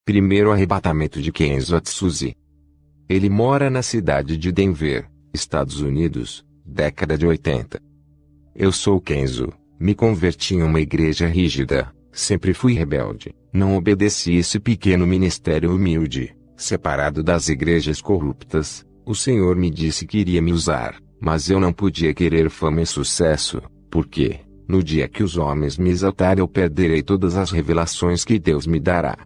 Primeiro arrebatamento de Kenzo Atsushi. Ele mora na cidade de Denver, Estados Unidos, década de 80. Eu sou Kenzo, me converti em uma igreja rígida, sempre fui rebelde, não obedeci esse pequeno ministério humilde, separado das igrejas corruptas. O Senhor me disse que iria me usar, mas eu não podia querer fama e sucesso, porque, no dia que os homens me exaltarem eu perderei todas as revelações que Deus me dará.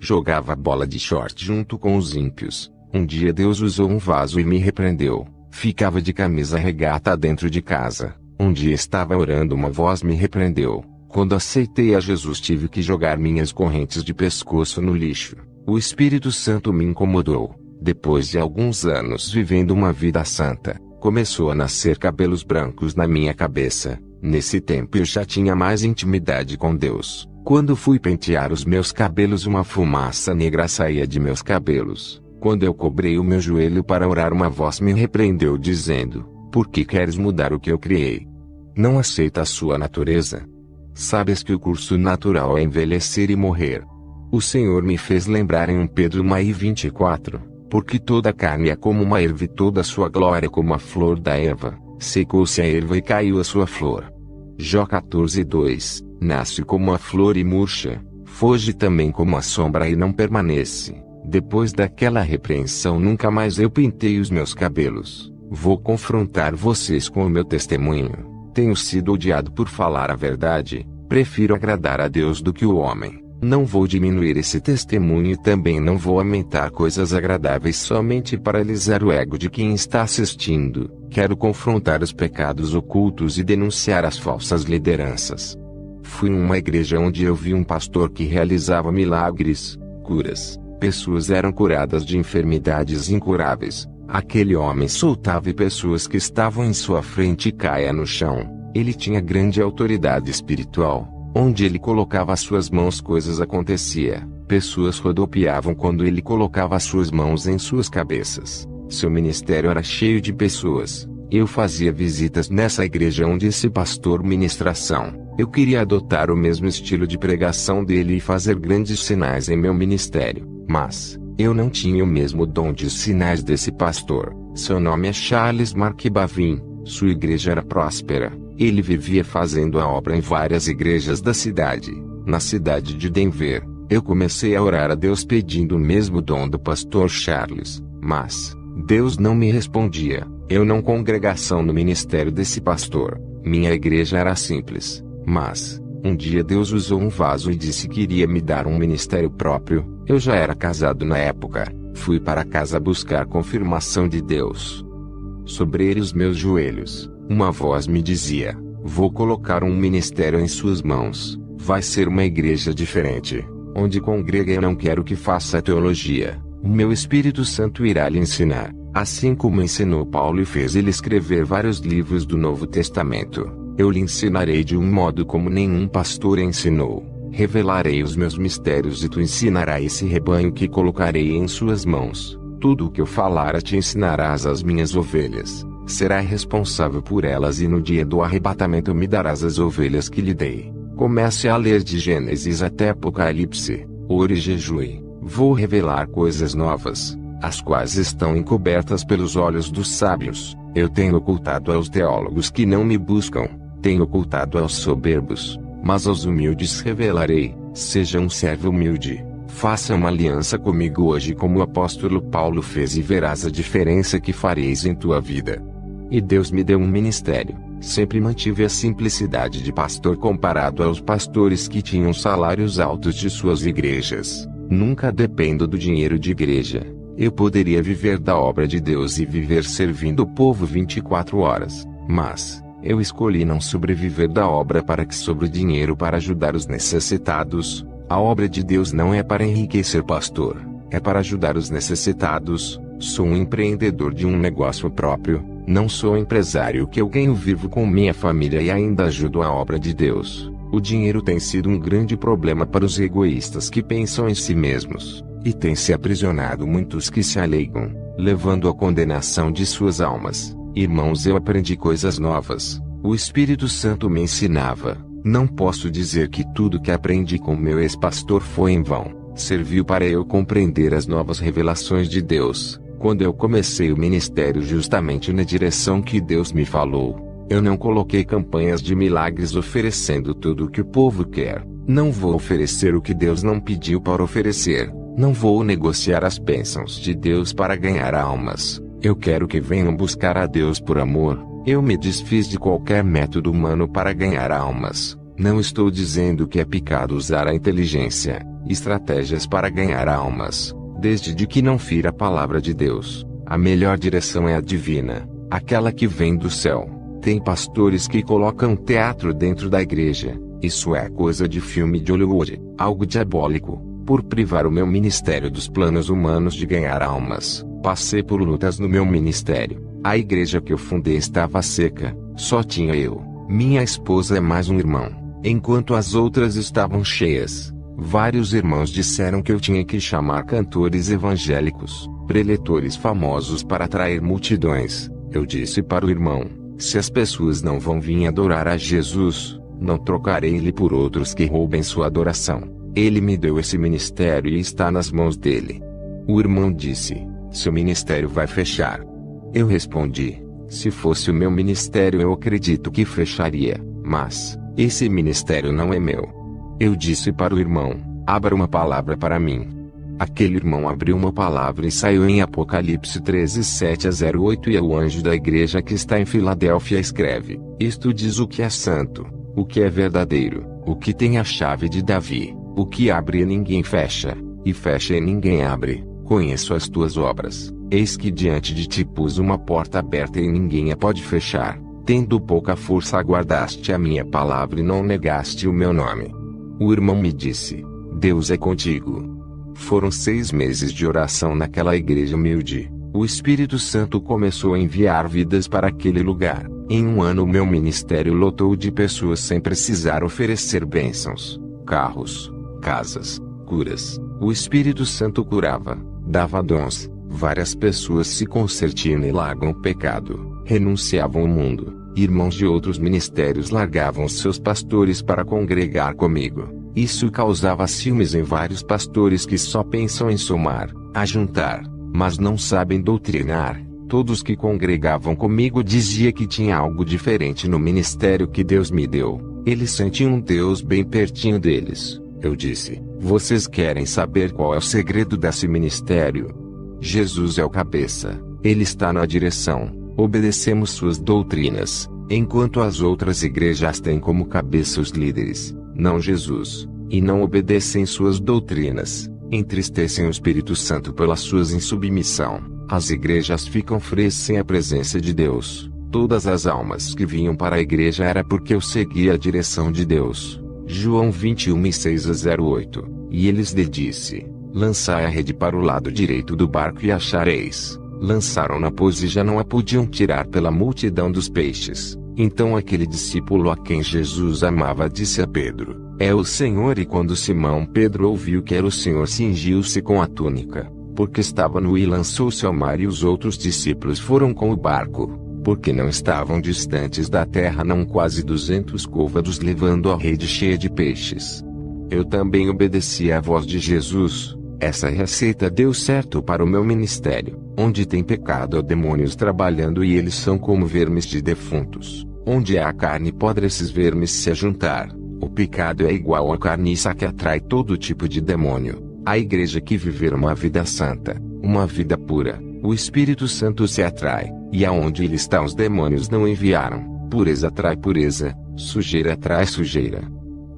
Jogava bola de short junto com os ímpios. Um dia Deus usou um vaso e me repreendeu. Ficava de camisa regata dentro de casa. Um dia estava orando, uma voz me repreendeu. Quando aceitei a Jesus tive que jogar minhas correntes de pescoço no lixo. O Espírito Santo me incomodou. Depois de alguns anos vivendo uma vida santa, começou a nascer cabelos brancos na minha cabeça. Nesse tempo eu já tinha mais intimidade com Deus. Quando fui pentear os meus cabelos, uma fumaça negra saía de meus cabelos. Quando eu cobrei o meu joelho para orar, uma voz me repreendeu dizendo: por que queres mudar o que eu criei? Não aceita a sua natureza? Sabes que o curso natural é envelhecer e morrer. O Senhor me fez lembrar em 1 Pedro 1:24, porque toda a carne é como uma erva e toda a sua glória como a flor da erva. Secou-se a erva e caiu a sua flor. Jó 14:2, nasce como a flor e murcha, foge também como a sombra e não permanece. Depois daquela repreensão nunca mais eu pentei os meus cabelos. Vou confrontar vocês com o meu testemunho. Tenho sido odiado por falar a verdade, prefiro agradar a Deus do que o homem. Não vou diminuir esse testemunho e também não vou aumentar coisas agradáveis somente para alisar o ego de quem está assistindo. Quero confrontar os pecados ocultos e denunciar as falsas lideranças. Fui em uma igreja onde eu vi um pastor que realizava milagres, curas. Pessoas eram curadas de enfermidades incuráveis. Aquele homem soltava e pessoas que estavam em sua frente caíam no chão. Ele tinha grande autoridade espiritual. Onde ele colocava as suas mãos coisas acontecia. Pessoas rodopiavam quando ele colocava as suas mãos em suas cabeças. Seu ministério era cheio de pessoas. Eu fazia visitas nessa igreja onde esse pastor ministração. Eu queria adotar o mesmo estilo de pregação dele e fazer grandes sinais em meu ministério. Mas, eu não tinha o mesmo dom de sinais desse pastor. Seu nome é Charles Mark Bavin. Sua igreja era próspera. Ele vivia fazendo a obra em várias igrejas da cidade. Na cidade de Denver, eu comecei a orar a Deus pedindo o mesmo dom do pastor Charles. Mas, Deus não me respondia. Eu não congregação no ministério desse pastor. Minha igreja era simples. Mas, um dia Deus usou um vaso e disse que iria me dar um ministério próprio. Eu já era casado na época. Fui para casa buscar confirmação de Deus. Sobre os meus joelhos, uma voz me dizia: vou colocar um ministério em suas mãos. Vai ser uma igreja diferente, onde congrega. Eu não quero que faça teologia. O meu Espírito Santo irá lhe ensinar, assim como ensinou Paulo e fez ele escrever vários livros do Novo Testamento. Eu lhe ensinarei de um modo como nenhum pastor ensinou. Revelarei os meus mistérios e tu ensinarás esse rebanho que colocarei em suas mãos. Tudo o que eu falar te ensinarás às minhas ovelhas. Será responsável por elas e no dia do arrebatamento me darás as ovelhas que lhe dei. Comece a ler de Gênesis até Apocalipse. Ore e jejue. Vou revelar coisas novas, as quais estão encobertas pelos olhos dos sábios. Eu tenho ocultado aos teólogos que não me buscam. Tenho ocultado aos soberbos, mas aos humildes revelarei. Seja um servo humilde. Faça uma aliança comigo hoje como o apóstolo Paulo fez e verás a diferença que fareis em tua vida. E Deus me deu um ministério. Sempre mantive a simplicidade de pastor comparado aos pastores que tinham salários altos de suas igrejas. Nunca dependo do dinheiro de igreja. Eu poderia viver da obra de Deus e viver servindo o povo 24 horas. Mas, eu escolhi não sobreviver da obra para que sobre o dinheiro para ajudar os necessitados. A obra de Deus não é para enriquecer pastor, é para ajudar os necessitados. Sou um empreendedor de um negócio próprio, não sou empresário que eu ganho vivo com minha família e ainda ajudo a obra de Deus. O dinheiro tem sido um grande problema para os egoístas que pensam em si mesmos, e tem se aprisionado muitos que se alegam, levando à condenação de suas almas. Irmãos, eu aprendi coisas novas. O Espírito Santo me ensinava. Não posso dizer que tudo que aprendi com meu ex-pastor foi em vão. serviu para eu compreender as novas revelações de Deus. Quando eu comecei o ministério justamente na direção que Deus me falou, eu não coloquei campanhas de milagres oferecendo tudo o que o povo quer. Não vou oferecer o que Deus não pediu para oferecer. Não vou negociar as bênçãos de Deus para ganhar almas. Eu quero que venham buscar a Deus por amor. Eu me desfiz de qualquer método humano para ganhar almas. Não estou dizendo que é pecado usar a inteligência, estratégias para ganhar almas, desde que não fira a palavra de Deus. A melhor direção é a divina, aquela que vem do céu. Tem pastores que colocam teatro dentro da igreja. Isso é coisa de filme de Hollywood, algo diabólico. Por privar o meu ministério dos planos humanos de ganhar almas, passei por lutas no meu ministério. A igreja que eu fundei estava seca, só tinha eu, minha esposa e mais um irmão, enquanto as outras estavam cheias. Vários irmãos disseram que eu tinha que chamar cantores evangélicos, preletores famosos para atrair multidões. Eu disse para o irmão: se as pessoas não vão vir adorar a Jesus, não trocarei ele por outros que roubem sua adoração. Ele me deu esse ministério e está nas mãos dele. O irmão disse: seu ministério vai fechar. Eu respondi: se fosse o meu ministério eu acredito que fecharia, mas esse ministério não é meu. Eu disse para o irmão: abra uma palavra para mim. Aquele irmão abriu uma palavra e saiu em Apocalipse 13:7-08, e o anjo da igreja que está em Filadélfia escreve: isto diz o que é santo, o que é verdadeiro, o que tem a chave de Davi, o que abre e ninguém fecha, e fecha e ninguém abre. Conheço as tuas obras, eis que diante de ti pus uma porta aberta e ninguém a pode fechar. Tendo pouca força aguardaste a minha palavra e não negaste o meu nome. O irmão me disse: Deus é contigo. Foram 6 meses de oração naquela igreja humilde. O Espírito Santo começou a enviar vidas para aquele lugar. Em um ano meu ministério lotou de pessoas sem precisar oferecer bênçãos, carros, casas, curas. O Espírito Santo curava, dava dons. Várias pessoas se convertiam e largam o pecado, renunciavam ao mundo. Irmãos de outros ministérios largavam seus pastores para congregar comigo. Isso causava ciúmes em vários pastores que só pensam em somar, ajuntar, mas não sabem doutrinar. Todos que congregavam comigo diziam que tinha algo diferente no ministério que Deus me deu. Eles sentiam um Deus bem pertinho deles. Eu disse: vocês querem saber qual é o segredo desse ministério? Jesus é o cabeça, ele está na direção. Obedecemos suas doutrinas, enquanto as outras igrejas têm como cabeça os líderes, não Jesus, e não obedecem suas doutrinas, entristecem o Espírito Santo pela sua insubmissão. As igrejas ficam frias sem a presença de Deus. Todas as almas que vinham para a igreja era porque eu seguia a direção de Deus. João 21:6-08. E eles lhe disse: lançai a rede para o lado direito do barco e achareis. Lançaram-na, pois e já não a podiam tirar pela multidão dos peixes. Então aquele discípulo a quem Jesus amava disse a Pedro: é o Senhor. E quando Simão Pedro ouviu que era o Senhor, cingiu-se com a túnica, porque estava nu, e lançou-se ao mar. E os outros discípulos foram com o barco, porque não estavam distantes da terra não quase 200 côvados, levando a rede cheia de peixes. Eu também obedeci à voz de Jesus. Essa receita deu certo para o meu ministério. Onde tem pecado há demônios trabalhando, e eles são como vermes de defuntos. Onde há carne podre, esses vermes se ajuntar. O pecado é igual à carniça que atrai todo tipo de demônio. A igreja que viver uma vida santa, uma vida pura, o Espírito Santo se atrai, e aonde ele está os demônios não enviaram. Pureza atrai pureza, sujeira atrai sujeira.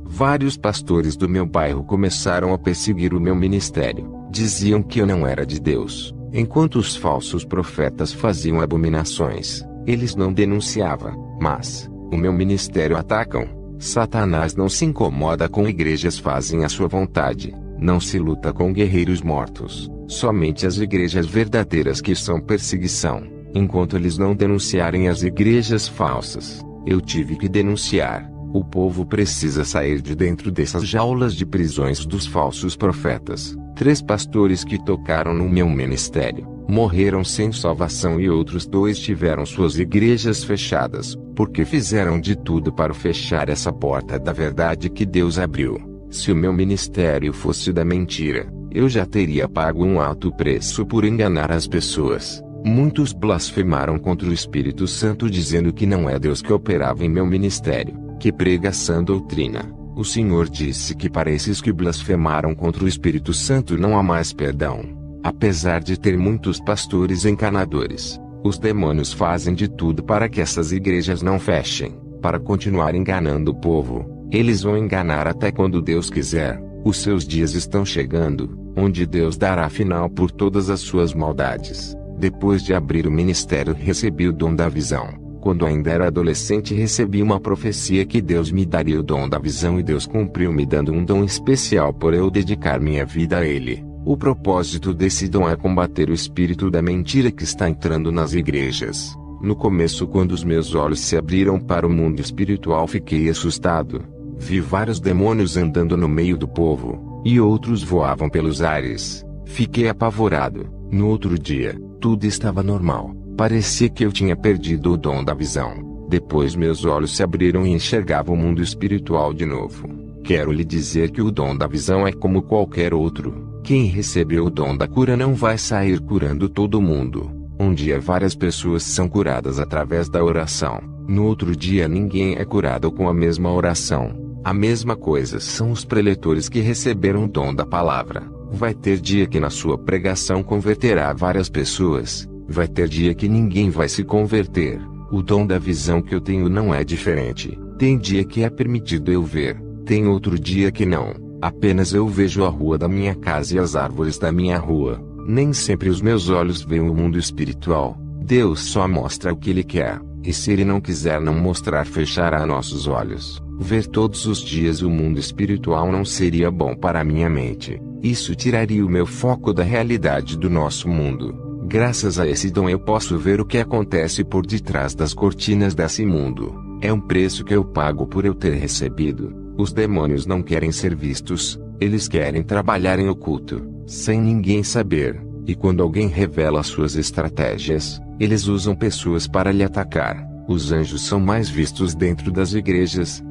Vários pastores do meu bairro começaram a perseguir o meu ministério. Diziam que eu não era de Deus, enquanto os falsos profetas faziam abominações. Eles não denunciavam, mas o meu ministério atacam. Satanás não se incomoda com igrejas fazem a sua vontade. Não se luta com guerreiros mortos. Somente as igrejas verdadeiras que são perseguição. Enquanto eles não denunciarem as igrejas falsas, eu tive que denunciar. O povo precisa sair de dentro dessas jaulas de prisões dos falsos profetas. 3 pastores que tocaram no meu ministério morreram sem salvação, e outros 2 tiveram suas igrejas fechadas, porque fizeram de tudo para fechar essa porta da verdade que Deus abriu. Se o meu ministério fosse da mentira, eu já teria pago um alto preço por enganar as pessoas. Muitos blasfemaram contra o Espírito Santo dizendo que não é Deus que operava em meu ministério, que prega sã doutrina. O Senhor disse que para esses que blasfemaram contra o Espírito Santo não há mais perdão. Apesar de ter muitos pastores enganadores, os demônios fazem de tudo para que essas igrejas não fechem, para continuar enganando o povo. Eles vão enganar até quando Deus quiser. Os seus dias estão chegando, onde Deus dará final por todas as suas maldades. Depois de abrir o ministério, recebi o dom da visão. Quando ainda era adolescente, recebi uma profecia que Deus me daria o dom da visão, e Deus cumpriu me dando um dom especial por eu dedicar minha vida a Ele. O propósito desse dom é combater o espírito da mentira que está entrando nas igrejas. No começo, quando os meus olhos se abriram para o mundo espiritual, fiquei assustado. Vi vários demônios andando no meio do povo, e outros voavam pelos ares. Fiquei apavorado. No outro dia, tudo estava normal. Parecia que eu tinha perdido o dom da visão. Depois meus olhos se abriram e enxergava o mundo espiritual de novo. Quero lhe dizer que o dom da visão é como qualquer outro. Quem recebeu o dom da cura não vai sair curando todo mundo. Um dia várias pessoas são curadas através da oração. No outro dia ninguém é curado com a mesma oração. A mesma coisa são os preletores que receberam o dom da palavra. Vai ter dia que na sua pregação converterá várias pessoas. Vai ter dia que ninguém vai se converter. O dom da visão que eu tenho não é diferente. Tem dia que é permitido eu ver. Tem outro dia que não. Apenas eu vejo a rua da minha casa e as árvores da minha rua. Nem sempre os meus olhos veem o mundo espiritual. Deus só mostra o que Ele quer. E se Ele não quiser não mostrar, fechará nossos olhos. Ver todos os dias o mundo espiritual não seria bom para a minha mente. Isso tiraria o meu foco da realidade do nosso mundo. Graças a esse dom eu posso ver o que acontece por detrás das cortinas desse mundo. É um preço que eu pago por eu ter recebido. Os demônios não querem ser vistos. Eles querem trabalhar em oculto, sem ninguém saber. E quando alguém revela suas estratégias, eles usam pessoas para lhe atacar. Os anjos são mais vistos dentro das igrejas.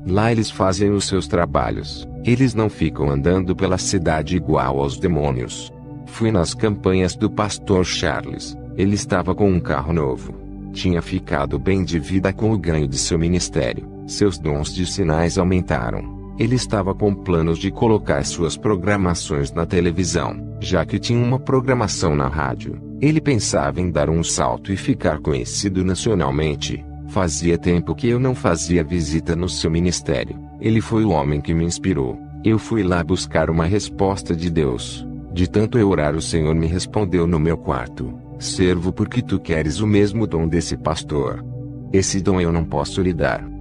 Lá eles fazem os seus trabalhos. Eles não ficam andando pela cidade igual aos demônios. Fui nas campanhas do pastor Charles. Ele estava com um carro novo. Tinha ficado bem de vida com o ganho de seu ministério. Seus dons de sinais aumentaram. Ele estava com planos de colocar suas programações na televisão, já que tinha uma programação na rádio. Ele pensava em dar um salto e ficar conhecido nacionalmente. Fazia tempo que eu não fazia visita no seu ministério. Ele foi o homem que me inspirou. Eu fui lá buscar uma resposta de Deus. De tanto eu orar, o Senhor me respondeu no meu quarto: servo, porque tu queres o mesmo dom desse pastor. Esse dom eu não posso lhe dar.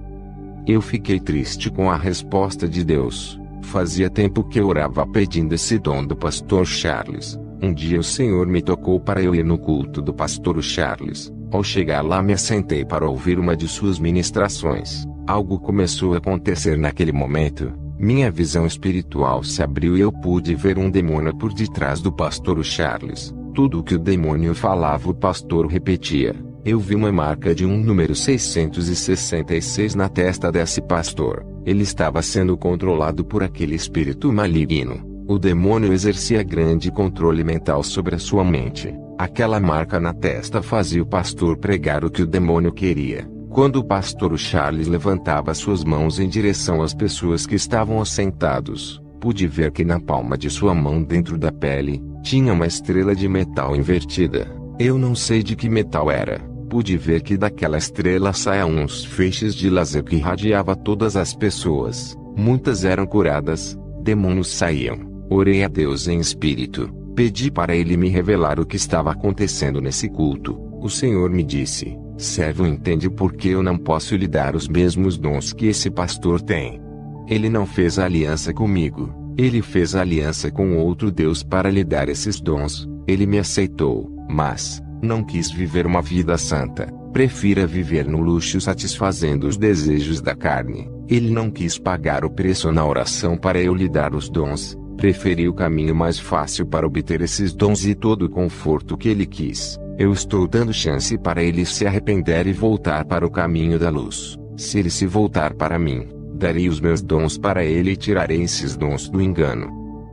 Eu fiquei triste com a resposta de Deus. Fazia tempo que eu orava pedindo esse dom do pastor Charles. Um dia o Senhor me tocou para eu ir no culto do pastor Charles. Ao chegar lá me assentei para ouvir uma de suas ministrações. Algo começou a acontecer naquele momento. Minha visão espiritual se abriu e eu pude ver um demônio por detrás do pastor Charles. Tudo o que o demônio falava o pastor repetia. Eu vi uma marca de um número 666 na testa desse pastor. Ele estava sendo controlado por aquele espírito maligno. O demônio exercia grande controle mental sobre a sua mente. Aquela marca na testa fazia o pastor pregar o que o demônio queria. Quando o pastor Charles levantava suas mãos em direção às pessoas que estavam assentados, pude ver que na palma de sua mão, dentro da pele, tinha uma estrela de metal invertida. Eu não sei de que metal era. Pude ver que daquela estrela saíam uns feixes de laser que irradiava todas as pessoas. Muitas eram curadas, demônios saíam. Orei a Deus em espírito. Pedi para Ele me revelar o que estava acontecendo nesse culto. O Senhor me disse: servo, entende por que eu não posso lhe dar os mesmos dons que esse pastor tem. Ele não fez aliança comigo. Ele fez aliança com outro Deus para lhe dar esses dons. Ele me aceitou, mas não quis viver uma vida santa. Prefira viver no luxo satisfazendo os desejos da carne. Ele não quis pagar o preço na oração para eu lhe dar os dons. Preferiu o caminho mais fácil para obter esses dons e todo o conforto que ele quis. Eu estou dando chance para ele se arrepender e voltar para o caminho da luz. Se ele se voltar para mim, Darei os meus dons para ele e tirarei esses dons do engano.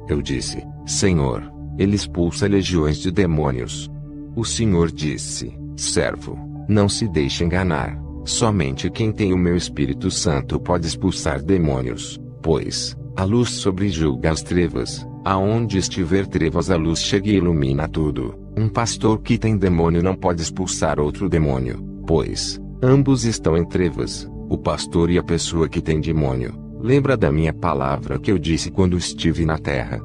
Eu disse: Senhor, ele expulsa legiões de demônios. O Senhor disse: servo, não se deixe enganar. Somente quem tem o meu Espírito Santo pode expulsar demônios, pois a luz sobrejuga as trevas. Aonde estiver trevas, a luz chega e ilumina tudo. Um pastor que tem demônio não pode expulsar outro demônio, pois ambos estão em trevas, o pastor e a pessoa que tem demônio. Lembra da minha palavra que eu disse quando estive na terra?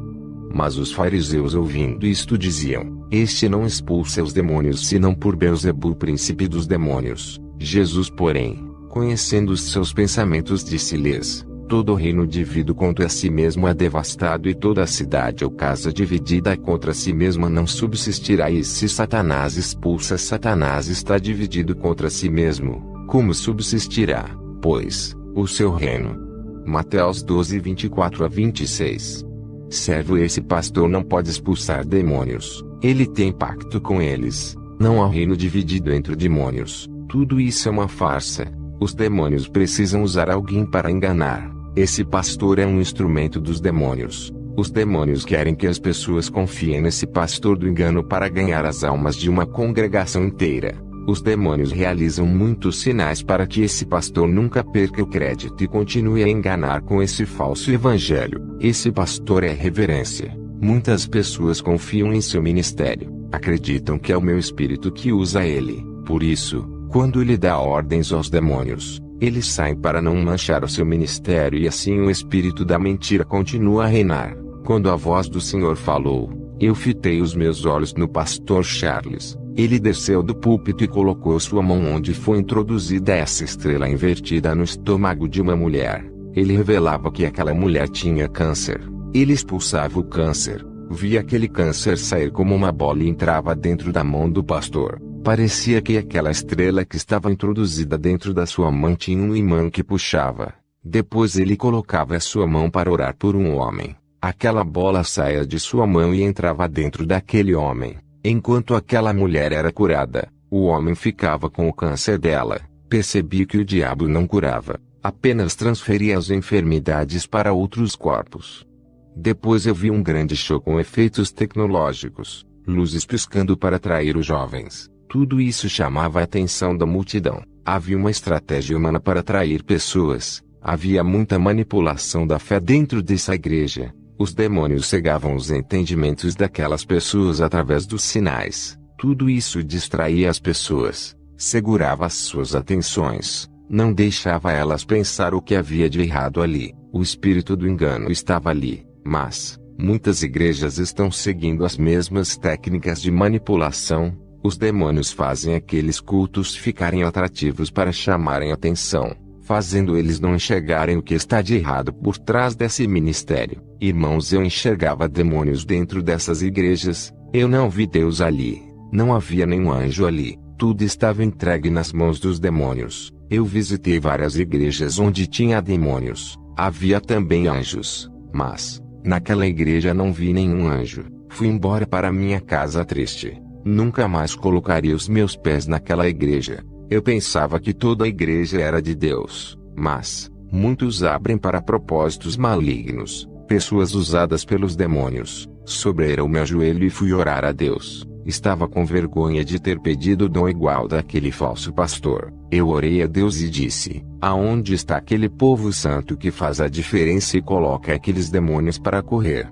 Mas os fariseus, ouvindo isto, diziam: este não expulsa os demônios senão por Beelzebul, príncipe dos demônios. Jesus, porém, conhecendo os seus pensamentos, disse-lhes: todo reino dividido contra si mesmo é devastado, e toda a cidade ou casa dividida contra si mesma não subsistirá. E se Satanás expulsa Satanás, está dividido contra si mesmo, como subsistirá, pois, o seu reino? Mateus 12, 24-26. Servo, esse pastor não pode expulsar demônios, ele tem pacto com eles. Não há reino dividido entre demônios, tudo isso é uma farsa. Os demônios precisam usar alguém para enganar. Esse pastor é um instrumento dos demônios. Os demônios querem que as pessoas confiem nesse pastor do engano para ganhar as almas de uma congregação inteira. Os demônios realizam muitos sinais para que esse pastor nunca perca o crédito e continue a enganar com esse falso evangelho. Esse pastor é reverência. Muitas pessoas confiam em seu ministério, acreditam que é o meu espírito que usa ele. Por isso, quando ele dá ordens aos demônios, eles saem para não manchar o seu ministério, e assim o espírito da mentira continua a reinar. Quando a voz do Senhor falou, eu fitei os meus olhos no pastor Charles. Ele desceu do púlpito e colocou sua mão onde foi introduzida essa estrela invertida no estômago de uma mulher. Ele revelava que aquela mulher tinha câncer. Ele expulsava o câncer. Via aquele câncer sair como uma bola e entrava dentro da mão do pastor. Parecia que aquela estrela que estava introduzida dentro da sua mão tinha um imã que puxava. Depois ele colocava a sua mão para orar por um homem. Aquela bola saía de sua mão e entrava dentro daquele homem. Enquanto aquela mulher era curada, o homem ficava com o câncer dela. Percebi que o diabo não curava, apenas transferia as enfermidades para outros corpos. Depois eu vi um grande show com efeitos tecnológicos, luzes piscando para atrair os jovens. Tudo isso chamava a atenção da multidão. Havia uma estratégia humana para atrair pessoas. Havia muita manipulação da fé dentro dessa igreja. Os demônios cegavam os entendimentos daquelas pessoas através dos sinais. Tudo isso distraía as pessoas, segurava as suas atenções, não deixava elas pensar o que havia de errado ali. O espírito do engano estava ali, mas muitas igrejas estão seguindo as mesmas técnicas de manipulação. Os demônios fazem aqueles cultos ficarem atrativos para chamarem atenção, fazendo eles não enxergarem o que está de errado por trás desse ministério. Irmãos, eu enxergava demônios dentro dessas igrejas. Eu não vi Deus ali, não havia nenhum anjo ali, tudo estava entregue nas mãos dos demônios. Eu visitei várias igrejas onde tinha demônios, havia também anjos, mas naquela igreja não vi nenhum anjo. Fui embora para minha casa triste. Nunca mais colocaria os meus pés naquela igreja. Eu pensava que toda a igreja era de Deus, mas muitos abrem para propósitos malignos. Pessoas usadas pelos demônios. Sobrei o meu joelho e fui orar a Deus. Estava com vergonha de ter pedido o dom igual daquele falso pastor. Eu orei a Deus e disse: aonde está aquele povo santo que faz a diferença e coloca aqueles demônios para correr?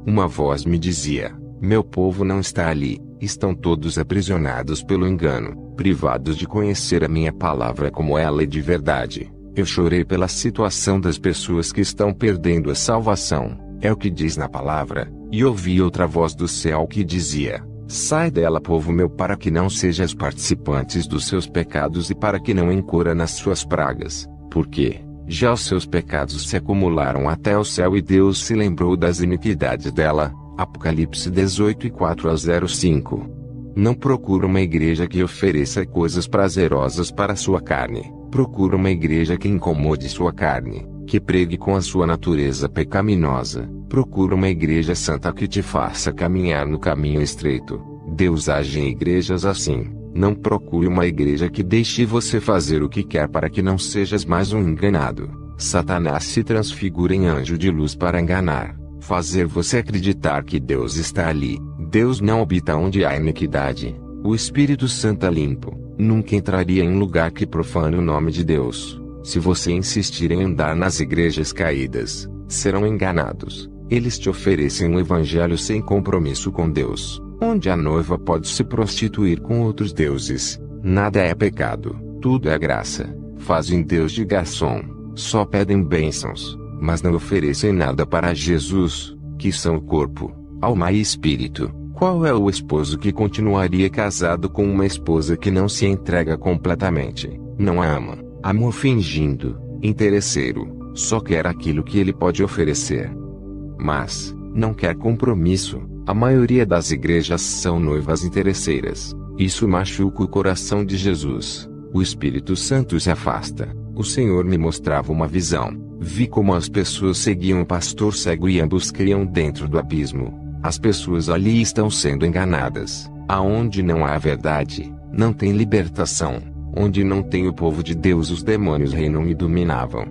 Uma voz me dizia: meu povo não está ali. Estão todos aprisionados pelo engano, privados de conhecer a minha palavra como ela é de verdade. Eu chorei pela situação das pessoas que estão perdendo a salvação, é o que diz na palavra, e ouvi outra voz do céu que dizia: sai dela, povo meu, para que não sejas participantes dos seus pecados e para que não incorra nas suas pragas, porque já os seus pecados se acumularam até o céu e Deus se lembrou das iniquidades dela. Apocalipse 18, 4-5. Não procura uma igreja que ofereça coisas prazerosas para sua carne. Procura uma igreja que incomode sua carne, que pregue com a sua natureza pecaminosa. Procura uma igreja santa que te faça caminhar no caminho estreito. Deus age em igrejas assim. Não procure uma igreja que deixe você fazer o que quer para que não sejas mais um enganado. Satanás se transfigura em anjo de luz para enganar, fazer você acreditar que Deus está ali. Deus não habita onde há iniquidade. O Espírito Santo é limpo, nunca entraria em lugar que profane o nome de Deus. Se você insistir em andar nas igrejas caídas, serão enganados. Eles te oferecem um evangelho sem compromisso com Deus, onde a noiva pode se prostituir com outros deuses. Nada é pecado, tudo é graça. Fazem Deus de garçom, só pedem bênçãos, mas não oferecem nada para Jesus, que são o corpo, alma e espírito. Qual é o esposo que continuaria casado com uma esposa que não se entrega completamente, não a ama, amor fingindo, interesseiro, só quer aquilo que ele pode oferecer, mas não quer compromisso? A maioria das igrejas são noivas interesseiras. Isso machuca o coração de Jesus. O Espírito Santo se afasta. O Senhor me mostrava uma visão. Vi como as pessoas seguiam o pastor cego e ambos caíam dentro do abismo. As pessoas ali estão sendo enganadas. Aonde não há verdade, não tem libertação. Onde não tem o povo de Deus, os demônios reinam e dominavam.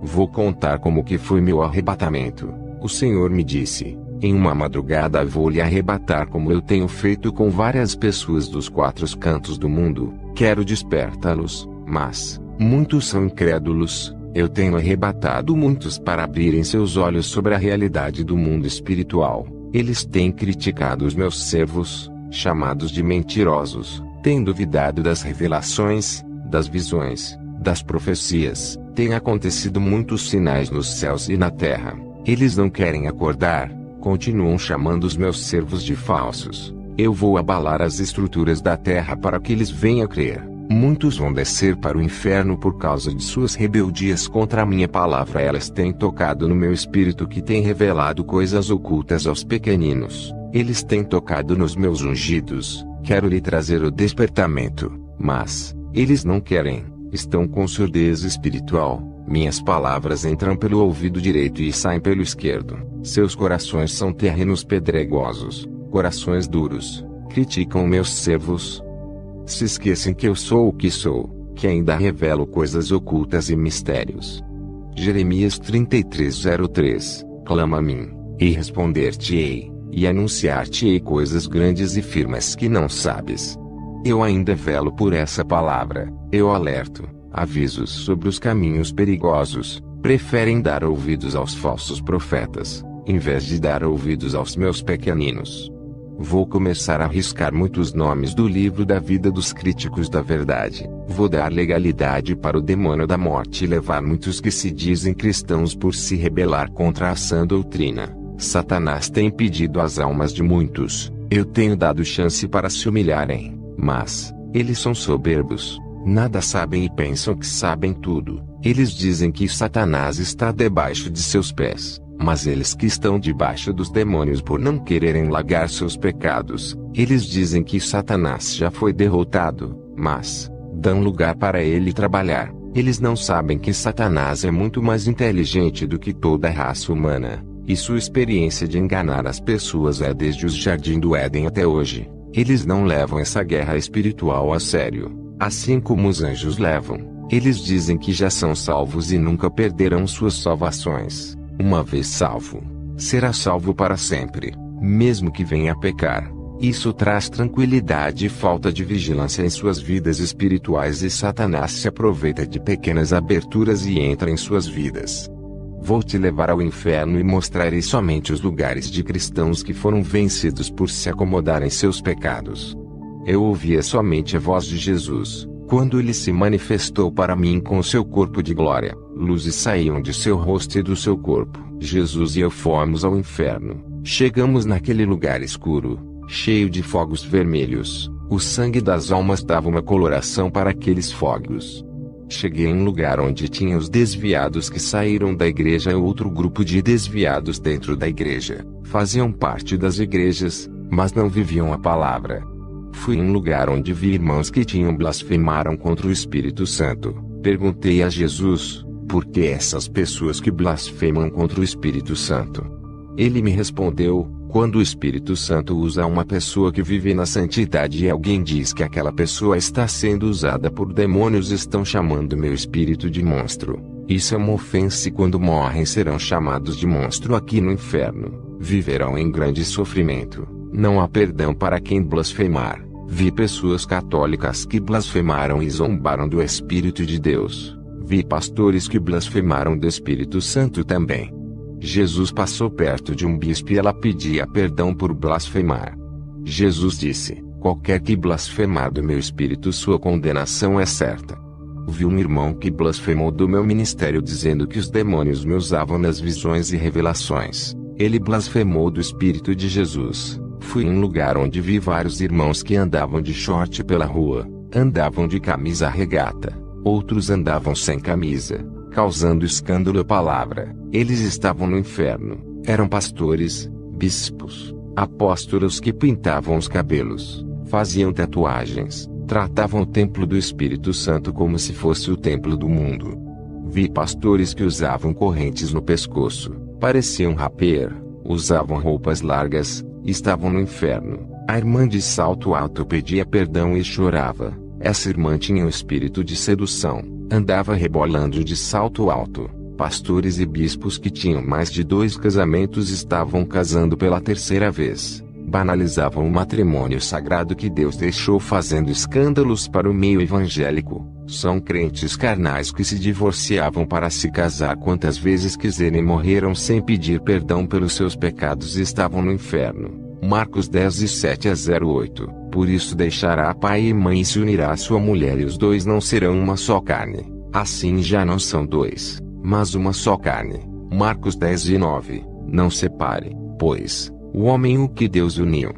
Vou contar como que foi meu arrebatamento. O Senhor me disse: em uma madrugada vou lhe arrebatar, como eu tenho feito com várias pessoas dos quatro cantos do mundo. Quero despertá-los, mas muitos são incrédulos. Eu tenho arrebatado muitos para abrirem seus olhos sobre a realidade do mundo espiritual. Eles têm criticado os meus servos, chamados de mentirosos, têm duvidado das revelações, das visões, das profecias. Têm acontecido muitos sinais nos céus e na terra. Eles não querem acordar, continuam chamando os meus servos de falsos. Eu vou abalar as estruturas da terra para que eles venham crer. Muitos vão descer para o inferno por causa de suas rebeldias contra a minha palavra. Elas têm tocado no meu espírito, que tem revelado coisas ocultas aos pequeninos. Eles têm tocado nos meus ungidos. Quero lhe trazer o despertamento, mas eles não querem. Estão com surdez espiritual. Minhas palavras entram pelo ouvido direito e saem pelo esquerdo. Seus corações são terrenos pedregosos, corações duros. Criticam meus servos. Se esquecem que eu sou o que sou, que ainda revelo coisas ocultas e mistérios. Jeremias 33:03. Clama a mim, e responder-te-ei, e anunciar-te-ei coisas grandes e firmes que não sabes. Eu ainda velo por essa palavra. Eu alerto, avisos sobre os caminhos perigosos. Preferem dar ouvidos aos falsos profetas, em vez de dar ouvidos aos meus pequeninos. Vou começar a riscar muitos nomes do livro da vida dos críticos da verdade. Vou dar legalidade para o demônio da morte e levar muitos que se dizem cristãos por se rebelar contra a sã doutrina. Satanás tem impedido as almas de muitos. Eu tenho dado chance para se humilharem, mas eles são soberbos. Nada sabem e pensam que sabem tudo. Eles dizem que Satanás está debaixo de seus pés. Mas eles que estão debaixo dos demônios por não quererem largar seus pecados. Eles dizem que Satanás já foi derrotado, mas dão lugar para ele trabalhar. Eles não sabem que Satanás é muito mais inteligente do que toda a raça humana, e sua experiência de enganar as pessoas é desde o jardim do Éden até hoje. Eles não levam essa guerra espiritual a sério, assim como os anjos levam. Eles dizem que já são salvos e nunca perderão suas salvações. Uma vez salvo, será salvo para sempre, mesmo que venha a pecar. Isso traz tranquilidade e falta de vigilância em suas vidas espirituais, e Satanás se aproveita de pequenas aberturas e entra em suas vidas. Vou te levar ao inferno e mostrarei somente os lugares de cristãos que foram vencidos por se acomodar em seus pecados. Eu ouvia somente a voz de Jesus, quando ele se manifestou para mim com seu corpo de glória. Luzes saíam de seu rosto e do seu corpo. Jesus e eu fomos ao inferno. Chegamos naquele lugar escuro, cheio de fogos vermelhos. O sangue das almas dava uma coloração para aqueles fogos. Cheguei em um lugar onde tinha os desviados que saíram da igreja e outro grupo de desviados dentro da igreja. Faziam parte das igrejas, mas não viviam a palavra. Fui em um lugar onde vi irmãos que blasfemaram contra o Espírito Santo. Perguntei a Jesus: por que essas pessoas que blasfemam contra o Espírito Santo? Ele me respondeu: quando o Espírito Santo usa uma pessoa que vive na santidade e alguém diz que aquela pessoa está sendo usada por demônios, estão chamando meu espírito de monstro. Isso é uma ofensa e quando morrem serão chamados de monstro aqui no inferno. Viverão em grande sofrimento. Não há perdão para quem blasfemar. Vi pessoas católicas que blasfemaram e zombaram do Espírito de Deus. Vi pastores que blasfemaram do Espírito Santo também. Jesus passou perto de um bispo e ela pedia perdão por blasfemar. Jesus disse: qualquer que blasfemar do meu Espírito, sua condenação é certa. Vi um irmão que blasfemou do meu ministério dizendo que os demônios me usavam nas visões e revelações. Ele blasfemou do Espírito de Jesus. Fui em um lugar onde vi vários irmãos que andavam de short pela rua, andavam de camisa regata, outros andavam sem camisa, causando escândalo à palavra. Eles estavam no inferno. Eram pastores, bispos, apóstolos que pintavam os cabelos, faziam tatuagens, tratavam o templo do Espírito Santo como se fosse o templo do mundo. Vi pastores que usavam correntes no pescoço, pareciam raper, usavam roupas largas, estavam no inferno. A irmã de salto alto pedia perdão e chorava. Essa irmã tinha um espírito de sedução, andava rebolando de salto alto. Pastores e bispos que tinham mais de 2 casamentos estavam casando pela 3ª vez. Banalizavam o matrimônio sagrado que Deus deixou, fazendo escândalos para o meio evangélico. São crentes carnais que se divorciavam para se casar quantas vezes quiserem, morreram sem pedir perdão pelos seus pecados e estavam no inferno. Marcos 10:7-8. Por isso deixará pai e mãe e se unirá à sua mulher e os dois não serão uma só carne. Assim já não são 2, mas uma só carne. Marcos 10:9. Não separe, pois, o homem o que Deus uniu.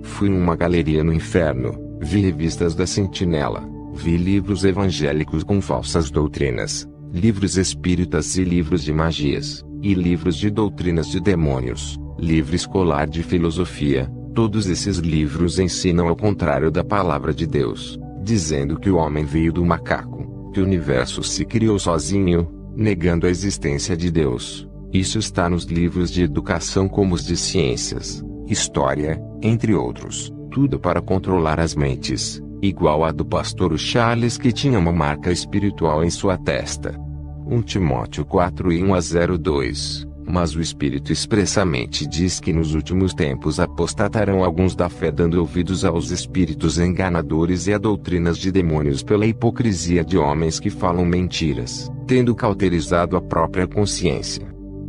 Fui em uma galeria no inferno, vi revistas da Sentinela, vi livros evangélicos com falsas doutrinas, livros espíritas e livros de magias, e livros de doutrinas de demônios, livro escolar de filosofia. Todos esses livros ensinam ao contrário da palavra de Deus, dizendo que o homem veio do macaco, que o universo se criou sozinho, negando a existência de Deus. Isso está nos livros de educação como os de ciências, história, entre outros, tudo para controlar as mentes, igual a do pastor Charles, que tinha uma marca espiritual em sua testa. 1 Timóteo 4:1-02. Mas o Espírito expressamente diz que nos últimos tempos apostatarão alguns da fé, dando ouvidos aos espíritos enganadores e a doutrinas de demônios, pela hipocrisia de homens que falam mentiras, tendo cauterizado a própria consciência.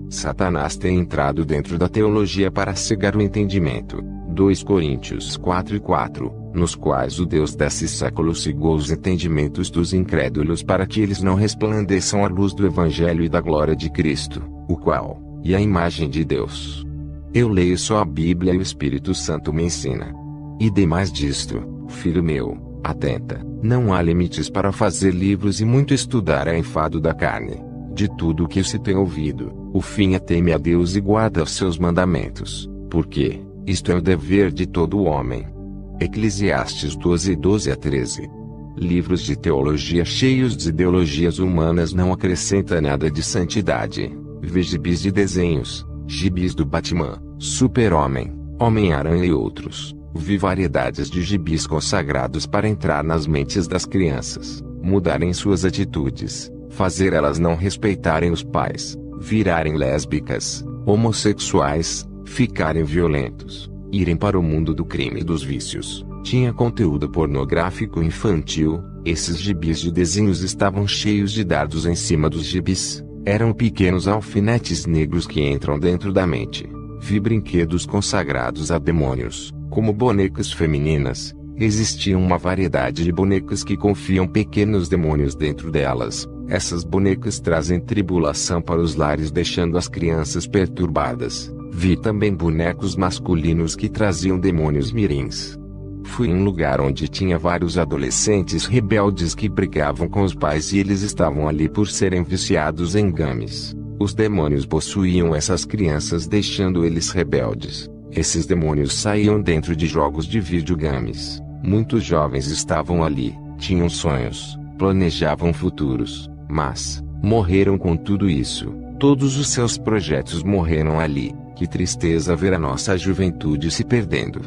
Satanás tem entrado dentro da teologia para cegar o entendimento. 2 Coríntios 4:4, nos quais o Deus desse século cegou os entendimentos dos incrédulos para que eles não resplandeçam a luz do Evangelho e da glória de Cristo, o qual, e a imagem de Deus. Eu leio só a Bíblia e o Espírito Santo me ensina. E demais disto, filho meu, atenta, não há limites para fazer livros e muito estudar é enfado da carne. De tudo o que se tem ouvido, o fim é teme a Deus e guarda os seus mandamentos, porque isto é o dever de todo homem. Eclesiastes 12:12-13. Livros de teologia cheios de ideologias humanas não acrescenta nada de santidade. Vê gibis de desenhos, gibis do Batman, Super-Homem, Homem-Aranha e outros. Vi variedades de gibis consagrados para entrar nas mentes das crianças, mudarem suas atitudes, fazer elas não respeitarem os pais, virarem lésbicas, homossexuais, ficarem violentos, irem para o mundo do crime e dos vícios. Tinha conteúdo pornográfico infantil. Esses gibis de desenhos estavam cheios de dardos em cima dos gibis. Eram pequenos alfinetes negros que entram dentro da mente. Vi brinquedos consagrados a demônios, como bonecas femininas. Existia uma variedade de bonecas que confiam pequenos demônios dentro delas. Essas bonecas trazem tribulação para os lares, deixando as crianças perturbadas. Vi também bonecos masculinos que traziam demônios mirins. Fui em um lugar onde tinha vários adolescentes rebeldes que brigavam com os pais e eles estavam ali por serem viciados em games. Os demônios possuíam essas crianças, deixando eles rebeldes. Esses demônios saíam dentro de jogos de videogames. Muitos jovens estavam ali, tinham sonhos, planejavam futuros, mas morreram com tudo isso. Todos os seus projetos morreram ali. Que tristeza ver a nossa juventude se perdendo.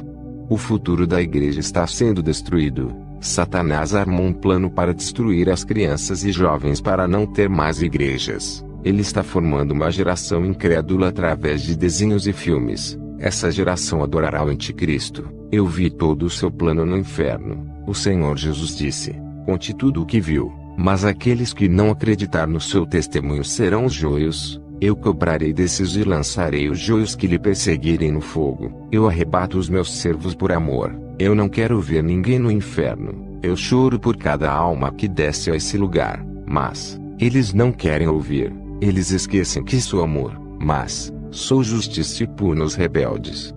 O futuro da igreja está sendo destruído. Satanás armou um plano para destruir as crianças e jovens para não ter mais igrejas. Ele está formando uma geração incrédula através de desenhos e filmes. Essa geração adorará o anticristo. Eu vi todo o seu plano no inferno. O Senhor Jesus disse: conte tudo o que viu. Mas aqueles que não acreditar no seu testemunho serão os joios. Eu cobrarei desses e lançarei os joios que lhe perseguirem no fogo. Eu arrebato os meus servos por amor. Eu não quero ver ninguém no inferno. Eu choro por cada alma que desce a esse lugar. Mas eles não querem ouvir. Eles esquecem que sou amor. Mas sou justiça e puno os rebeldes.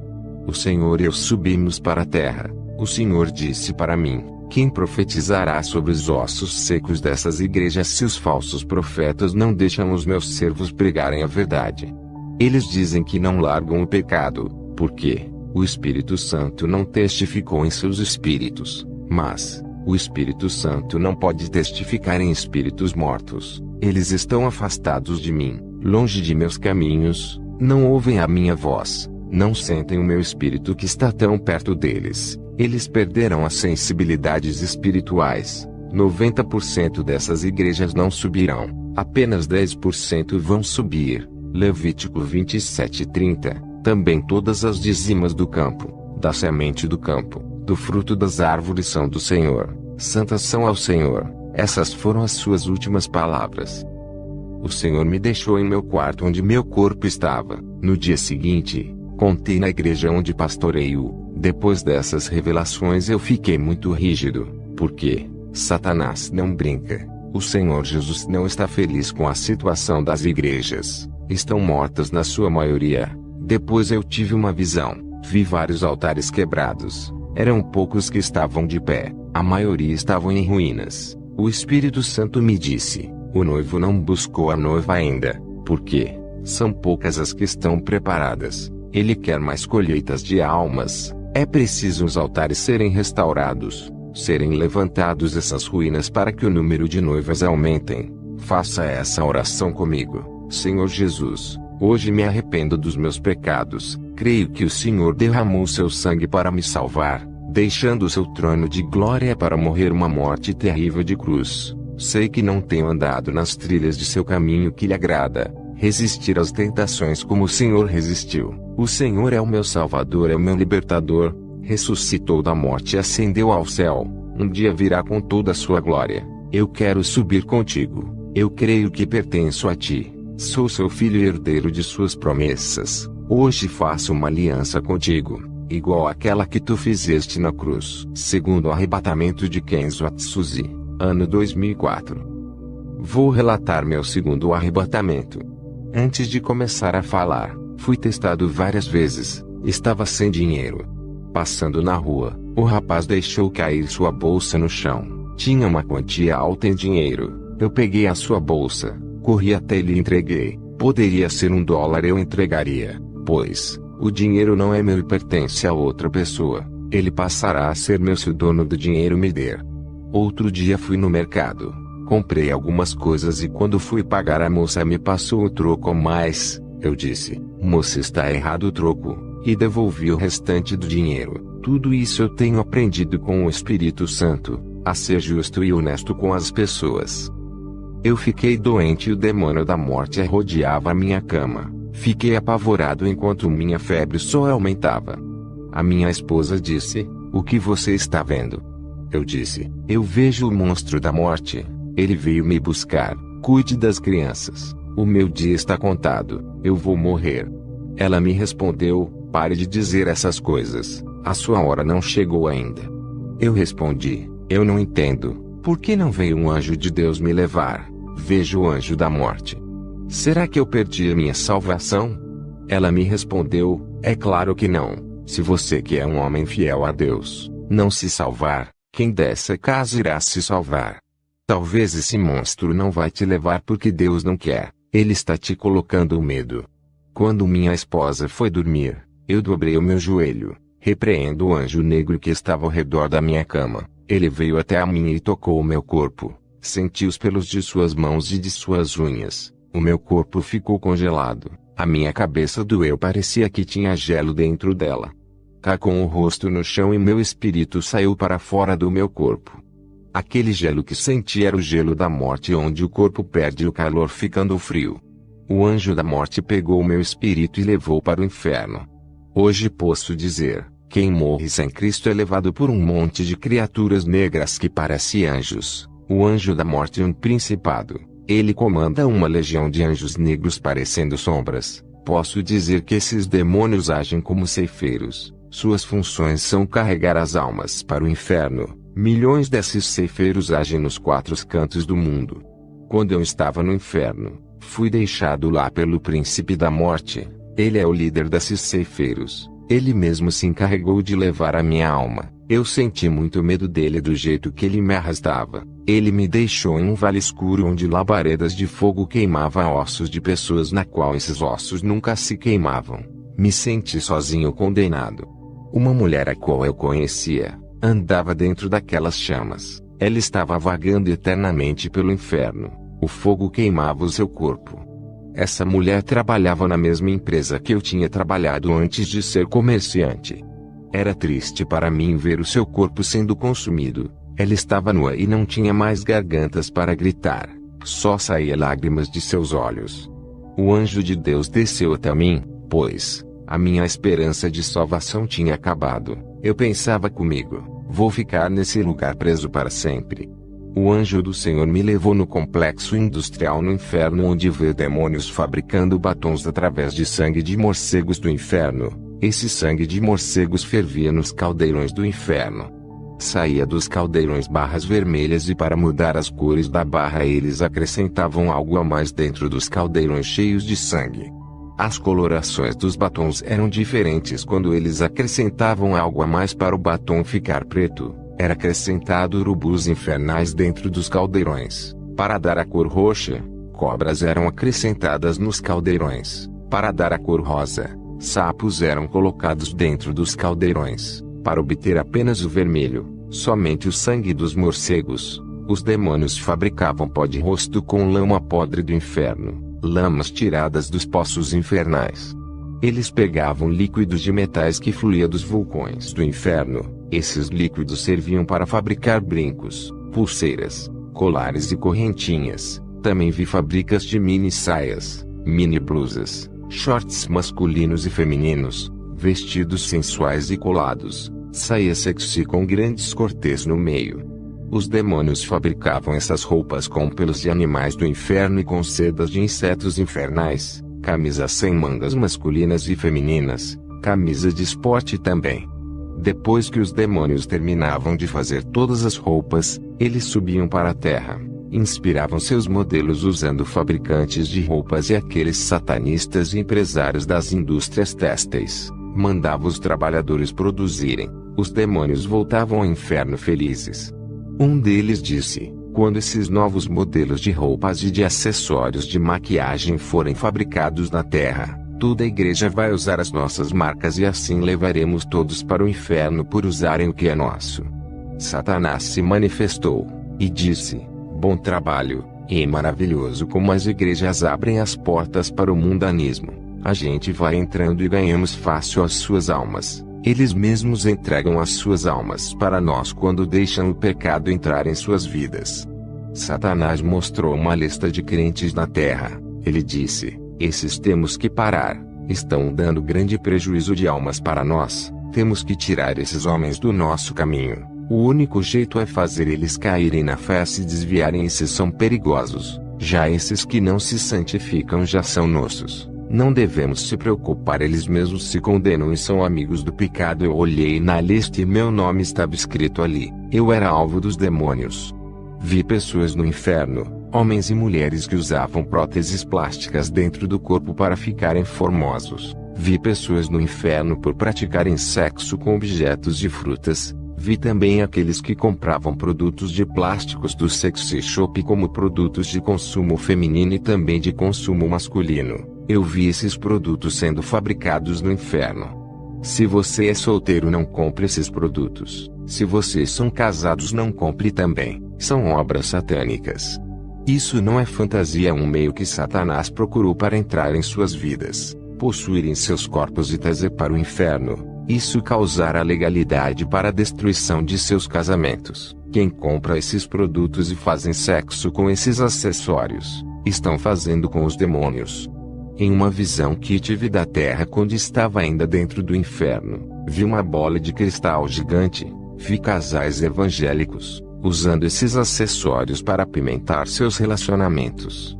O Senhor e eu subimos para a terra. O Senhor disse para mim: quem profetizará sobre os ossos secos dessas igrejas se os falsos profetas não deixam os meus servos pregarem a verdade? Eles dizem que não largam o pecado, porque o Espírito Santo não testificou em seus espíritos. Mas o Espírito Santo não pode testificar em espíritos mortos. Eles estão afastados de mim, longe de meus caminhos, não ouvem a minha voz, não sentem o meu espírito que está tão perto deles. Eles perderam as sensibilidades espirituais. 90% dessas igrejas não subirão. Apenas 10% vão subir. Levítico 27:30. Também todas as dízimas do campo, da semente do campo, do fruto das árvores são do Senhor. Santas são ao Senhor. Essas foram as suas últimas palavras. O Senhor me deixou em meu quarto onde meu corpo estava. No dia seguinte, contei na igreja onde pastoreio. Depois dessas revelações eu fiquei muito rígido, porque Satanás não brinca. O Senhor Jesus não está feliz com a situação das igrejas. Estão mortas na sua maioria. Depois eu tive uma visão. Vi vários altares quebrados. Eram poucos que estavam de pé. A maioria estavam em ruínas. O Espírito Santo me disse: o noivo não buscou a noiva ainda, porque são poucas as que estão preparadas. Ele quer mais colheitas de almas. É preciso os altares serem restaurados, serem levantados essas ruínas para que o número de noivas aumentem. Faça essa oração comigo. Senhor Jesus, hoje me arrependo dos meus pecados. Creio que o Senhor derramou seu sangue para me salvar, deixando o seu trono de glória para morrer uma morte terrível de cruz. Sei que não tenho andado nas trilhas de seu caminho que lhe agrada, resistir às tentações como o Senhor resistiu. O Senhor é o meu Salvador, é o meu Libertador, ressuscitou da morte e ascendeu ao céu, um dia virá com toda a sua glória. Eu quero subir contigo. Eu creio que pertenço a ti. Sou seu filho e herdeiro de suas promessas. Hoje faço uma aliança contigo, igual àquela que tu fizeste na cruz. Segundo o arrebatamento de Kenzo Atsuzi, ano 2004. Vou relatar meu segundo arrebatamento. Antes de começar a falar, fui testado várias vezes. Estava sem dinheiro. Passando na rua, o rapaz deixou cair sua bolsa no chão. Tinha uma quantia alta em dinheiro. Eu peguei a sua bolsa, corri até ele e entreguei. Poderia ser $1, eu entregaria, pois o dinheiro não é meu e pertence a outra pessoa. Ele passará a ser meu se o dono do dinheiro me der. Outro dia fui no mercado. Comprei algumas coisas e quando fui pagar a moça me passou o troco a mais. Eu disse: moça, está errado o troco, e devolvi o restante do dinheiro. Tudo isso eu tenho aprendido com o Espírito Santo, a ser justo e honesto com as pessoas. Eu fiquei doente e o demônio da morte rodeava a minha cama. Fiquei apavorado enquanto minha febre só aumentava. A minha esposa disse: o que você está vendo? Eu disse: eu vejo o monstro da morte. Ele veio me buscar. Cuide das crianças. O meu dia está contado. Eu vou morrer. Ela me respondeu: pare de dizer essas coisas. A sua hora não chegou ainda. Eu respondi: eu não entendo. Por que não veio um anjo de Deus me levar? Vejo o anjo da morte. Será que eu perdi a minha salvação? Ela me respondeu: é claro que não. Se você que é um homem fiel a Deus, não se salvar, quem dessa casa irá se salvar? Talvez esse monstro não vai te levar porque Deus não quer. Ele está te colocando medo. Quando minha esposa foi dormir, eu dobrei o meu joelho, repreendo o anjo negro que estava ao redor da minha cama. Ele veio até a mim e tocou o meu corpo. Senti os pelos de suas mãos e de suas unhas. O meu corpo ficou congelado. A minha cabeça doeu, parecia que tinha gelo dentro dela. Cá com o rosto no chão e meu espírito saiu para fora do meu corpo. Aquele gelo que senti era o gelo da morte, onde o corpo perde o calor ficando frio. O anjo da morte pegou meu espírito e levou para o inferno. Hoje posso dizer, quem morre sem Cristo é levado por um monte de criaturas negras que parecem anjos. O anjo da morte é um principado. Ele comanda uma legião de anjos negros parecendo sombras. Posso dizer que esses demônios agem como ceifeiros. Suas funções são carregar as almas para o inferno. Milhões desses ceifeiros agem nos 4 cantos do mundo. Quando eu estava no inferno, fui deixado lá pelo príncipe da morte. Ele é o líder desses ceifeiros. Ele mesmo se encarregou de levar a minha alma. Eu senti muito medo dele do jeito que ele me arrastava. Ele me deixou em um vale escuro onde labaredas de fogo queimavam ossos de pessoas na qual esses ossos nunca se queimavam. Me senti sozinho, condenado. Uma mulher a qual eu conhecia, andava dentro daquelas chamas. Ela estava vagando eternamente pelo inferno. O fogo queimava o seu corpo. Essa mulher trabalhava na mesma empresa que eu tinha trabalhado antes de ser comerciante. Era triste para mim ver o seu corpo sendo consumido. Ela estava nua e não tinha mais gargantas para gritar. Só saía lágrimas de seus olhos. O anjo de Deus desceu até mim, pois a minha esperança de salvação tinha acabado. Eu pensava comigo, vou ficar nesse lugar preso para sempre. O anjo do Senhor me levou no complexo industrial no inferno, onde vê demônios fabricando batons através de sangue de morcegos do inferno. Esse sangue de morcegos fervia nos caldeirões do inferno. Saía dos caldeirões barras vermelhas e para mudar as cores da barra eles acrescentavam algo a mais dentro dos caldeirões cheios de sangue. As colorações dos batons eram diferentes quando eles acrescentavam algo a mais para o batom ficar preto. Era acrescentado urubus infernais dentro dos caldeirões. Para dar a cor roxa, cobras eram acrescentadas nos caldeirões. Para dar a cor rosa, sapos eram colocados dentro dos caldeirões. Para obter apenas o vermelho, somente o sangue dos morcegos, os demônios fabricavam pó de rosto com lama podre do inferno, lamas tiradas dos poços infernais. Eles pegavam líquidos de metais que fluía dos vulcões do inferno. Esses líquidos serviam para fabricar brincos, pulseiras, colares e correntinhas. Também vi fábricas de mini saias, mini blusas, shorts masculinos e femininos, vestidos sensuais e colados, saia sexy com grandes cortês no meio. Os demônios fabricavam essas roupas com pelos de animais do inferno e com sedas de insetos infernais, camisas sem mangas masculinas e femininas, camisas de esporte também. Depois que os demônios terminavam de fazer todas as roupas, eles subiam para a terra, inspiravam seus modelos usando fabricantes de roupas e aqueles satanistas e empresários das indústrias têxteis, mandavam os trabalhadores produzirem. Os demônios voltavam ao inferno felizes. Um deles disse: quando esses novos modelos de roupas e de acessórios de maquiagem forem fabricados na terra, toda a igreja vai usar as nossas marcas e assim levaremos todos para o inferno por usarem o que é nosso. Satanás se manifestou e disse: bom trabalho, e maravilhoso como as igrejas abrem as portas para o mundanismo. A gente vai entrando e ganhamos fácil as suas almas. Eles mesmos entregam as suas almas para nós quando deixam o pecado entrar em suas vidas. Satanás mostrou uma lista de crentes na terra. Ele disse: esses temos que parar, estão dando grande prejuízo de almas para nós, temos que tirar esses homens do nosso caminho. O único jeito é fazer eles caírem na fé e se desviarem, esses são perigosos. Já esses que não se santificam já são nossos. Não devemos se preocupar, eles mesmos se condenam e são amigos do pecado. Eu olhei na lista e meu nome estava escrito ali. Eu era alvo dos demônios. Vi pessoas no inferno, homens e mulheres que usavam próteses plásticas dentro do corpo para ficarem formosos. Vi pessoas no inferno por praticarem sexo com objetos de frutas. Vi também aqueles que compravam produtos de plásticos do sexy shop como produtos de consumo feminino e também de consumo masculino. Eu vi esses produtos sendo fabricados no inferno. Se você é solteiro, não compre esses produtos. Se vocês são casados, não compre também. São obras satânicas. Isso não é fantasia, é um meio que Satanás procurou para entrar em suas vidas, possuir em seus corpos e trazer para o inferno. Isso causará legalidade para a destruição de seus casamentos. Quem compra esses produtos e fazem sexo com esses acessórios, estão fazendo com os demônios. Em uma visão que tive da terra quando estava ainda dentro do inferno, vi uma bola de cristal gigante. Vi casais evangélicos usando esses acessórios para apimentar seus relacionamentos.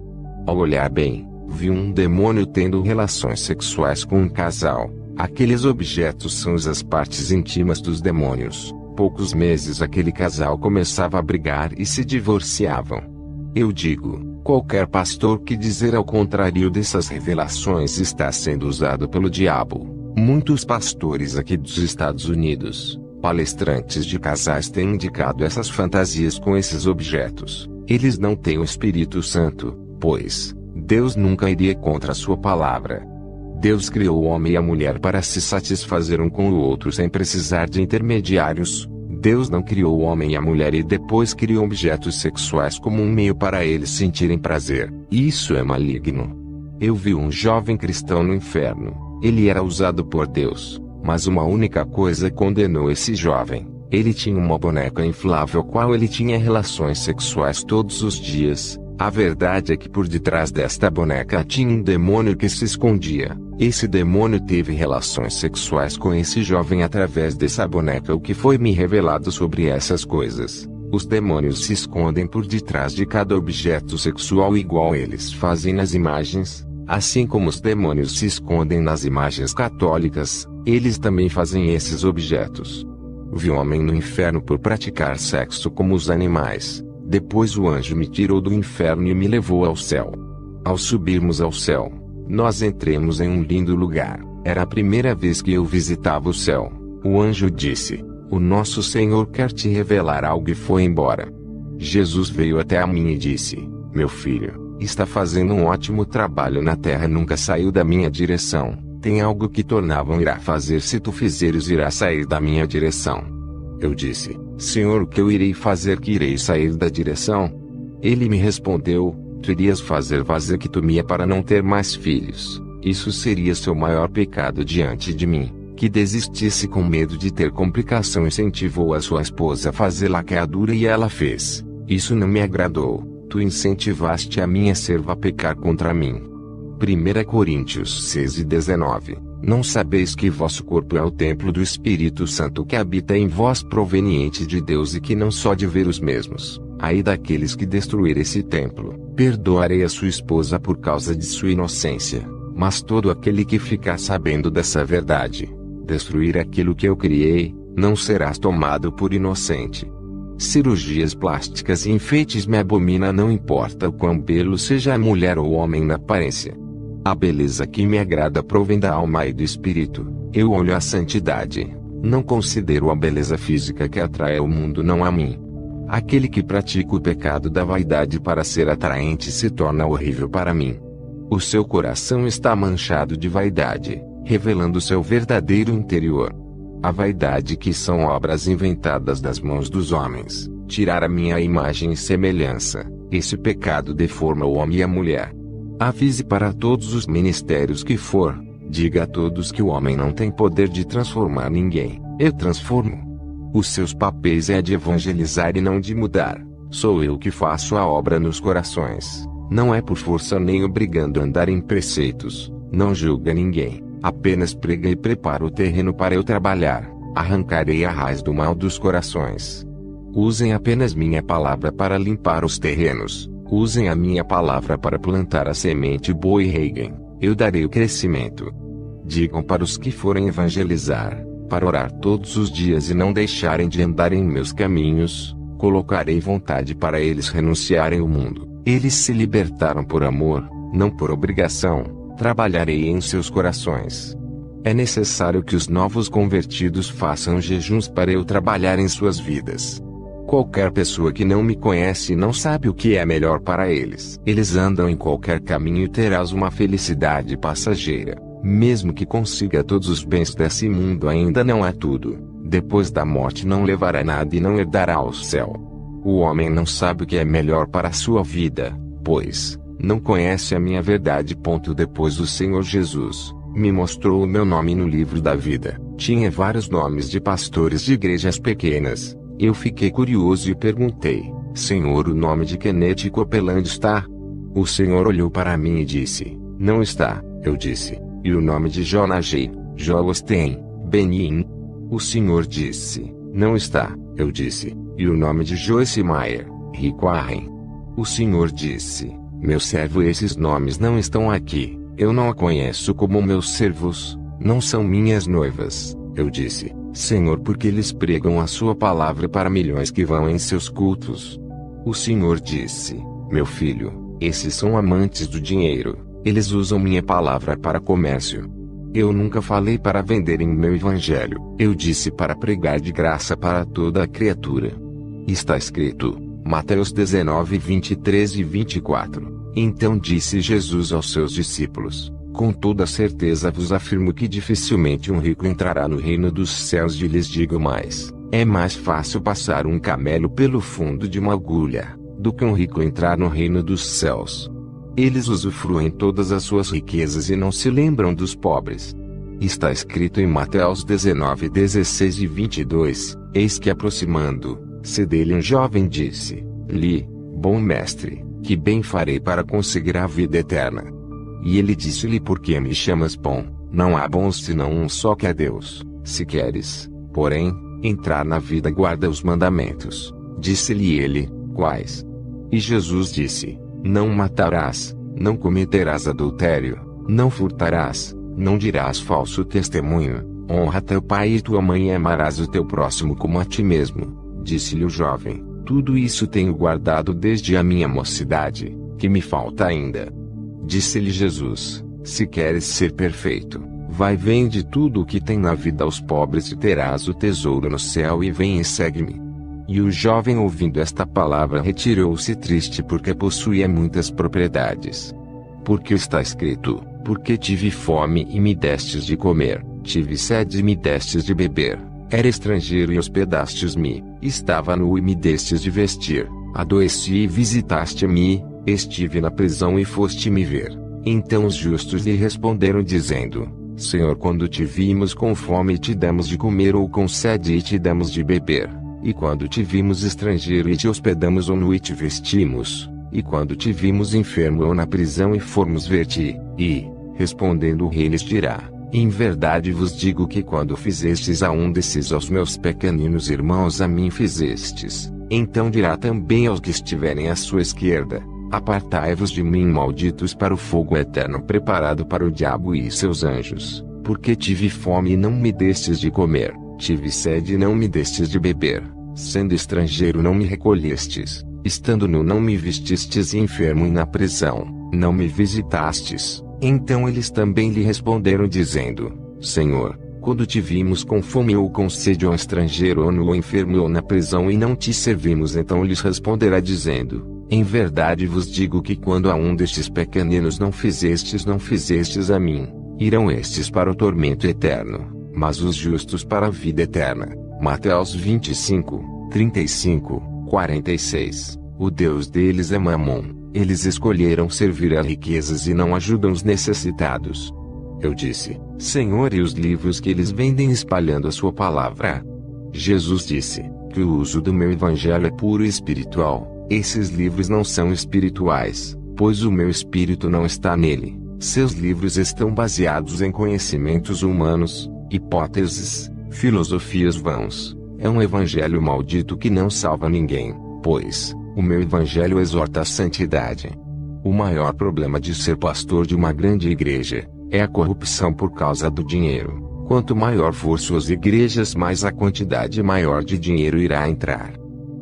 Ao olhar bem, vi um demônio tendo relações sexuais com um casal. Aqueles objetos são as partes íntimas dos demônios. Poucos meses aquele casal começava a brigar e se divorciavam. Eu digo, qualquer pastor que dizer ao contrário dessas revelações está sendo usado pelo diabo. Muitos pastores aqui dos Estados Unidos, palestrantes de casais têm indicado essas fantasias com esses objetos. Eles não têm o Espírito Santo, pois Deus nunca iria contra a sua palavra. Deus criou o homem e a mulher para se satisfazer um com o outro sem precisar de intermediários. Deus não criou o homem e a mulher e depois criou objetos sexuais como um meio para eles sentirem prazer. Isso é maligno. Eu vi um jovem cristão no inferno. Ele era usado por Deus, mas uma única coisa condenou esse jovem. Ele tinha uma boneca inflável qual ele tinha relações sexuais todos os dias. A verdade é que por detrás desta boneca tinha um demônio que se escondia. Esse demônio teve relações sexuais com esse jovem através dessa boneca. O que foi me revelado sobre essas coisas? Os demônios se escondem por detrás de cada objeto sexual igual eles fazem nas imagens. Assim como os demônios se escondem nas imagens católicas, eles também fazem esses objetos. Vi um homem no inferno por praticar sexo como os animais. Depois o anjo me tirou do inferno e me levou ao céu. Ao subirmos ao céu, nós entramos em um lindo lugar. Era a primeira vez que eu visitava o céu. O anjo disse: "O nosso Senhor quer te revelar algo", e foi embora. Jesus veio até a mim e disse: "Meu filho, está fazendo um ótimo trabalho na terra, nunca saiu da minha direção. Tem algo que tornavam irá fazer, se tu fizeres irá sair da minha direção." Eu disse: "Senhor, o que eu irei fazer que irei sair da direção?" Ele me respondeu: "Tu irias fazer vasectomia para não ter mais filhos. Isso seria seu maior pecado diante de mim." Que desistisse com medo de ter complicação, incentivou a sua esposa a fazer laqueadura e ela fez. Isso não me agradou. Tu incentivaste a minha serva a pecar contra mim. 1 Coríntios 6:19. Não sabeis que vosso corpo é o templo do Espírito Santo que habita em vós, proveniente de Deus, e que não só de ver os mesmos. Ai daqueles que destruir esse templo. Perdoarei a sua esposa por causa de sua inocência. Mas todo aquele que ficar sabendo dessa verdade, destruir aquilo que eu criei, não serás tomado por inocente. Cirurgias plásticas e enfeites me abomina, não importa o quão belo seja a mulher ou o homem na aparência. A beleza que me agrada provém da alma e do espírito. Eu olho a santidade. Não considero a beleza física que atrai ao mundo, não a mim. Aquele que pratica o pecado da vaidade para ser atraente se torna horrível para mim. O seu coração está manchado de vaidade, revelando seu verdadeiro interior. A vaidade, que são obras inventadas das mãos dos homens, tirar a minha imagem e semelhança. Esse pecado deforma o homem e a mulher. Avise para todos os ministérios que for, diga a todos que o homem não tem poder de transformar ninguém. Eu transformo. Os seus papéis é de evangelizar e não de mudar. Sou eu que faço a obra nos corações. Não é por força nem obrigando a andar em preceitos. Não julga ninguém. Apenas prega e prepara o terreno para eu trabalhar. Arrancarei a raiz do mal dos corações. Usem apenas minha palavra para limpar os terrenos. Usem a minha palavra para plantar a semente boa e reguem. Eu darei o crescimento. Digam para os que forem evangelizar, para orar todos os dias e não deixarem de andar em meus caminhos. Colocarei vontade para eles renunciarem ao mundo. Eles se libertaram por amor, não por obrigação. Trabalharei em seus corações. É necessário que os novos convertidos façam jejuns para eu trabalhar em suas vidas. Qualquer pessoa que não me conhece não sabe o que é melhor para eles. Eles andam em qualquer caminho e terás uma felicidade passageira. Mesmo que consiga todos os bens desse mundo, ainda não é tudo. Depois da morte não levará nada e não herdará ao céu. O homem não sabe o que é melhor para a sua vida, pois não conhece a minha verdade. Depois o Senhor Jesus, Me mostrou o meu nome no livro da vida. Tinha vários nomes de pastores de igrejas pequenas. Eu fiquei curioso e perguntei: Senhor, o nome de Kenneth Copeland está? O Senhor olhou para mim e disse: não está. Eu disse: e o nome de Jonah J. Josten, Benin? O Senhor disse: não está. Eu disse: e o nome de Joyce Meyer, Rick Warren? O Senhor disse: meu servo, esses nomes não estão aqui. Eu não a conheço como meus servos, não são minhas noivas. Eu disse: Senhor, porque eles pregam a sua palavra para milhões que vão em seus cultos. O Senhor disse: meu filho, esses são amantes do dinheiro, eles usam minha palavra para comércio. Eu nunca falei para venderem meu evangelho, eu disse para pregar de graça para toda a criatura. Está escrito, Mateus 19, 23 e 24. Então disse Jesus aos seus discípulos: com toda certeza vos afirmo que dificilmente um rico entrará no reino dos céus. E lhes digo mais: é mais fácil passar um camelo pelo fundo de uma agulha, do que um rico entrar no reino dos céus. Eles usufruem todas as suas riquezas e não se lembram dos pobres. Está escrito em Mateus 19, 16 e 22, eis que aproximando-se dele um jovem disse-lhe: bom mestre, que bem farei para conseguir a vida eterna? E ele disse-lhe: por que me chamas bom? Não há bons senão um só, que é Deus. Se queres, porém, entrar na vida, guarda os mandamentos. Disse-lhe ele: quais? E Jesus disse: não matarás, não cometerás adultério, não furtarás, não dirás falso testemunho, honra teu pai e tua mãe e amarás o teu próximo como a ti mesmo. Disse-lhe o jovem: tudo isso tenho guardado desde a minha mocidade, que me falta ainda? Disse-lhe Jesus: se queres ser perfeito, vai, vende tudo o que tem na vida aos pobres e terás o tesouro no céu, e vem e segue-me. E o jovem, ouvindo esta palavra, retirou-se triste, porque possuía muitas propriedades. Porque está escrito: porque tive fome e me destes de comer, tive sede e me destes de beber, era estrangeiro e hospedastes-me, estava nu e me destes de vestir, adoeci e visitaste-me, estive na prisão e foste me ver. Então os justos lhe responderam dizendo: Senhor, quando te vimos com fome e te demos de comer, ou com sede e te demos de beber? E quando te vimos estrangeiro e te hospedamos, ou nu e te vestimos? E quando te vimos enfermo ou na prisão e fomos ver-te? E, respondendo o rei, lhes dirá: em verdade vos digo que quando fizestes a um desses aos meus pequeninos irmãos, a mim fizestes. Então dirá também aos que estiverem à sua esquerda: apartai-vos de mim, malditos, para o fogo eterno preparado para o diabo e seus anjos. Porque tive fome e não me destes de comer, tive sede e não me destes de beber, sendo estrangeiro não me recolhestes, estando nu não me vestistes, e enfermo e na prisão não me visitastes. Então eles também lhe responderam dizendo: Senhor, quando te vimos com fome ou com sede, ou estrangeiro ou nu ou enfermo ou na prisão, e não te servimos? Então lhes responderá dizendo: em verdade vos digo que quando a um destes pequeninos não fizestes a mim. Irão estes para o tormento eterno, mas os justos para a vida eterna. Mateus 25, 35, 46. O Deus deles é Mamon. Eles escolheram servir a riquezas e não ajudam os necessitados. Eu disse: Senhor, e os livros que eles vendem espalhando a sua palavra? Jesus disse que o uso do meu evangelho é puro e espiritual. Esses livros não são espirituais, pois o meu espírito não está nele. Seus livros estão baseados em conhecimentos humanos, hipóteses, filosofias vãs. É um evangelho maldito que não salva ninguém, pois o meu evangelho exorta a santidade. O maior problema de ser pastor de uma grande igreja é a corrupção por causa do dinheiro. Quanto maior for suas igrejas, mais a quantidade maior de dinheiro irá entrar.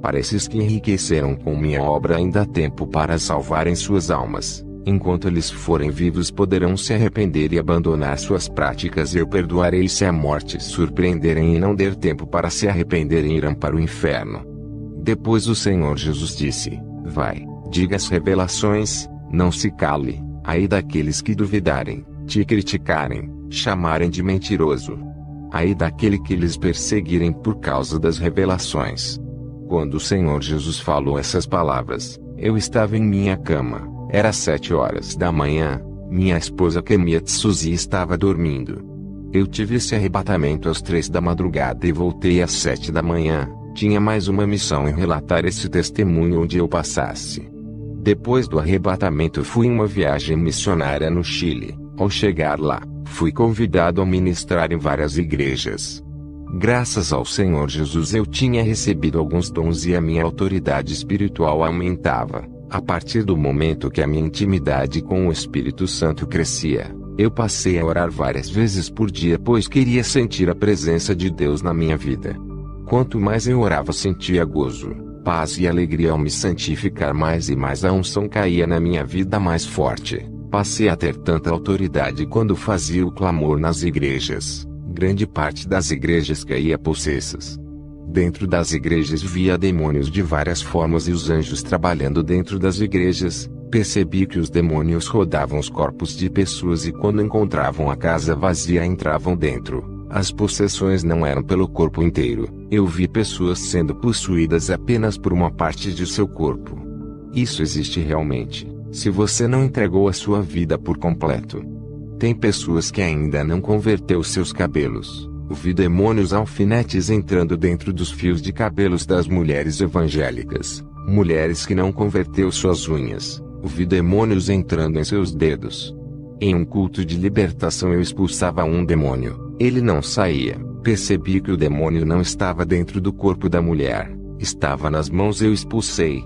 Para esses que enriqueceram com minha obra, ainda há tempo para salvarem suas almas. Enquanto eles forem vivos, poderão se arrepender e abandonar suas práticas, e eu perdoarei. Se a morte surpreenderem e não der tempo para se arrependerem, irão para o inferno. Depois o Senhor Jesus disse: vai, diga as revelações, não se cale. Ai daqueles que duvidarem, te criticarem, chamarem de mentiroso. Ai daquele que lhes perseguirem por causa das revelações. Quando o Senhor Jesus falou essas palavras, eu estava em minha cama. Era 7 horas da manhã, Minha esposa Kemia Tsuzi estava dormindo. Eu tive esse arrebatamento às 3 da madrugada e voltei às 7 da manhã. Tinha mais uma missão em relatar esse testemunho onde eu passasse. Depois do arrebatamento fui em uma viagem missionária no Chile. Ao chegar lá, fui convidado a ministrar em várias igrejas. Graças ao Senhor Jesus eu tinha recebido alguns dons e a minha autoridade espiritual aumentava. A partir do momento que a minha intimidade com o Espírito Santo crescia, eu passei a orar várias vezes por dia pois queria sentir a presença de Deus na minha vida. Quanto mais eu orava sentia gozo, paz e alegria ao me santificar mais e mais a unção caía na minha vida mais forte. Passei a ter tanta autoridade quando fazia o clamor nas igrejas. Grande parte das igrejas caía possessas. Dentro das igrejas via demônios de várias formas e os anjos trabalhando dentro das igrejas. Percebi que os demônios rodavam os corpos de pessoas e quando encontravam a casa vazia entravam dentro. As possessões não eram pelo corpo inteiro. Eu vi pessoas sendo possuídas apenas por uma parte de seu corpo. Isso existe realmente, se você não entregou a sua vida por completo. Tem pessoas que ainda não converteu seus cabelos. Vi demônios alfinetes entrando dentro dos fios de cabelos das mulheres evangélicas. Mulheres que não converteu suas unhas. Vi demônios entrando em seus dedos. Em um culto de libertação eu expulsava um demônio. Ele não saía. Percebi que o demônio não estava dentro do corpo da mulher. Estava nas mãos e eu expulsei.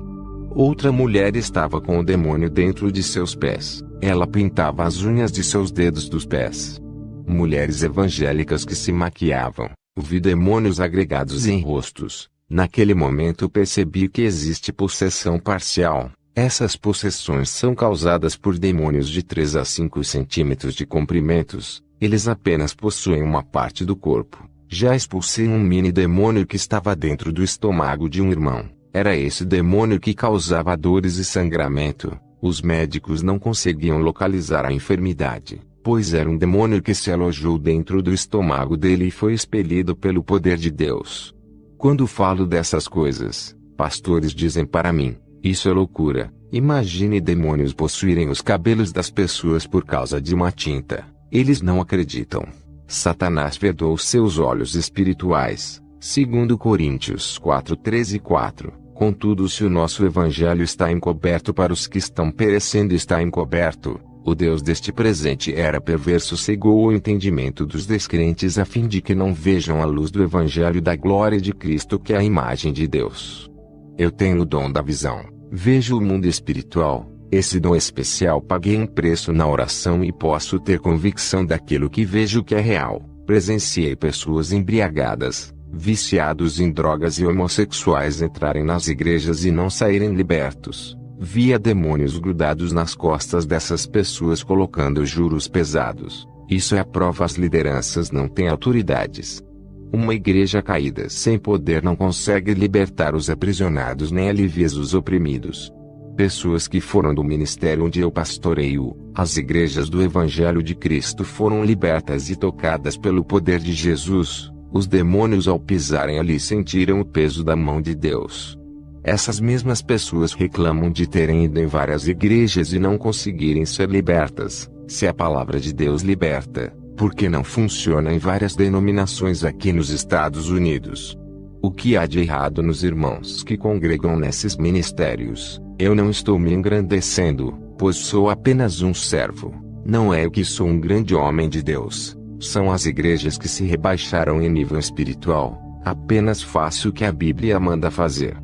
Outra mulher estava com o demônio dentro de seus pés. Ela pintava as unhas de seus dedos dos pés. Mulheres evangélicas que se maquiavam. Vi demônios agregados em rostos. Naquele momento percebi que existe possessão parcial. Essas possessões são causadas por demônios de 3 a 5 centímetros de comprimentos. Eles apenas possuem uma parte do corpo. Já expulsei um mini demônio que estava dentro do estômago de um irmão. Era esse demônio que causava dores e sangramento. Os médicos não conseguiam localizar a enfermidade, pois era um demônio que se alojou dentro do estômago dele e foi expelido pelo poder de Deus. Quando falo dessas coisas, pastores dizem para mim, isso é loucura. Imagine demônios possuírem os cabelos das pessoas por causa de uma tinta. Eles não acreditam. Satanás vedou seus olhos espirituais. 2 Coríntios 4:13-4. Contudo, se o nosso evangelho está encoberto para os que estão perecendo, está encoberto. O Deus deste presente era perverso, cegou o entendimento dos descrentes a fim de que não vejam a luz do evangelho da glória de Cristo, que é a imagem de Deus. Eu tenho o dom da visão. Vejo o mundo espiritual. Esse dom especial paguei um preço na oração e posso ter convicção daquilo que vejo que é real. Presenciei pessoas embriagadas, viciados em drogas e homossexuais entrarem nas igrejas e não saírem libertos. Via demônios grudados nas costas dessas pessoas colocando juros pesados. Isso é a prova: as lideranças não têm autoridades. Uma igreja caída sem poder não consegue libertar os aprisionados nem aliviar os oprimidos. Pessoas que foram do ministério onde eu pastoreio, as igrejas do Evangelho de Cristo, foram libertas e tocadas pelo poder de Jesus. Os demônios, ao pisarem ali, sentiram o peso da mão de Deus. Essas mesmas pessoas reclamam de terem ido em várias igrejas e não conseguirem ser libertas. Se a palavra de Deus liberta, por que não funciona em várias denominações aqui nos Estados Unidos? O que há de errado nos irmãos que congregam nesses ministérios? Eu não estou me engrandecendo, pois sou apenas um servo. Não é eu que sou um grande homem de Deus. São as igrejas que se rebaixaram em nível espiritual. Apenas faça o que a Bíblia manda fazer.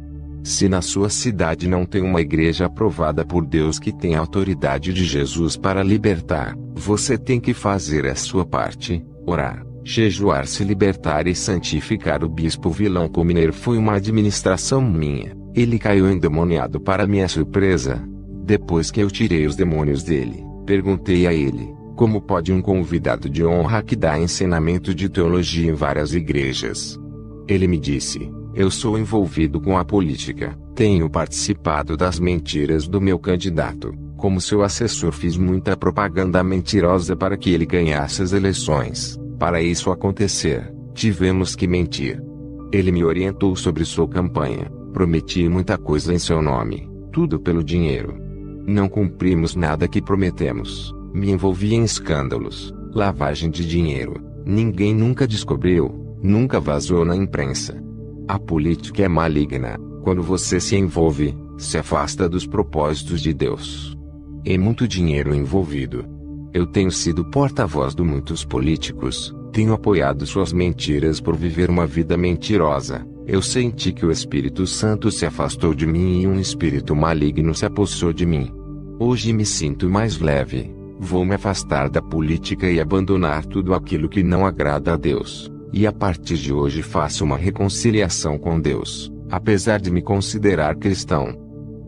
Se na sua cidade não tem uma igreja aprovada por Deus que tem a autoridade de Jesus para libertar, você tem que fazer a sua parte, orar, jejuar, se libertar e santificar. O bispo Vilanco Mineiro foi uma administração minha. Ele caiu endemoniado para minha surpresa. Depois que eu tirei os demônios dele, perguntei a ele: como pode um convidado de honra que dá ensinamento de teologia em várias igrejas? Ele me disse: eu sou envolvido com a política, tenho participado das mentiras do meu candidato. Como seu assessor, fiz muita propaganda mentirosa para que ele ganhasse as eleições. Para isso acontecer, tivemos que mentir. Ele me orientou sobre sua campanha. Prometi muita coisa em seu nome, tudo pelo dinheiro. Não cumprimos nada que prometemos. Me envolvi em escândalos, lavagem de dinheiro. Ninguém nunca descobriu, nunca vazou na imprensa. A política é maligna. Quando você se envolve, se afasta dos propósitos de Deus. E muito dinheiro envolvido. Eu tenho sido porta-voz de muitos políticos, tenho apoiado suas mentiras por viver uma vida mentirosa. Eu senti que o Espírito Santo se afastou de mim e um espírito maligno se apossou de mim. Hoje me sinto mais leve. Vou me afastar da política e abandonar tudo aquilo que não agrada a Deus. E a partir de hoje faço uma reconciliação com Deus, apesar de me considerar cristão.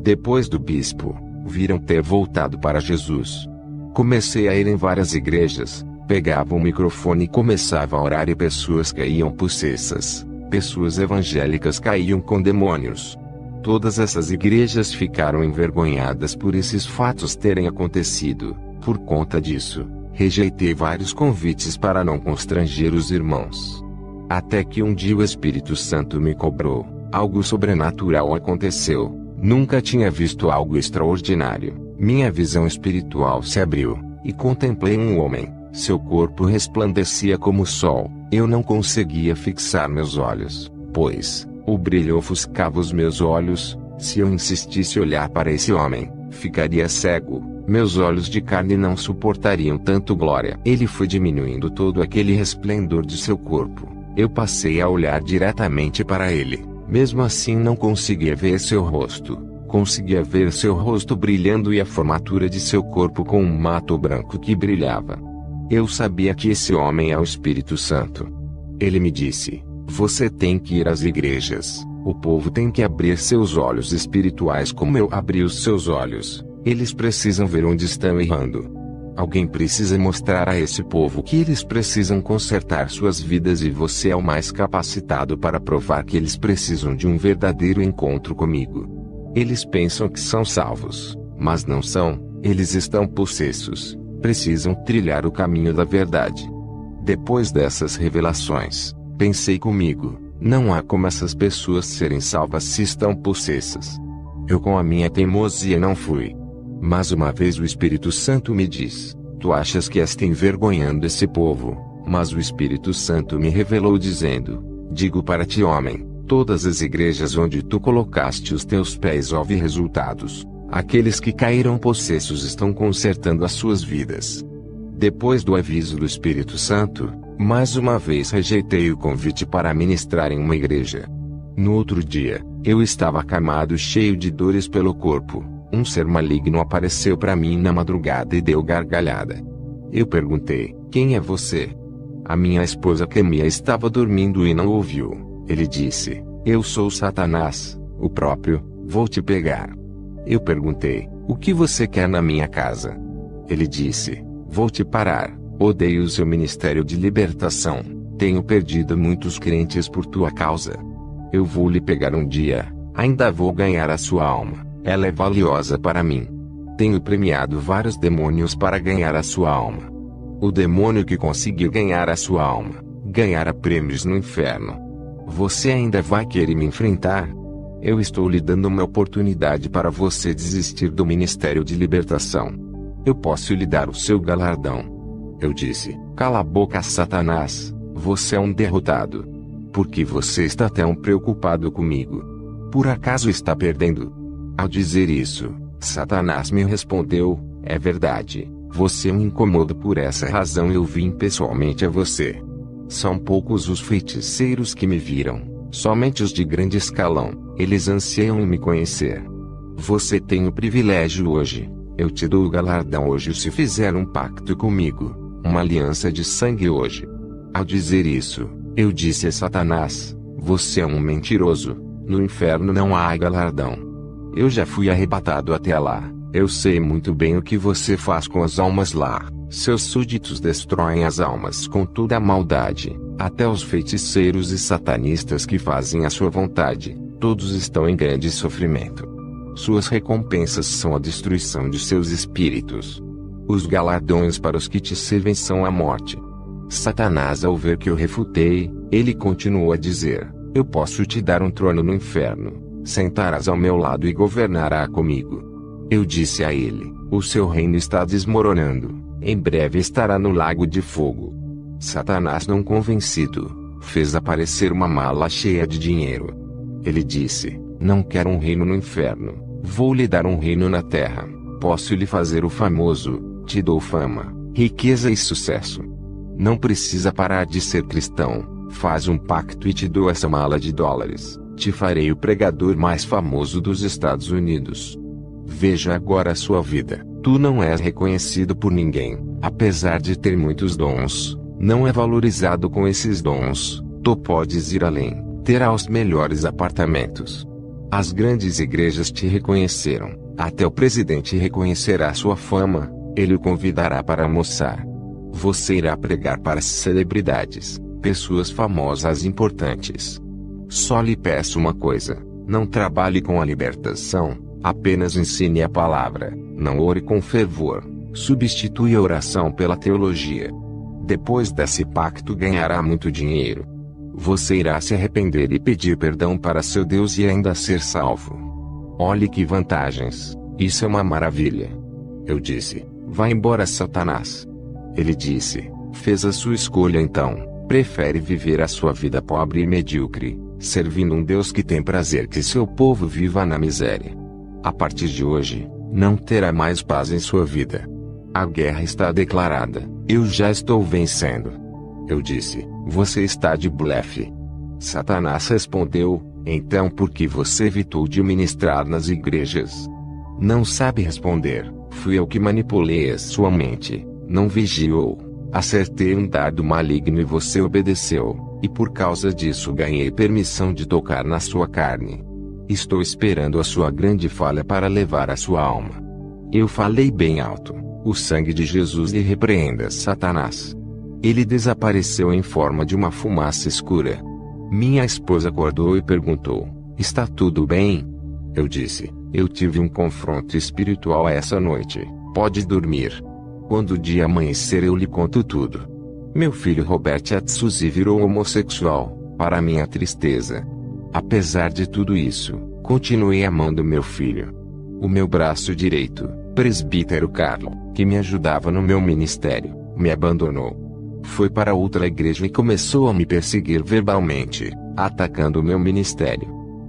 Depois do bispo, viram ter voltado para Jesus. Comecei a ir em várias igrejas, pegava o microfone e começava a orar e pessoas caíam possessas. Pessoas evangélicas caíam com demônios. Todas essas igrejas ficaram envergonhadas por esses fatos terem acontecido. Por conta disso, rejeitei vários convites para não constranger os irmãos. Até que um dia o Espírito Santo me cobrou. Algo sobrenatural aconteceu. Nunca tinha visto algo extraordinário. Minha visão espiritual se abriu, e contemplei um homem. Seu corpo resplandecia como o sol. Eu não conseguia fixar meus olhos, pois o brilho ofuscava os meus olhos. Se eu insistisse olhar para esse homem, ficaria cego. Meus olhos de carne não suportariam tanto glória. Ele foi diminuindo todo aquele resplendor de seu corpo. Eu passei a olhar diretamente para ele. Mesmo assim não conseguia ver seu rosto. Conseguia ver seu rosto brilhando e a formatura de seu corpo com um manto branco que brilhava. Eu sabia que esse homem é o Espírito Santo. Ele me disse: você tem que ir às igrejas. O povo tem que abrir seus olhos espirituais como eu abri os seus olhos. Eles precisam ver onde estão errando. Alguém precisa mostrar a esse povo que eles precisam consertar suas vidas e você é o mais capacitado para provar que eles precisam de um verdadeiro encontro comigo. Eles pensam que são salvos, mas não são. Eles estão possessos. Precisam trilhar o caminho da verdade. Depois dessas revelações, pensei comigo: não há como essas pessoas serem salvas se estão possessas. Eu com a minha teimosia não fui. Mas uma vez o Espírito Santo me diz: tu achas que estás envergonhando esse povo? Mas o Espírito Santo me revelou dizendo: digo para ti, homem, todas as igrejas onde tu colocaste os teus pés houve resultados. Aqueles que caíram possessos estão consertando as suas vidas. Depois do aviso do Espírito Santo, mais uma vez rejeitei o convite para ministrar em uma igreja. No outro dia, eu estava acamado, cheio de dores pelo corpo. Um ser maligno apareceu para mim na madrugada e deu gargalhada. Eu perguntei: quem é você? A minha esposa Camila estava dormindo e não ouviu. Ele disse: eu sou Satanás, o próprio, vou te pegar. Eu perguntei: o que você quer na minha casa? Ele disse: vou te parar, odeio o seu ministério de libertação, tenho perdido muitos crentes por tua causa. Eu vou lhe pegar um dia, ainda vou ganhar a sua alma. Ela é valiosa para mim. Tenho premiado vários demônios para ganhar a sua alma. O demônio que conseguiu ganhar a sua alma, ganhará prêmios no inferno. Você ainda vai querer me enfrentar? Eu estou lhe dando uma oportunidade para você desistir do ministério de libertação. Eu posso lhe dar o seu galardão. Eu disse: cala a boca, Satanás, você é um derrotado. Por que você está tão preocupado comigo? Por acaso está perdendo? Ao dizer isso, Satanás me respondeu: é verdade, você me incomoda, por essa razão eu vim pessoalmente a você. São poucos os feiticeiros que me viram, somente os de grande escalão, eles anseiam em me conhecer. Você tem o privilégio hoje, eu te dou o galardão hoje se fizer um pacto comigo, uma aliança de sangue hoje. Ao dizer isso, eu disse a Satanás: você é um mentiroso, no inferno não há galardão. Eu já fui arrebatado até lá, eu sei muito bem o que você faz com as almas lá. Seus súditos destroem as almas com toda a maldade, até os feiticeiros e satanistas que fazem a sua vontade, todos estão em grande sofrimento. Suas recompensas são a destruição de seus espíritos. Os galardões para os que te servem são a morte. Satanás, ao ver que eu refutei, ele continuou a dizer: eu posso te dar um trono no inferno. Sentarás ao meu lado e governará comigo. Eu disse a ele: o seu reino está desmoronando. Em breve estará no lago de fogo. Satanás, não convencido, fez aparecer uma mala cheia de dinheiro. Ele disse: não quero um reino no inferno, vou lhe dar um reino na terra. Posso lhe fazer o famoso, te dou fama, riqueza e sucesso. Não precisa parar de ser cristão, faz um pacto e te dou essa mala de dólares. Te farei o pregador mais famoso dos Estados Unidos. Veja agora a sua vida. Tu não és reconhecido por ninguém, apesar de ter muitos dons. Não é valorizado com esses dons. Tu podes ir além, terá os melhores apartamentos. As grandes igrejas te reconheceram, até o presidente reconhecerá sua fama, ele o convidará para almoçar. Você irá pregar para celebridades, pessoas famosas e importantes. Só lhe peço uma coisa: não trabalhe com a libertação, apenas ensine a palavra, não ore com fervor, substitui a oração pela teologia. Depois desse pacto ganhará muito dinheiro. Você irá se arrepender e pedir perdão para seu Deus e ainda ser salvo. Olhe que vantagens, isso é uma maravilha. Eu disse: vá embora, Satanás. Ele disse: fez a sua escolha então, prefere viver a sua vida pobre e medíocre, servindo um Deus que tem prazer que seu povo viva na miséria. A partir de hoje, não terá mais paz em sua vida. A guerra está declarada, eu já estou vencendo. Eu disse: você está de blefe. Satanás respondeu: então por que você evitou de ministrar nas igrejas? Não sabe responder, fui eu que manipulei a sua mente, não vigiou. Acertei um dardo maligno e você obedeceu, e por causa disso ganhei permissão de tocar na sua carne. Estou esperando a sua grande falha para levar a sua alma. Eu falei bem alto: o sangue de Jesus lhe repreenda, Satanás. Ele desapareceu em forma de uma fumaça escura. Minha esposa acordou e perguntou: está tudo bem? Eu disse: eu tive um confronto espiritual essa noite, pode dormir. Quando o dia amanhecer eu lhe conto tudo. Meu filho Robert Atsuzi virou homossexual, para minha tristeza. Apesar de tudo isso, continuei amando meu filho. O meu braço direito, presbítero Carlo, que me ajudava no meu ministério, me abandonou. Foi para outra igreja e começou a me perseguir verbalmente, atacando o meu ministério.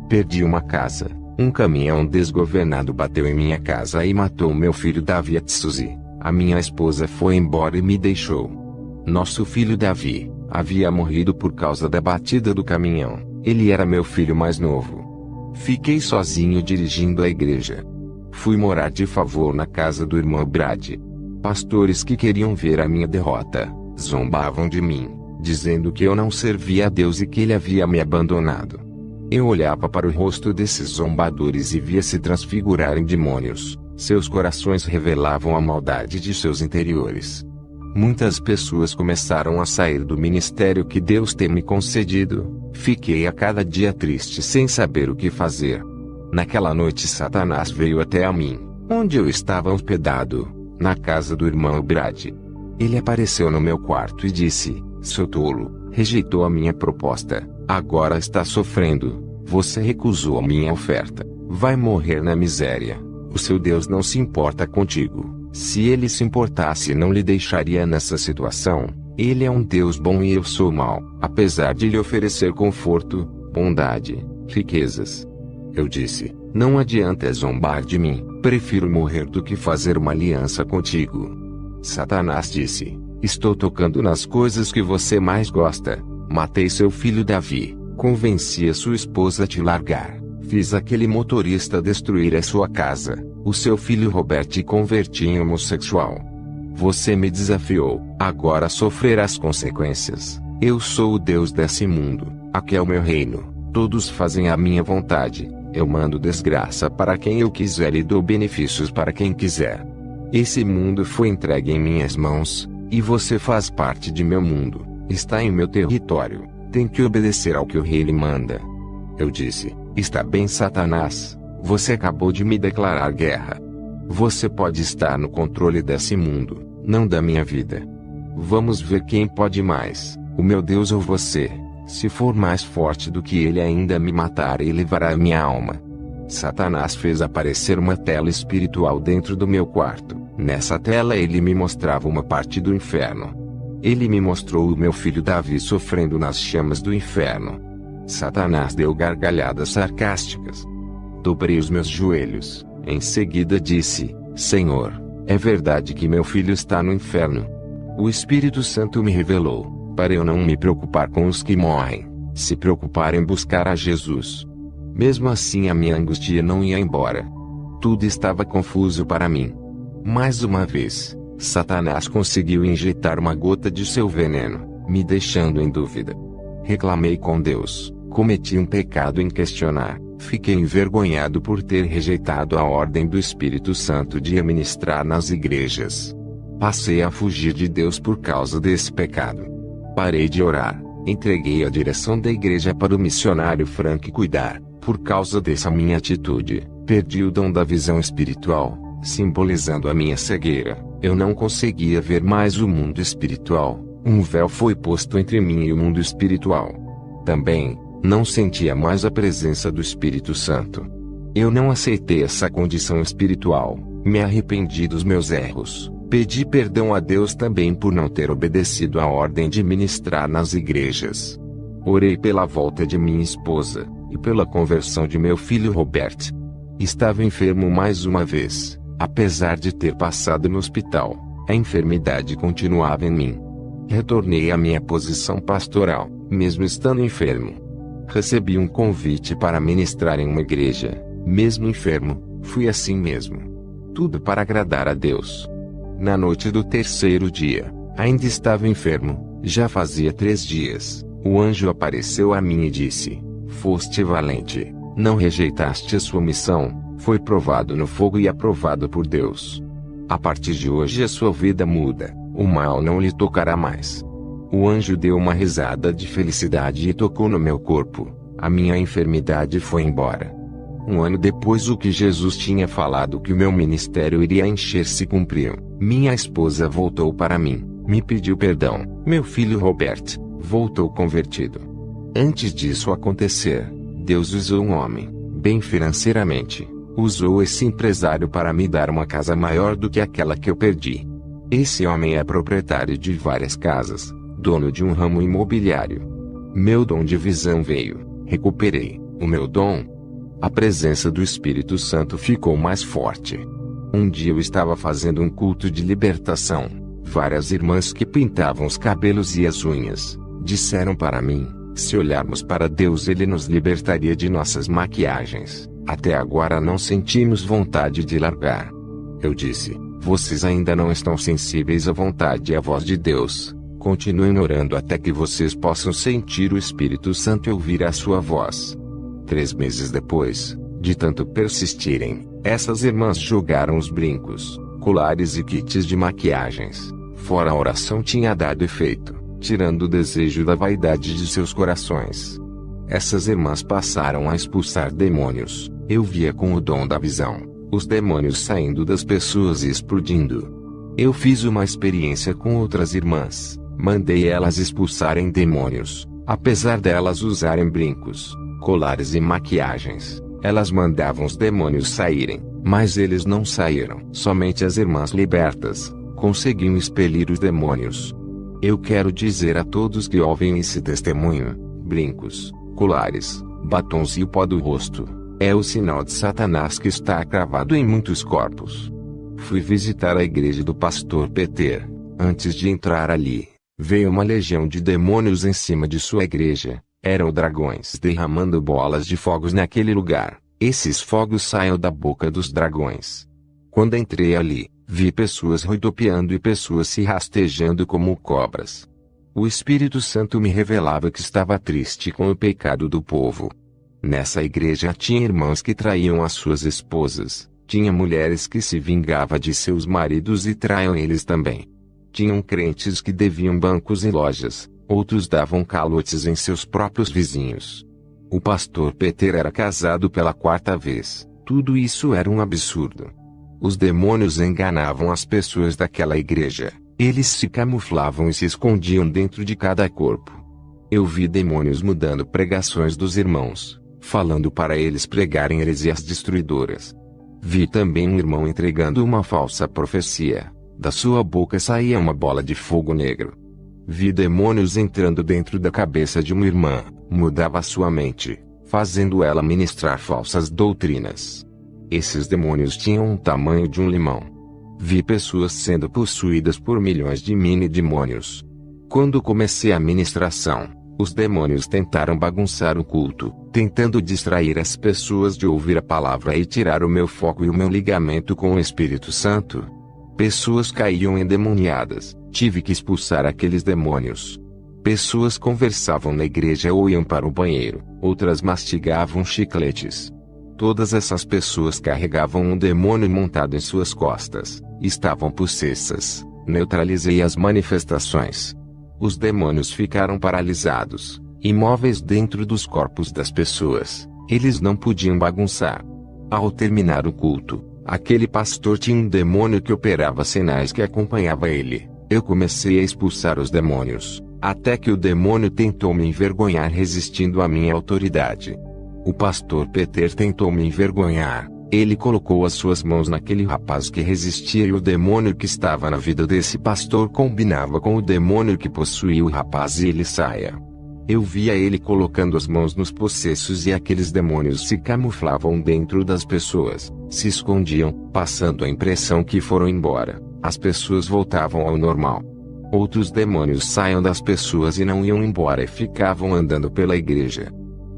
Perdi uma casa, um caminhão desgovernado bateu em minha casa e matou meu filho Davi Atsuzi. A minha esposa foi embora e me deixou. Nosso filho Davi havia morrido por causa da batida do caminhão. Ele era meu filho mais novo. Fiquei sozinho dirigindo a igreja. Fui morar de favor na casa do irmão Brad. Pastores que queriam ver a minha derrota zombavam de mim, dizendo que eu não servia a Deus e que ele havia me abandonado. Eu olhava para o rosto desses zombadores e via se transfigurar em demônios. Seus corações revelavam a maldade de seus interiores. Muitas pessoas começaram a sair do ministério que Deus tem me concedido. Fiquei a cada dia triste sem saber o que fazer. Naquela noite Satanás veio até a mim, onde eu estava hospedado, na casa do irmão Brad. Ele apareceu no meu quarto e disse: seu tolo, rejeitou a minha proposta, agora está sofrendo. Você recusou a minha oferta, vai morrer na miséria. O seu Deus não se importa contigo. Se ele se importasse, não lhe deixaria nessa situação. Ele é um Deus bom e eu sou mau, apesar de lhe oferecer conforto, bondade, riquezas. Eu disse: não adianta zombar de mim, prefiro morrer do que fazer uma aliança contigo. Satanás disse: estou tocando nas coisas que você mais gosta. Matei seu filho Davi, convenci a sua esposa a te largar. Fiz aquele motorista destruir a sua casa, o seu filho Robert e converti em homossexual. Você me desafiou, agora sofrerá as consequências. Eu sou o Deus desse mundo, aqui é o meu reino, todos fazem a minha vontade, eu mando desgraça para quem eu quiser e dou benefícios para quem quiser. Esse mundo foi entregue em minhas mãos, e você faz parte de meu mundo, está em meu território, tem que obedecer ao que o rei lhe manda. Eu disse: está bem, Satanás, você acabou de me declarar guerra. Você pode estar no controle desse mundo, não da minha vida. Vamos ver quem pode mais, o meu Deus ou você. Se for mais forte do que ele, ainda me matará e levará a minha alma. Satanás fez aparecer uma tela espiritual dentro do meu quarto. Nessa tela ele me mostrava uma parte do inferno. Ele me mostrou o meu filho Davi sofrendo nas chamas do inferno. Satanás deu gargalhadas sarcásticas. Dobrei os meus joelhos. Em seguida disse: Senhor, é verdade que meu filho está no inferno. O Espírito Santo me revelou, para eu não me preocupar com os que morrem, se preocupar em buscar a Jesus. Mesmo assim a minha angústia não ia embora. Tudo estava confuso para mim. Mais uma vez, Satanás conseguiu injetar uma gota de seu veneno, me deixando em dúvida. Reclamei com Deus, cometi um pecado em questionar, fiquei envergonhado por ter rejeitado a ordem do Espírito Santo de ministrar nas igrejas. Passei a fugir de Deus por causa desse pecado. Parei de orar, entreguei a direção da igreja para o missionário Frank cuidar. Por causa dessa minha atitude, perdi o dom da visão espiritual, simbolizando a minha cegueira. Eu não conseguia ver mais o mundo espiritual. Um véu foi posto entre mim e o mundo espiritual. Também, não sentia mais a presença do Espírito Santo. Eu não aceitei essa condição espiritual, me arrependi dos meus erros, pedi perdão a Deus também por não ter obedecido à ordem de ministrar nas igrejas. Orei pela volta de minha esposa, e pela conversão de meu filho Robert. Estava enfermo mais uma vez, apesar de ter passado no hospital, a enfermidade continuava em mim. Retornei à minha posição pastoral, mesmo estando enfermo. Recebi um convite para ministrar em uma igreja, mesmo enfermo, fui assim mesmo. Tudo para agradar a Deus. Na noite do terceiro dia, ainda estava enfermo, já fazia 3 dias, o anjo apareceu a mim e disse: Foste valente, não rejeitaste a sua missão, foi provado no fogo e aprovado por Deus. A partir de hoje a sua vida muda, o mal não lhe tocará mais. O anjo deu uma risada de felicidade e tocou no meu corpo, a minha enfermidade foi embora. 1 ano depois o que Jesus tinha falado que o meu ministério iria encher se cumpriu. Minha esposa voltou para mim, me pediu perdão, meu filho Robert, voltou convertido. Antes disso acontecer, Deus usou um homem, bem financeiramente, usou esse empresário para me dar uma casa maior do que aquela que eu perdi. Esse homem é proprietário de várias casas, dono de um ramo imobiliário. Meu dom de visão veio, recuperei o meu dom. A presença do Espírito Santo ficou mais forte. Um dia eu estava fazendo um culto de libertação. Várias irmãs que pintavam os cabelos e as unhas, disseram para mim: se olharmos para Deus Ele nos libertaria de nossas maquiagens. Até agora não sentimos vontade de largar. Eu disse: vocês ainda não estão sensíveis à vontade e à voz de Deus. Continuem orando até que vocês possam sentir o Espírito Santo e ouvir a sua voz. 3 meses depois, de tanto persistirem, essas irmãs jogaram os brincos, colares e kits de maquiagens. Fora a oração tinha dado efeito, tirando o desejo da vaidade de seus corações. Essas irmãs passaram a expulsar demônios. Eu via com o dom da visão, os demônios saindo das pessoas e explodindo. Eu fiz uma experiência com outras irmãs, mandei elas expulsarem demônios, apesar delas usarem brincos, colares e maquiagens. Elas mandavam os demônios saírem, mas eles não saíram. Somente as irmãs libertas conseguiam expelir os demônios. Eu quero dizer a todos que ouvem esse testemunho: brincos, colares, batons e o pó do rosto, é o sinal de Satanás que está cravado em muitos corpos. Fui visitar a igreja do pastor Peter. Antes de entrar ali, veio uma legião de demônios em cima de sua igreja. Eram dragões derramando bolas de fogos naquele lugar. Esses fogos saíam da boca dos dragões. Quando entrei ali, vi pessoas rodopiando e pessoas se rastejando como cobras. O Espírito Santo me revelava que estava triste com o pecado do povo. Nessa igreja tinha irmãos que traíam as suas esposas, tinha mulheres que se vingavam de seus maridos e traíam eles também. Tinham crentes que deviam bancos e lojas, outros davam calotes em seus próprios vizinhos. O pastor Peter era casado pela 4ª vez. Tudo isso era um absurdo. Os demônios enganavam as pessoas daquela igreja. Eles se camuflavam e se escondiam dentro de cada corpo. Eu vi demônios mudando pregações dos irmãos, falando para eles pregarem heresias destruidoras. Vi também um irmão entregando uma falsa profecia. Da sua boca saía uma bola de fogo negro. Vi demônios entrando dentro da cabeça de uma irmã, mudava sua mente, fazendo ela ministrar falsas doutrinas. Esses demônios tinham o tamanho de um limão. Vi pessoas sendo possuídas por milhões de mini-demônios. Quando comecei a ministração, os demônios tentaram bagunçar o culto, tentando distrair as pessoas de ouvir a palavra e tirar o meu foco e o meu ligamento com o Espírito Santo. Pessoas caíam endemoniadas, tive que expulsar aqueles demônios. Pessoas conversavam na igreja ou iam para o banheiro, outras mastigavam chicletes. Todas essas pessoas carregavam um demônio montado em suas costas, estavam possessas. Neutralizei as manifestações. Os demônios ficaram paralisados, imóveis dentro dos corpos das pessoas, eles não podiam bagunçar. Ao terminar o culto, aquele pastor tinha um demônio que operava sinais que acompanhava ele. Eu comecei a expulsar os demônios, até que o demônio tentou me envergonhar resistindo à minha autoridade. O pastor Peter tentou me envergonhar. Ele colocou as suas mãos naquele rapaz que resistia e o demônio que estava na vida desse pastor combinava com o demônio que possuía o rapaz e ele saia. Eu via ele colocando as mãos nos possessos e aqueles demônios se camuflavam dentro das pessoas, se escondiam, passando a impressão que foram embora. As pessoas voltavam ao normal. Outros demônios saíam das pessoas e não iam embora e ficavam andando pela igreja.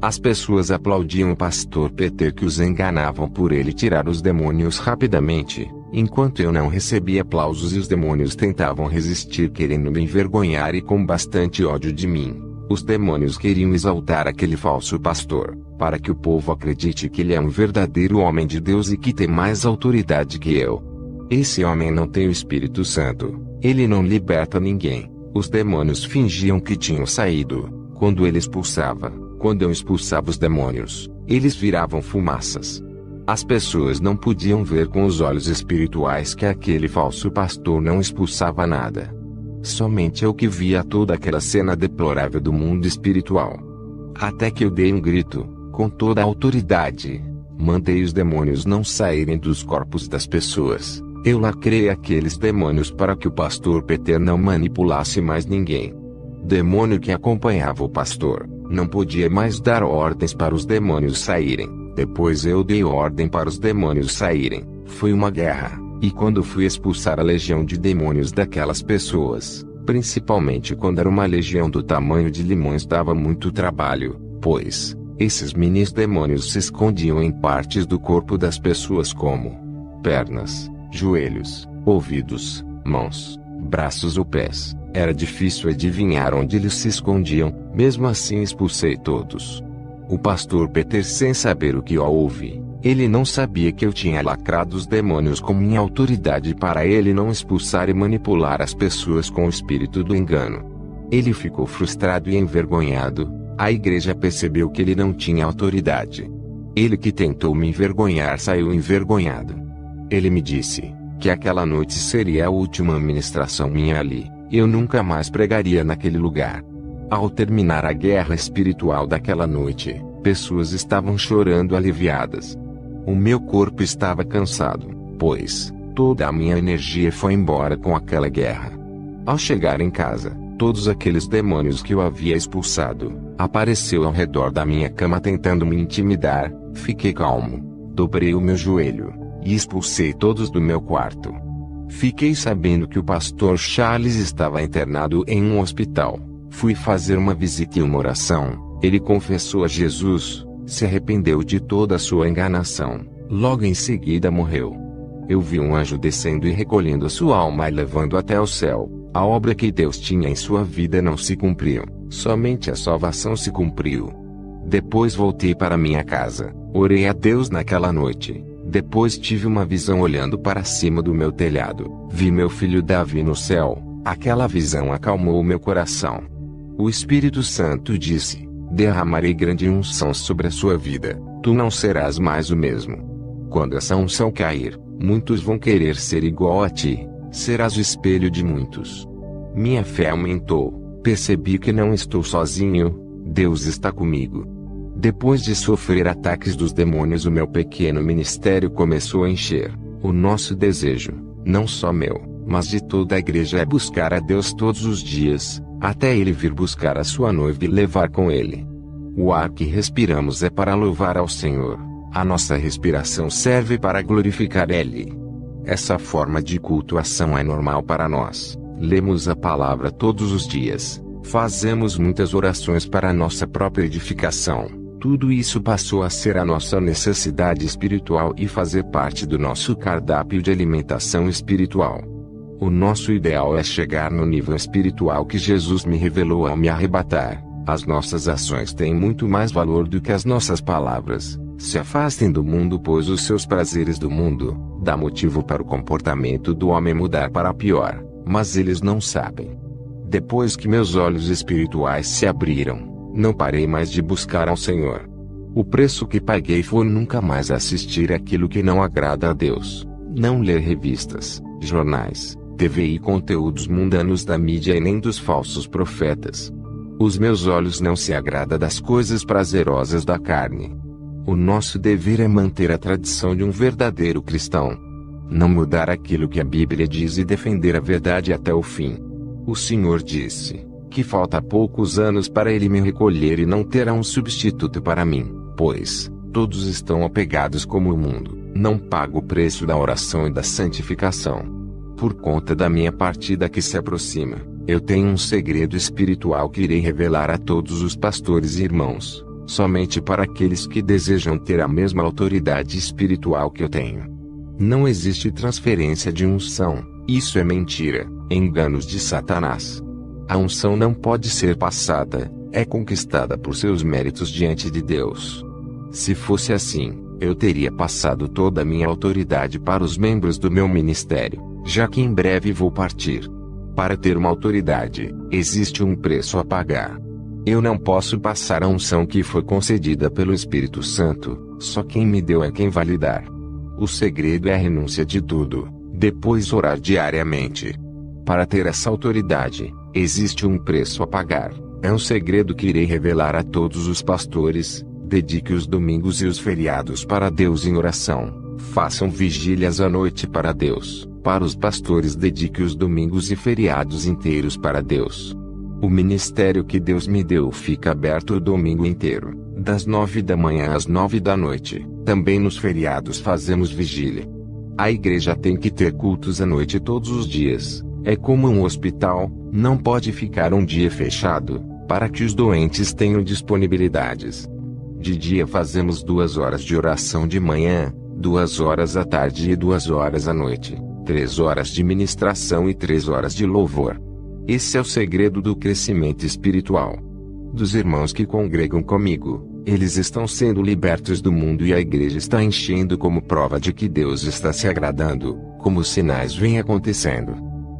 As pessoas aplaudiam o pastor Peter que os enganavam por ele tirar os demônios rapidamente, enquanto eu não recebia aplausos e os demônios tentavam resistir querendo me envergonhar e com bastante ódio de mim. Os demônios queriam exaltar aquele falso pastor, para que o povo acredite que ele é um verdadeiro homem de Deus e que tem mais autoridade que eu. Esse homem não tem o Espírito Santo, ele não liberta ninguém. Os demônios fingiam que tinham saído, quando ele expulsava. Quando eu expulsava os demônios, eles viravam fumaças. As pessoas não podiam ver com os olhos espirituais que aquele falso pastor não expulsava nada. Somente eu que via toda aquela cena deplorável do mundo espiritual. Até que eu dei um grito, com toda a autoridade. Mandei os demônios não saírem dos corpos das pessoas. Eu lacrei aqueles demônios para que o pastor Peter não manipulasse mais ninguém. Demônio que acompanhava o pastor não podia mais dar ordens para os demônios saírem. Depois eu dei ordem para os demônios saírem. Foi uma guerra, e quando fui expulsar a legião de demônios daquelas pessoas, principalmente quando era uma legião do tamanho de limões, dava muito trabalho, pois esses minis demônios se escondiam em partes do corpo das pessoas como pernas, joelhos, ouvidos, mãos, braços ou pés. Era difícil adivinhar onde eles se escondiam, mesmo assim expulsei todos. O pastor Peter, sem saber o que houve, ele não sabia que eu tinha lacrado os demônios com minha autoridade para ele não expulsar e manipular as pessoas com o espírito do engano. Ele ficou frustrado e envergonhado. A igreja percebeu que ele não tinha autoridade. Ele que tentou me envergonhar saiu envergonhado. Ele me disse que aquela noite seria a última ministração minha ali. Eu nunca mais pregaria naquele lugar. Ao terminar a guerra espiritual daquela noite, pessoas estavam chorando aliviadas. O meu corpo estava cansado, pois toda a minha energia foi embora com aquela guerra. Ao chegar em casa, todos aqueles demônios que eu havia expulsado apareceu ao redor da minha cama tentando me intimidar. Fiquei calmo, dobrei o meu joelho e expulsei todos do meu quarto. Fiquei sabendo que o pastor Charles estava internado em um hospital. Fui fazer uma visita e uma oração. Ele confessou a Jesus, se arrependeu de toda a sua enganação. Logo em seguida morreu. Eu vi um anjo descendo e recolhendo a sua alma e levando até o céu. A obra que Deus tinha em sua vida não se cumpriu, somente a salvação se cumpriu. Depois voltei para minha casa, orei a Deus naquela noite. Depois tive uma visão olhando para cima do meu telhado. Vi meu filho Davi no céu. Aquela visão acalmou o meu coração. O Espírito Santo disse: derramarei grande unção sobre a sua vida. Tu não serás mais o mesmo. Quando essa unção cair, muitos vão querer ser igual a ti. Serás o espelho de muitos. Minha fé aumentou. Percebi que não estou sozinho. Deus está comigo. Depois de sofrer ataques dos demônios, o meu pequeno ministério começou a encher. O nosso desejo, não só meu, mas de toda a igreja, é buscar a Deus todos os dias, até Ele vir buscar a sua noiva e levar com Ele. O ar que respiramos é para louvar ao Senhor. A nossa respiração serve para glorificar Ele. Essa forma de cultuação é normal para nós. Lemos a palavra todos os dias. Fazemos muitas orações para a nossa própria edificação. Tudo isso passou a ser a nossa necessidade espiritual e fazer parte do nosso cardápio de alimentação espiritual. O nosso ideal é chegar no nível espiritual que Jesus me revelou ao me arrebatar. As nossas ações têm muito mais valor do que as nossas palavras. Se afastem do mundo, pois os seus prazeres do mundo dá motivo para o comportamento do homem mudar para pior, mas eles não sabem. Depois que meus olhos espirituais se abriram, não parei mais de buscar ao Senhor. O preço que paguei foi nunca mais assistir aquilo que não agrada a Deus, não ler revistas, jornais, TV e conteúdos mundanos da mídia e nem dos falsos profetas. Os meus olhos não se agradam das coisas prazerosas da carne. O nosso dever é manter a tradição de um verdadeiro cristão. Não mudar aquilo que a Bíblia diz e defender a verdade até o fim. O Senhor disse que falta poucos anos para Ele me recolher e não terá um substituto para mim, pois todos estão apegados como o mundo, não paga o preço da oração e da santificação. Por conta da minha partida que se aproxima, eu tenho um segredo espiritual que irei revelar a todos os pastores e irmãos, somente para aqueles que desejam ter a mesma autoridade espiritual que eu tenho. Não existe transferência de unção, isso é mentira, enganos de Satanás. A unção não pode ser passada, é conquistada por seus méritos diante de Deus. Se fosse assim, eu teria passado toda a minha autoridade para os membros do meu ministério, já que em breve vou partir. Para ter uma autoridade, existe um preço a pagar. Eu não posso passar a unção que foi concedida pelo Espírito Santo, só quem me deu é quem vai lhe dar. O segredo é a renúncia de tudo, depois orar diariamente. Para ter essa autoridade, existe um preço a pagar. É um segredo que irei revelar a todos os pastores. Dedique os domingos e os feriados para Deus em oração. Façam vigílias à noite para Deus. Para os pastores, dedique os domingos e feriados inteiros para Deus. O ministério que Deus me deu fica aberto o domingo inteiro, das 9 da manhã às 9 da noite. Também nos feriados fazemos vigília. A igreja tem que ter cultos à noite todos os dias. É como um hospital, não pode ficar um dia fechado, para que os doentes tenham disponibilidades. De dia fazemos 2 horas de oração de manhã, 2 horas à tarde e 2 horas à noite, 3 horas de ministração e 3 horas de louvor. Esse é o segredo do crescimento espiritual. Dos irmãos que congregam comigo, eles estão sendo libertos do mundo e a igreja está enchendo como prova de que Deus está se agradando, como os sinais vêm acontecendo.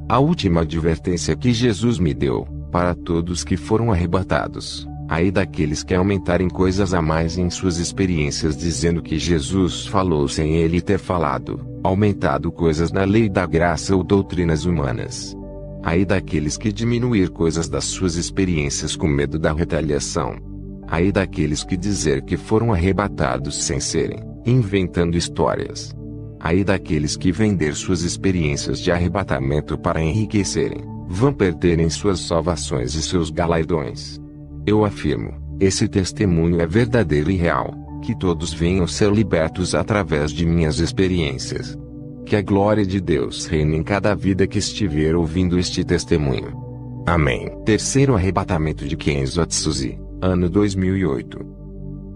A última advertência que Jesus me deu, para todos que foram arrebatados, aí daqueles que aumentarem coisas a mais em suas experiências dizendo que Jesus falou sem ele ter falado, aumentado coisas na lei da graça ou doutrinas humanas. Aí daqueles que diminuir coisas das suas experiências com medo da retaliação. Aí daqueles que dizer que foram arrebatados sem serem, inventando histórias. Aí daqueles que vender suas experiências de arrebatamento para enriquecerem, vão perderem suas salvações e seus galardões. Eu afirmo, esse testemunho é verdadeiro e real, que todos venham ser libertos através de minhas experiências. Que a glória de Deus reine em cada vida que estiver ouvindo este testemunho. Amém. Terceiro arrebatamento de Kenzo Atsuzi, ano 2008.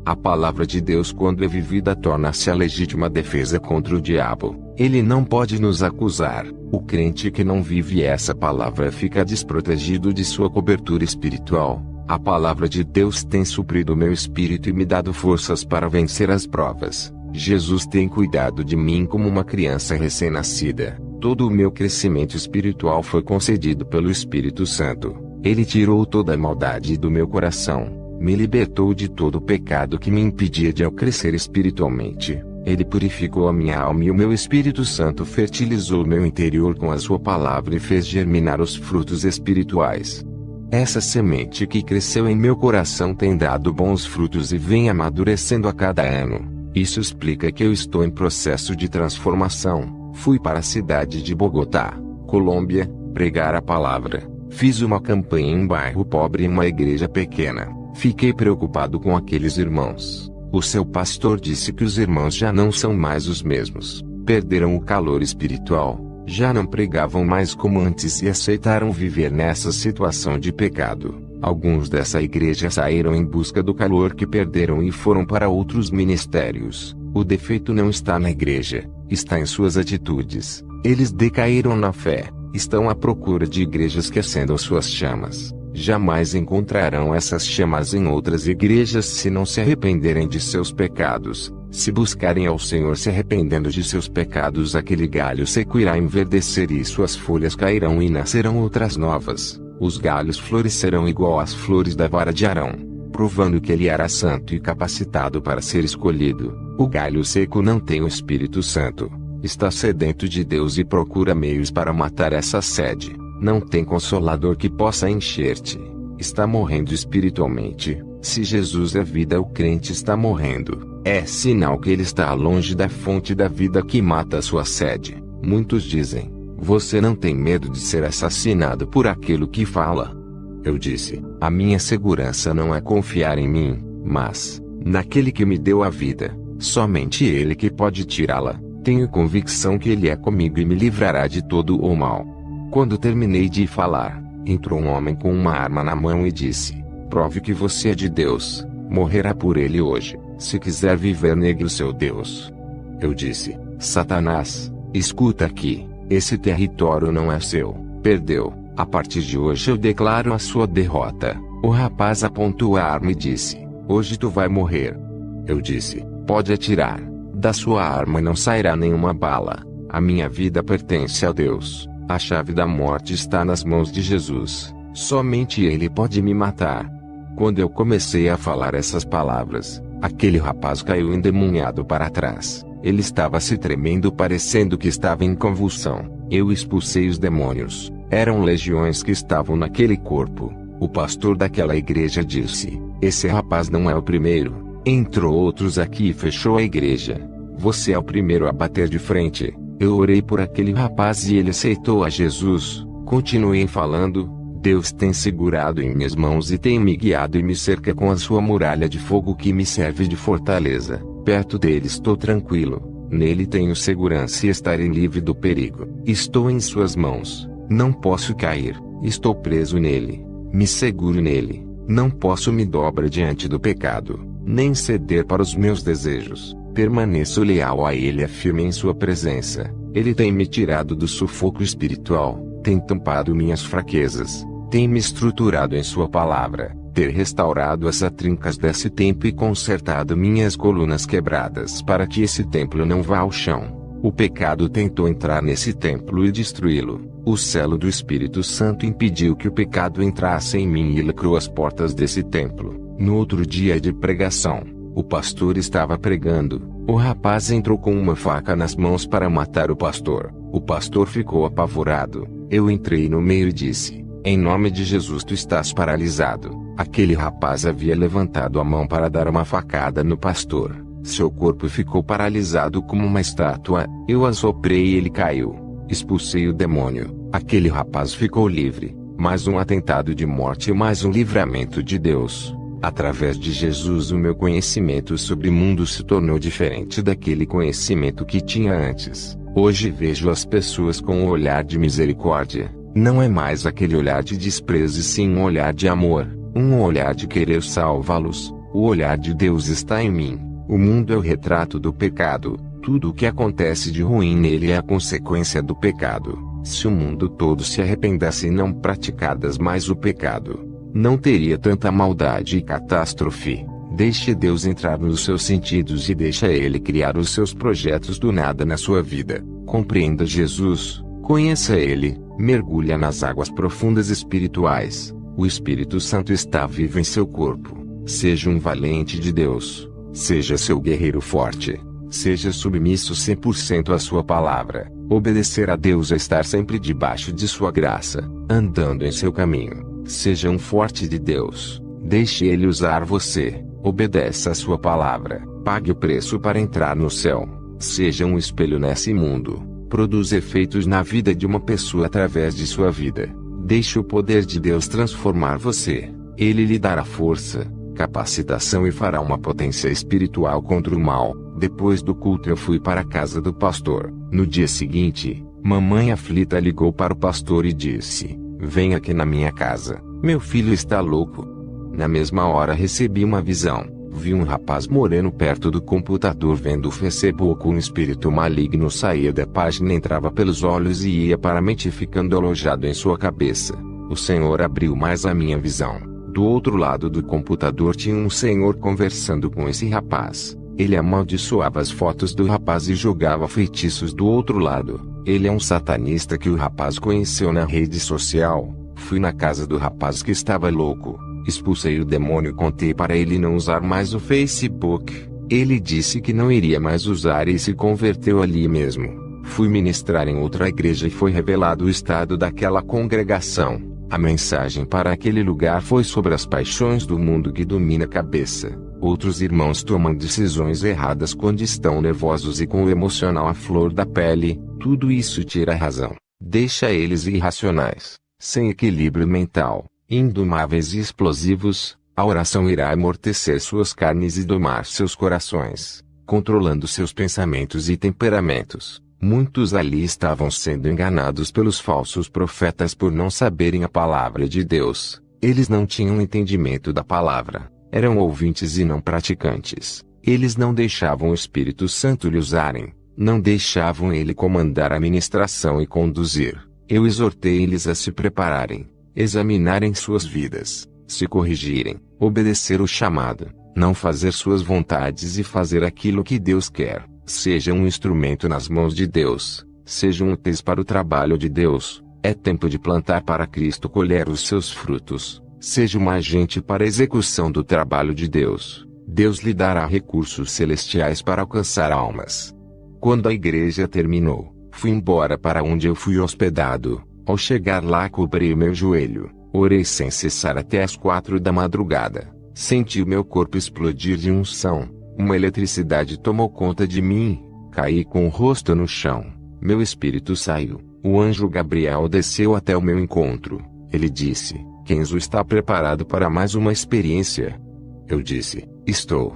A palavra de Deus, quando é vivida, torna-se a legítima defesa contra o diabo. Ele não pode nos acusar. O crente que não vive essa palavra fica desprotegido de sua cobertura espiritual. A palavra de Deus tem suprido meu espírito e me dado forças para vencer as provas. Jesus tem cuidado de mim como uma criança recém-nascida. Todo o meu crescimento espiritual foi concedido pelo Espírito Santo. Ele tirou toda a maldade do meu coração, me libertou de todo o pecado que me impedia de eu crescer espiritualmente. Ele purificou a minha alma e o meu Espírito Santo fertilizou o meu interior com a sua palavra e fez germinar os frutos espirituais. Essa semente que cresceu em meu coração tem dado bons frutos e vem amadurecendo a cada ano. Isso explica que eu estou em processo de transformação. Fui para a cidade de Bogotá, Colômbia, pregar a palavra. Fiz uma campanha em um bairro pobre em uma igreja pequena. Fiquei preocupado com aqueles irmãos. O seu pastor disse que os irmãos já não são mais os mesmos. Perderam o calor espiritual. Já não pregavam mais como antes e aceitaram viver nessa situação de pecado. Alguns dessa igreja saíram em busca do calor que perderam e foram para outros ministérios. O defeito não está na igreja, está em suas atitudes. Eles decaíram na fé, estão à procura de igrejas que acendam suas chamas. Jamais encontrarão essas chamas em outras igrejas se não se arrependerem de seus pecados. Se buscarem ao Senhor se arrependendo de seus pecados, aquele galho seco irá enverdecer e suas folhas cairão e nascerão outras novas. Os galhos florescerão igual às flores da vara de Arão, provando que ele era santo e capacitado para ser escolhido. O galho seco não tem o Espírito Santo. Está sedento de Deus e procura meios para matar essa sede. Não tem consolador que possa encher-te. Está morrendo espiritualmente. Se Jesus é vida, o crente está morrendo. É sinal que ele está longe da fonte da vida que mata a sua sede. Muitos dizem: você não tem medo de ser assassinado por aquilo que fala? Eu disse: a minha segurança não é confiar em mim, mas naquele que me deu a vida. Somente ele que pode tirá-la. Tenho convicção que ele é comigo e me livrará de todo o mal. Quando terminei de falar, entrou um homem com uma arma na mão e disse: prove que você é de Deus. Morrerá por ele hoje. Se quiser viver, negue o seu Deus. Eu disse: Satanás, escuta aqui. Esse território não é seu. Perdeu. A partir de hoje eu declaro a sua derrota. O rapaz apontou a arma e disse: hoje tu vai morrer. Eu disse: pode atirar. Da sua arma não sairá nenhuma bala. A minha vida pertence a Deus. A chave da morte está nas mãos de Jesus. Somente Ele pode me matar. Quando eu comecei a falar essas palavras, aquele rapaz caiu endemoniado para trás. Ele estava se tremendo, parecendo que estava em convulsão. Eu expulsei os demônios. Eram legiões que estavam naquele corpo. O pastor daquela igreja disse: esse rapaz não é o primeiro. Entrou outros aqui e fechou a igreja. Você é o primeiro a bater de frente. Eu orei por aquele rapaz e ele aceitou a Jesus. Continuei falando: Deus tem segurado em minhas mãos e tem me guiado e me cerca com a sua muralha de fogo que me serve de fortaleza. Perto dele estou tranquilo. Nele tenho segurança e estarei livre do perigo. Estou em suas mãos. Não posso cair. Estou preso nele. Me seguro nele. Não posso me dobrar diante do pecado, nem ceder para os meus desejos. Permaneço leal a ele e firme em sua presença. Ele tem me tirado do sufoco espiritual, tem tampado minhas fraquezas, tem me estruturado em sua palavra, ter restaurado as atrincas desse templo e consertado minhas colunas quebradas para que esse templo não vá ao chão. O pecado tentou entrar nesse templo e destruí-lo. O selo do Espírito Santo impediu que o pecado entrasse em mim e lacrou as portas desse templo. No outro dia de pregação, o pastor estava pregando. O rapaz entrou com uma faca nas mãos para matar o pastor. O pastor ficou apavorado. Eu entrei no meio e disse: em nome de Jesus, tu estás paralisado. Aquele rapaz havia levantado a mão para dar uma facada no pastor. Seu corpo ficou paralisado como uma estátua. Eu assoprei e ele caiu. Expulsei o demônio. Aquele rapaz ficou livre. Mais um atentado de morte e mais um livramento de Deus. Através de Jesus, o meu conhecimento sobre o mundo se tornou diferente daquele conhecimento que tinha antes. Hoje vejo as pessoas com um olhar de misericórdia. Não é mais aquele olhar de desprezo, e sim um olhar de amor, um olhar de querer salvá-los. O olhar de Deus está em mim. O mundo é o retrato do pecado. Tudo o que acontece de ruim nele é a consequência do pecado. Se o mundo todo se arrependesse e não praticadas mais o pecado, não teria tanta maldade e catástrofe. Deixe Deus entrar nos seus sentidos e deixa Ele criar os seus projetos do nada na sua vida. Compreenda Jesus, conheça Ele, mergulha nas águas profundas espirituais. O Espírito Santo está vivo em seu corpo. Seja um valente de Deus. Seja seu guerreiro forte. Seja submisso 100% à sua palavra. Obedecer a Deus é estar sempre debaixo de sua graça, andando em seu caminho. Seja um forte de Deus. Deixe Ele usar você. Obedeça a sua palavra. Pague o preço para entrar no céu. Seja um espelho nesse mundo. Produza efeitos na vida de uma pessoa através de sua vida. Deixe o poder de Deus transformar você. Ele lhe dará força, capacitação e fará uma potência espiritual contra o mal. Depois do culto eu fui para a casa do pastor. No dia seguinte, mamãe aflita ligou para o pastor e disse: "Vem aqui na minha casa, meu filho está louco." Na mesma hora recebi uma visão. Vi um rapaz moreno perto do computador vendo o Facebook. Um espírito maligno saía da página, entrava pelos olhos e ia para a mente, ficando alojado em sua cabeça. O Senhor abriu mais a minha visão. Do outro lado do computador tinha um senhor conversando com esse rapaz. Ele amaldiçoava as fotos do rapaz e jogava feitiços do outro lado. Ele é um satanista que o rapaz conheceu na rede social. Fui na casa do rapaz que estava louco. Expulsei o demônio e contei para ele não usar mais o Facebook. Ele disse que não iria mais usar e se converteu ali mesmo. Fui ministrar em outra igreja e foi revelado o estado daquela congregação. A mensagem para aquele lugar foi sobre as paixões do mundo que domina a cabeça. Outros irmãos tomam decisões erradas quando estão nervosos e com o emocional à flor da pele. Tudo isso tira a razão. Deixa eles irracionais, sem equilíbrio mental, indomáveis e explosivos. A oração irá amortecer suas carnes e domar seus corações, controlando seus pensamentos e temperamentos. Muitos ali estavam sendo enganados pelos falsos profetas por não saberem a palavra de Deus. Eles não tinham entendimento da palavra, eram ouvintes e não praticantes. Eles não deixavam o Espírito Santo lhe usarem, não deixavam ele comandar a ministração e conduzir. Eu exortei eles a se prepararem, examinarem suas vidas, se corrigirem, obedecer o chamado, não fazer suas vontades e fazer aquilo que Deus quer. Seja um instrumento nas mãos de Deus, sejam úteis para o trabalho de Deus. É tempo de plantar para Cristo colher os seus frutos. Seja um agente para a execução do trabalho de Deus. Deus lhe dará recursos celestiais para alcançar almas. Quando a igreja terminou, fui embora para onde eu fui hospedado. Ao chegar lá, cobri meu joelho, orei sem cessar até as 4 da madrugada. Senti o meu corpo explodir de unção. Uma eletricidade tomou conta de mim. Caí com o rosto no chão. Meu espírito saiu. O anjo Gabriel desceu até o meu encontro. Ele disse: "Kenzo está preparado para mais uma experiência?" Eu disse: "Estou."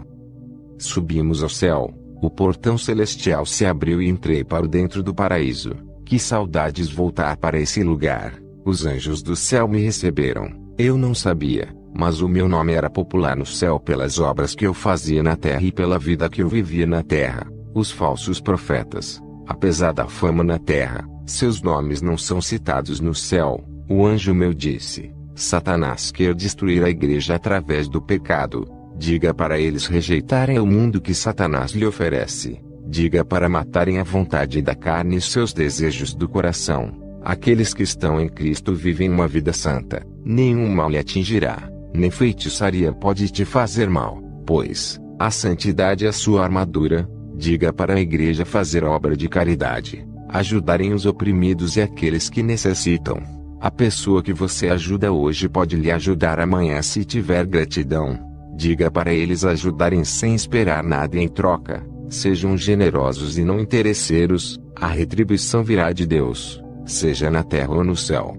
Subimos ao céu. O portão celestial se abriu e entrei para dentro do paraíso. Que saudades voltar para esse lugar. Os anjos do céu me receberam. Eu não sabia, mas o meu nome era popular no céu pelas obras que eu fazia na terra e pela vida que eu vivia na terra. Os falsos profetas, apesar da fama na terra, seus nomes não são citados no céu. O anjo meu disse: "Satanás quer destruir a igreja através do pecado. Diga para eles rejeitarem o mundo que Satanás lhe oferece. Diga para matarem a vontade da carne e seus desejos do coração. Aqueles que estão em Cristo vivem uma vida santa. Nenhum mal lhe atingirá, nem feitiçaria pode te fazer mal, pois a santidade é a sua armadura." Diga para a igreja fazer obra de caridade, ajudarem os oprimidos e aqueles que necessitam. A pessoa que você ajuda hoje pode lhe ajudar amanhã se tiver gratidão. Diga para eles ajudarem sem esperar nada em troca. Sejam generosos e não interesseiros, a retribuição virá de Deus, seja na terra ou no céu.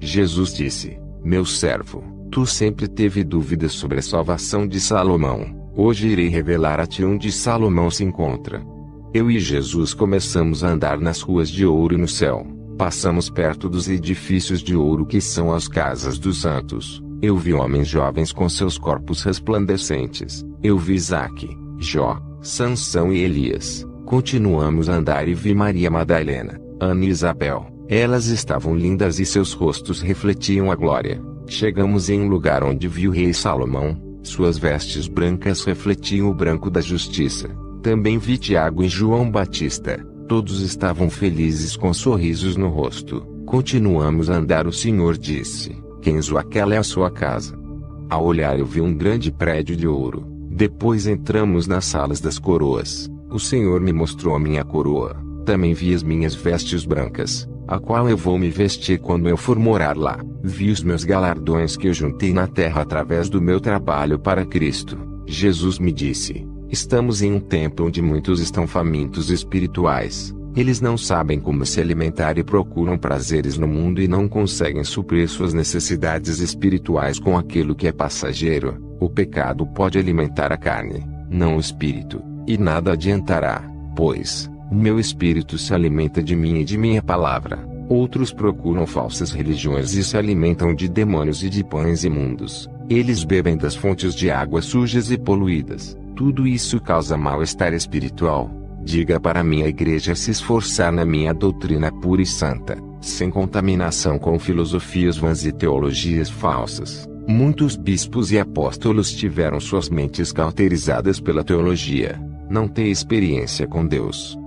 Jesus disse: "Meu servo, tu sempre teve dúvidas sobre a salvação de Salomão. Hoje irei revelar a ti onde Salomão se encontra." Eu e Jesus começamos a andar nas ruas de ouro no céu. Passamos perto dos edifícios de ouro que são as casas dos santos. Eu vi homens jovens com seus corpos resplandecentes. Eu vi Isaque, Jó, Sansão e Elias. Continuamos a andar e vi Maria Madalena, Ana e Isabel. Elas estavam lindas e seus rostos refletiam a glória. Chegamos em um lugar onde vi o rei Salomão. Suas vestes brancas refletiam o branco da justiça. Também vi Tiago e João Batista. Todos estavam felizes com sorrisos no rosto. Continuamos a andar. O Senhor disse: "Kenzo, aquela é a sua casa." Ao olhar eu vi um grande prédio de ouro. Depois entramos nas salas das coroas. O Senhor me mostrou a minha coroa. Também vi as minhas vestes brancas. a qual eu vou me vestir quando eu for morar lá. Vi os meus galardões que eu juntei na terra através do meu trabalho para Cristo. Jesus me disse: estamos em um tempo onde muitos estão famintos espirituais. Eles não sabem como se alimentar e procuram prazeres no mundo e não conseguem suprir suas necessidades espirituais com aquilo que é passageiro. O pecado pode alimentar a carne, não o espírito, e nada adiantará, pois o meu espírito se alimenta de mim e de minha palavra. Outros procuram falsas religiões e se alimentam de demônios e de pães imundos. Eles bebem das fontes de águas sujas e poluídas. Tudo isso causa mal-estar espiritual. Diga para minha igreja se esforçar na minha doutrina pura e santa, sem contaminação com filosofias vãs e teologias falsas. Muitos bispos e apóstolos tiveram suas mentes cauterizadas pela teologia. Não têm experiência com Deus.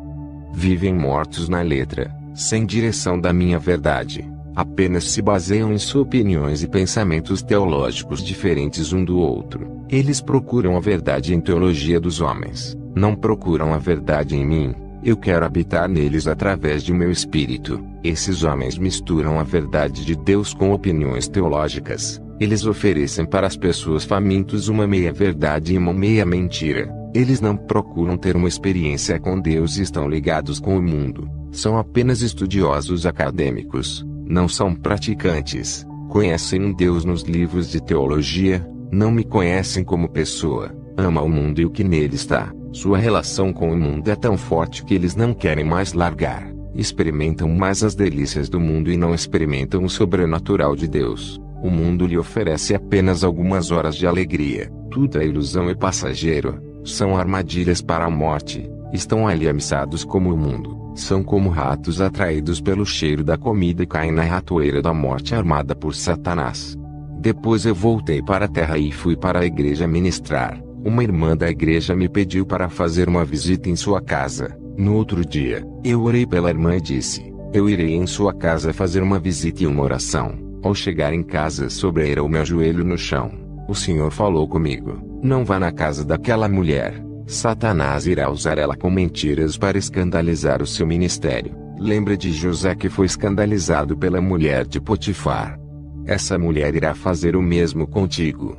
Vivem mortos na letra, sem direção da minha verdade. Apenas se baseiam em suas opiniões e pensamentos teológicos diferentes um do outro. Eles procuram a verdade em teologia dos homens. Não procuram a verdade em mim. Eu quero habitar neles através de meu espírito. Esses homens misturam a verdade de Deus com opiniões teológicas. Eles oferecem para as pessoas famintos uma meia-verdade e uma meia-mentira. Eles não procuram ter uma experiência com Deus e estão ligados com o mundo. São apenas estudiosos acadêmicos. Não são praticantes. Conhecem um Deus nos livros de teologia. Não me conhecem como pessoa. Ama o mundo e o que nele está. Sua relação com o mundo é tão forte que eles não querem mais largar. Experimentam mais as delícias do mundo e não experimentam o sobrenatural de Deus. O mundo lhe oferece apenas algumas horas de alegria. Tudo é ilusão e passageiro. São armadilhas para a morte. Estão ali amissados como o mundo. São como ratos atraídos pelo cheiro da comida e caem na ratoeira da morte armada por Satanás. Depois eu voltei para a terra e fui para a igreja ministrar. Uma irmã da igreja me pediu para fazer uma visita em sua casa. No outro dia, eu orei pela irmã e disse: eu irei em sua casa fazer uma visita e uma oração. Ao chegar em casa, sobrera o meu joelho no chão. O Senhor falou comigo: não vá na casa daquela mulher. Satanás irá usar ela com mentiras para escandalizar o seu ministério. Lembra de José que foi escandalizado pela mulher de Potifar. Essa mulher irá fazer o mesmo contigo.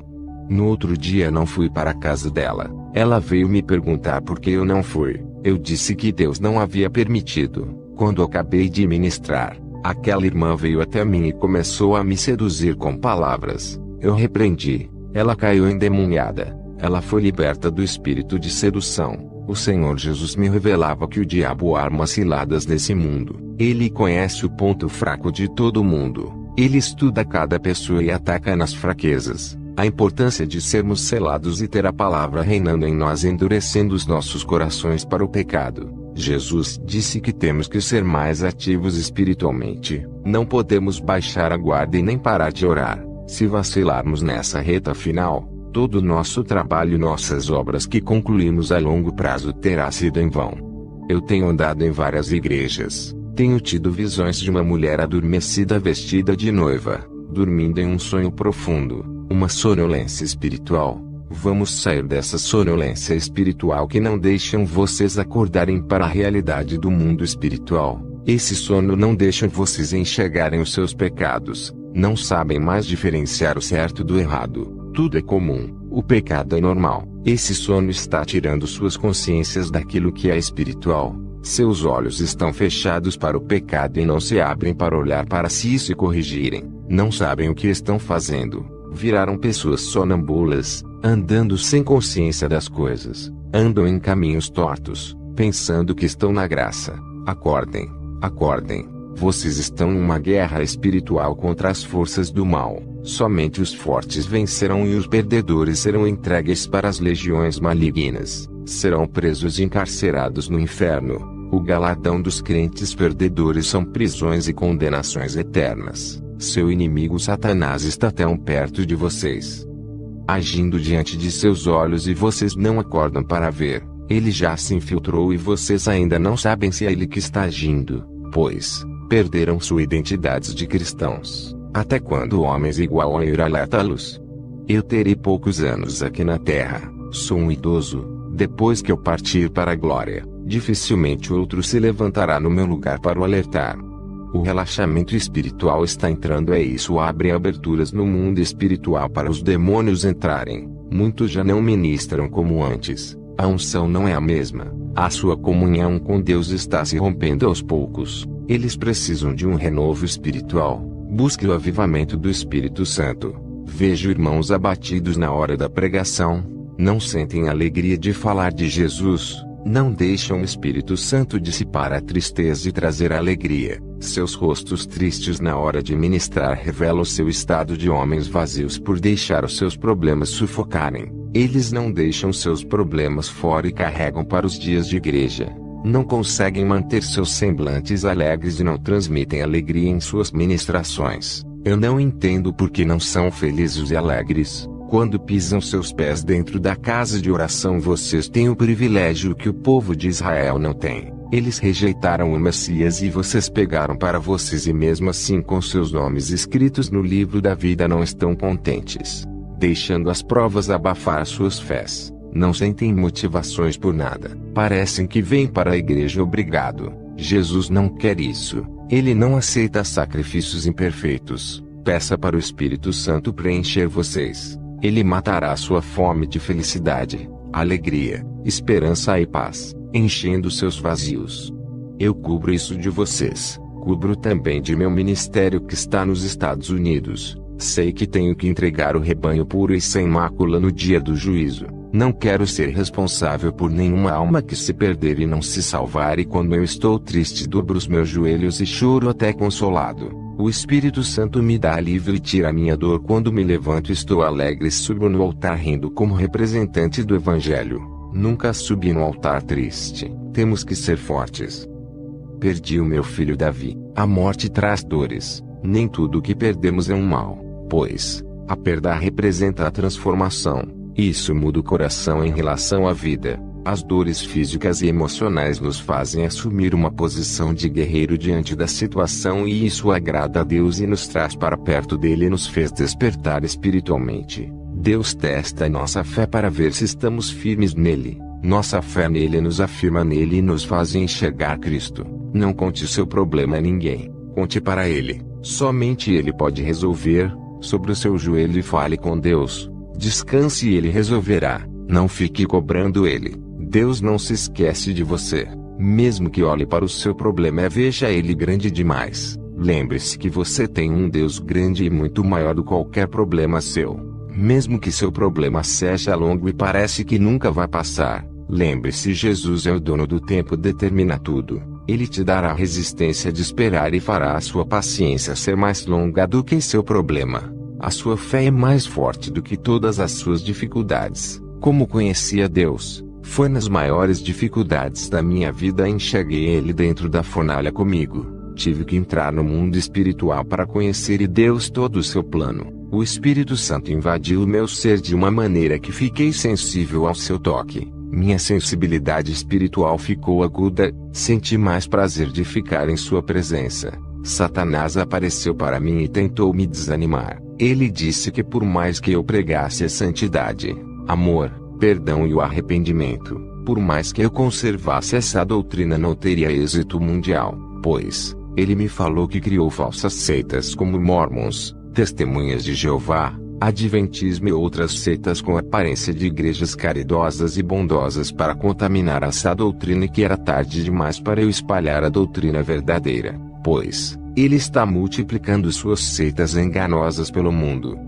No outro dia não fui para a casa dela. Ela veio me perguntar por que eu não fui. Eu disse que Deus não havia permitido. Quando acabei de ministrar, aquela irmã veio até mim e começou a me seduzir com palavras. Eu repreendi. Ela caiu endemoniada. Ela foi liberta do espírito de sedução. O Senhor Jesus me revelava que o diabo arma ciladas nesse mundo. Ele conhece o ponto fraco de todo mundo. Ele estuda cada pessoa e ataca nas fraquezas. A importância de sermos selados e ter a palavra reinando em nós, endurecendo os nossos corações para o pecado. Jesus disse que temos que ser mais ativos espiritualmente. Não podemos baixar a guarda e nem parar de orar. Se vacilarmos nessa reta final, todo o nosso trabalho e nossas obras que concluímos a longo prazo terá sido em vão. Eu tenho andado em várias igrejas. Tenho tido visões de uma mulher adormecida vestida de noiva, dormindo em um sonho profundo. Uma sonolência espiritual. Vamos sair dessa sonolência espiritual que não deixam vocês acordarem para a realidade do mundo espiritual. Esse sono não deixa vocês enxergarem os seus pecados. Não sabem mais diferenciar o certo do errado. Tudo é comum. O pecado é normal. Esse sono está tirando suas consciências daquilo que é espiritual. Seus olhos estão fechados para o pecado e não se abrem para olhar para si e se corrigirem. Não sabem o que estão fazendo. Viraram pessoas sonambulas, andando sem consciência das coisas. Andam em caminhos tortos, pensando que estão na graça. Acordem, acordem. Vocês estão em uma guerra espiritual contra as forças do mal. Somente os fortes vencerão e os perdedores serão entregues para as legiões malignas. Serão presos e encarcerados no inferno. O galardão dos crentes perdedores são prisões e condenações eternas. Seu inimigo Satanás está tão perto de vocês, agindo diante de seus olhos, e vocês não acordam para ver. Ele já se infiltrou e vocês ainda não sabem se é ele que está agindo, pois perderam sua identidade de cristãos. Até quando homens igual a ir alertá-los? Eu terei poucos anos aqui na terra. Sou um idoso. Depois que eu partir para a glória, dificilmente outro se levantará no meu lugar para o alertar. O relaxamento espiritual está entrando, isso abre aberturas no mundo espiritual para os demônios entrarem. Muitos já não ministram como antes, a unção não é a mesma, a sua comunhão com Deus está se rompendo aos poucos. Eles precisam de um renovo espiritual. Busque o avivamento do Espírito Santo. Vejo irmãos abatidos na hora da pregação, não sentem alegria de falar de Jesus, não deixam o Espírito Santo dissipar a tristeza e trazer alegria. Seus rostos tristes na hora de ministrar revelam seu estado de homens vazios por deixar os seus problemas sufocarem. Eles não deixam seus problemas fora e carregam para os dias de igreja. Não conseguem manter seus semblantes alegres e não transmitem alegria em suas ministrações. Eu não entendo por que não são felizes e alegres. Quando pisam seus pés dentro da casa de oração, vocês têm o privilégio que o povo de Israel não tem. Eles rejeitaram o Messias e vocês pegaram para vocês, e mesmo assim com seus nomes escritos no livro da vida não estão contentes, deixando as provas abafar suas fés. Não sentem motivações por nada. Parecem que vêm para a igreja obrigado. Jesus não quer isso. Ele não aceita sacrifícios imperfeitos. Peça para o Espírito Santo preencher vocês. Ele matará sua fome de felicidade, alegria, esperança e paz, enchendo seus vazios. Eu cubro isso de vocês. Cubro também de meu ministério que está nos Estados Unidos. Sei que tenho que entregar o rebanho puro e sem mácula no dia do juízo. Não quero ser responsável por nenhuma alma que se perder e não se salvar, e quando eu estou triste dobro os meus joelhos e choro até consolado. O Espírito Santo me dá alívio e tira a minha dor. Quando me levanto estou alegre e subo no altar rindo como representante do Evangelho. Nunca subi no altar triste. Temos que ser fortes. Perdi o meu filho Davi. A morte traz dores. Nem tudo que perdemos é um mal, pois a perda representa a transformação. Isso muda o coração em relação à vida. As dores físicas e emocionais nos fazem assumir uma posição de guerreiro diante da situação, e isso agrada a Deus e nos traz para perto dele e nos fez despertar espiritualmente. Deus testa nossa fé para ver se estamos firmes nele. Nossa fé nele nos afirma nele e nos faz enxergar Cristo. Não conte seu problema a ninguém. Conte para ele. Somente ele pode resolver. Sobre o seu joelho e fale com Deus. Descanse e ele resolverá. Não fique cobrando ele. Deus não se esquece de você. Mesmo que olhe para o seu problema e veja ele grande demais, lembre-se que você tem um Deus grande e muito maior do que qualquer problema seu. Mesmo que seu problema seja longo e parece que nunca vai passar, lembre-se, Jesus é o dono do tempo, determina tudo. Ele te dará a resistência de esperar e fará a sua paciência ser mais longa do que seu problema. A sua fé é mais forte do que todas as suas dificuldades. Como conheci a Deus? Foi nas maiores dificuldades da minha vida enxerguei ele dentro da fornalha comigo. Tive que entrar no mundo espiritual para conhecer Deus, todo o seu plano. O Espírito Santo invadiu o meu ser de uma maneira que fiquei sensível ao seu toque. Minha sensibilidade espiritual ficou aguda, senti mais prazer de ficar em sua presença. Satanás apareceu para mim e tentou me desanimar. Ele disse que por mais que eu pregasse a santidade, amor, perdão e o arrependimento, por mais que eu conservasse essa doutrina, não teria êxito mundial, pois ele me falou que criou falsas seitas como Mormons, Testemunhas de Jeová, Adventismo e outras seitas com aparência de igrejas caridosas e bondosas para contaminar essa doutrina, e que era tarde demais para eu espalhar a doutrina verdadeira, pois ele está multiplicando suas seitas enganosas pelo mundo.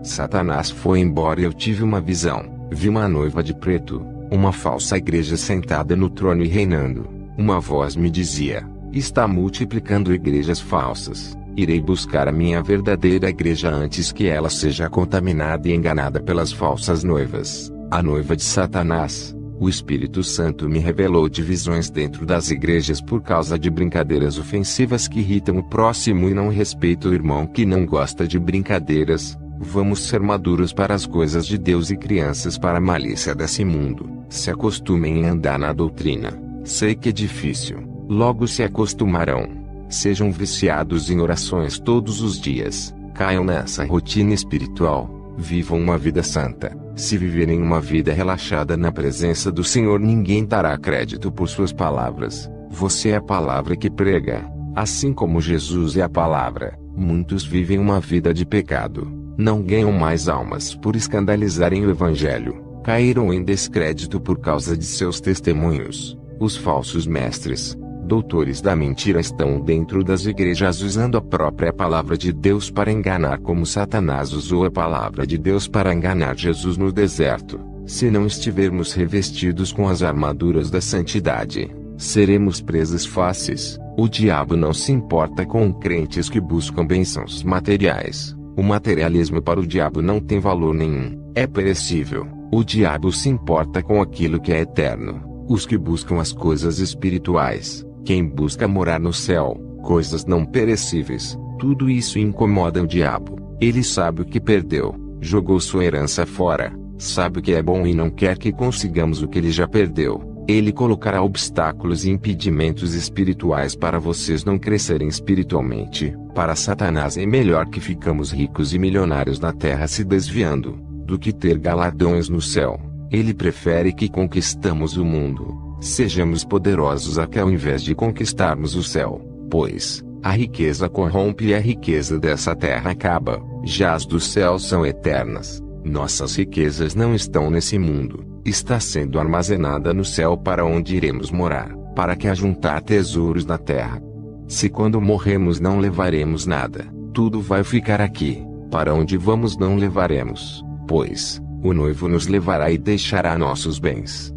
Satanás foi embora e eu tive uma visão. Vi uma noiva de preto, uma falsa igreja sentada no trono e reinando. Uma voz me dizia: está multiplicando igrejas falsas. Irei buscar a minha verdadeira igreja antes que ela seja contaminada e enganada pelas falsas noivas. A noiva de Satanás. O Espírito Santo me revelou divisões dentro das igrejas por causa de brincadeiras ofensivas que irritam o próximo e não respeitam o irmão que não gosta de brincadeiras. Vamos ser maduros para as coisas de Deus e crianças para a malícia desse mundo. Se acostumem em andar na doutrina. Sei que é difícil. Logo se acostumarão. Sejam viciados em orações todos os dias. Caiam nessa rotina espiritual. Vivam uma vida santa. Se viverem uma vida relaxada na presença do Senhor, ninguém dará crédito por suas palavras. Você é a palavra que prega. Assim como Jesus é a palavra, muitos vivem uma vida de pecado, não ganham mais almas por escandalizarem o Evangelho, caíram em descrédito por causa de seus testemunhos. Os falsos mestres, doutores da mentira, estão dentro das igrejas usando a própria palavra de Deus para enganar, como Satanás usou a palavra de Deus para enganar Jesus no deserto. Se não estivermos revestidos com as armaduras da santidade, seremos presas fáceis. O diabo não se importa com crentes que buscam bênçãos materiais. O materialismo para o diabo não tem valor nenhum, é perecível. O diabo se importa com aquilo que é eterno. Os que buscam as coisas espirituais, quem busca morar no céu, coisas não perecíveis, tudo isso incomoda o diabo. Ele sabe o que perdeu, jogou sua herança fora, sabe o que é bom e não quer que consigamos o que ele já perdeu. Ele colocará obstáculos e impedimentos espirituais para vocês não crescerem espiritualmente. Para Satanás é melhor que ficamos ricos e milionários na terra se desviando, do que ter galardões no céu. Ele prefere que conquistamos o mundo, sejamos poderosos aqui ao invés de conquistarmos o céu, pois a riqueza corrompe e a riqueza dessa terra acaba, já as dos céus são eternas. Nossas riquezas não estão nesse mundo, está sendo armazenada no céu para onde iremos morar, para que ajuntar tesouros na terra. Se quando morremos não levaremos nada, tudo vai ficar aqui, para onde vamos não levaremos, pois o noivo nos levará e deixará nossos bens.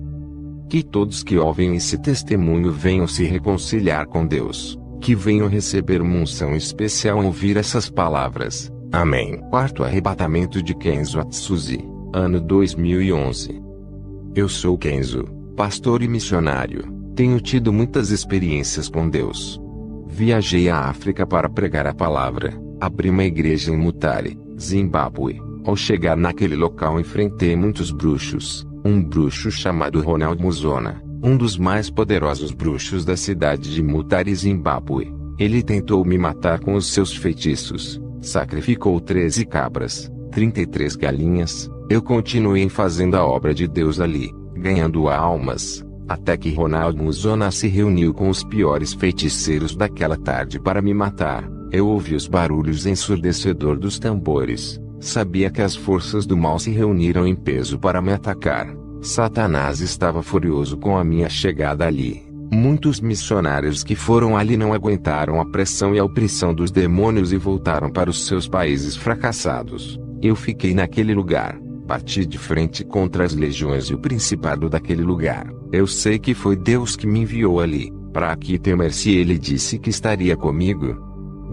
Que todos que ouvem esse testemunho venham se reconciliar com Deus, que venham receber uma unção especial ao ouvir essas palavras. Amém. Quarto arrebatamento de Kenzo Atsuzi, ano 2011. Eu sou Kenzo, pastor e missionário. Tenho tido muitas experiências com Deus. Viajei à África para pregar a palavra. Abri uma igreja em Mutare, Zimbábue. Ao chegar naquele local enfrentei muitos bruxos. Um bruxo chamado Ronald Muzona, um dos mais poderosos bruxos da cidade de Mutare, Zimbábue. Ele tentou me matar com os seus feitiços. Sacrificou 13 cabras, 33 galinhas. Eu continuei fazendo a obra de Deus ali, ganhando almas, até que Ronald Muzona se reuniu com os piores feiticeiros daquela tarde para me matar. Eu ouvi os barulhos ensurdecedor dos tambores. Sabia que as forças do mal se reuniram em peso para me atacar. Satanás estava furioso com a minha chegada ali. Muitos missionários que foram ali não aguentaram a pressão e a opressão dos demônios e voltaram para os seus países fracassados. Eu fiquei naquele lugar, bati de frente contra as legiões e o principado daquele lugar. Eu sei que foi Deus que me enviou ali, para que temer se Ele disse que estaria comigo.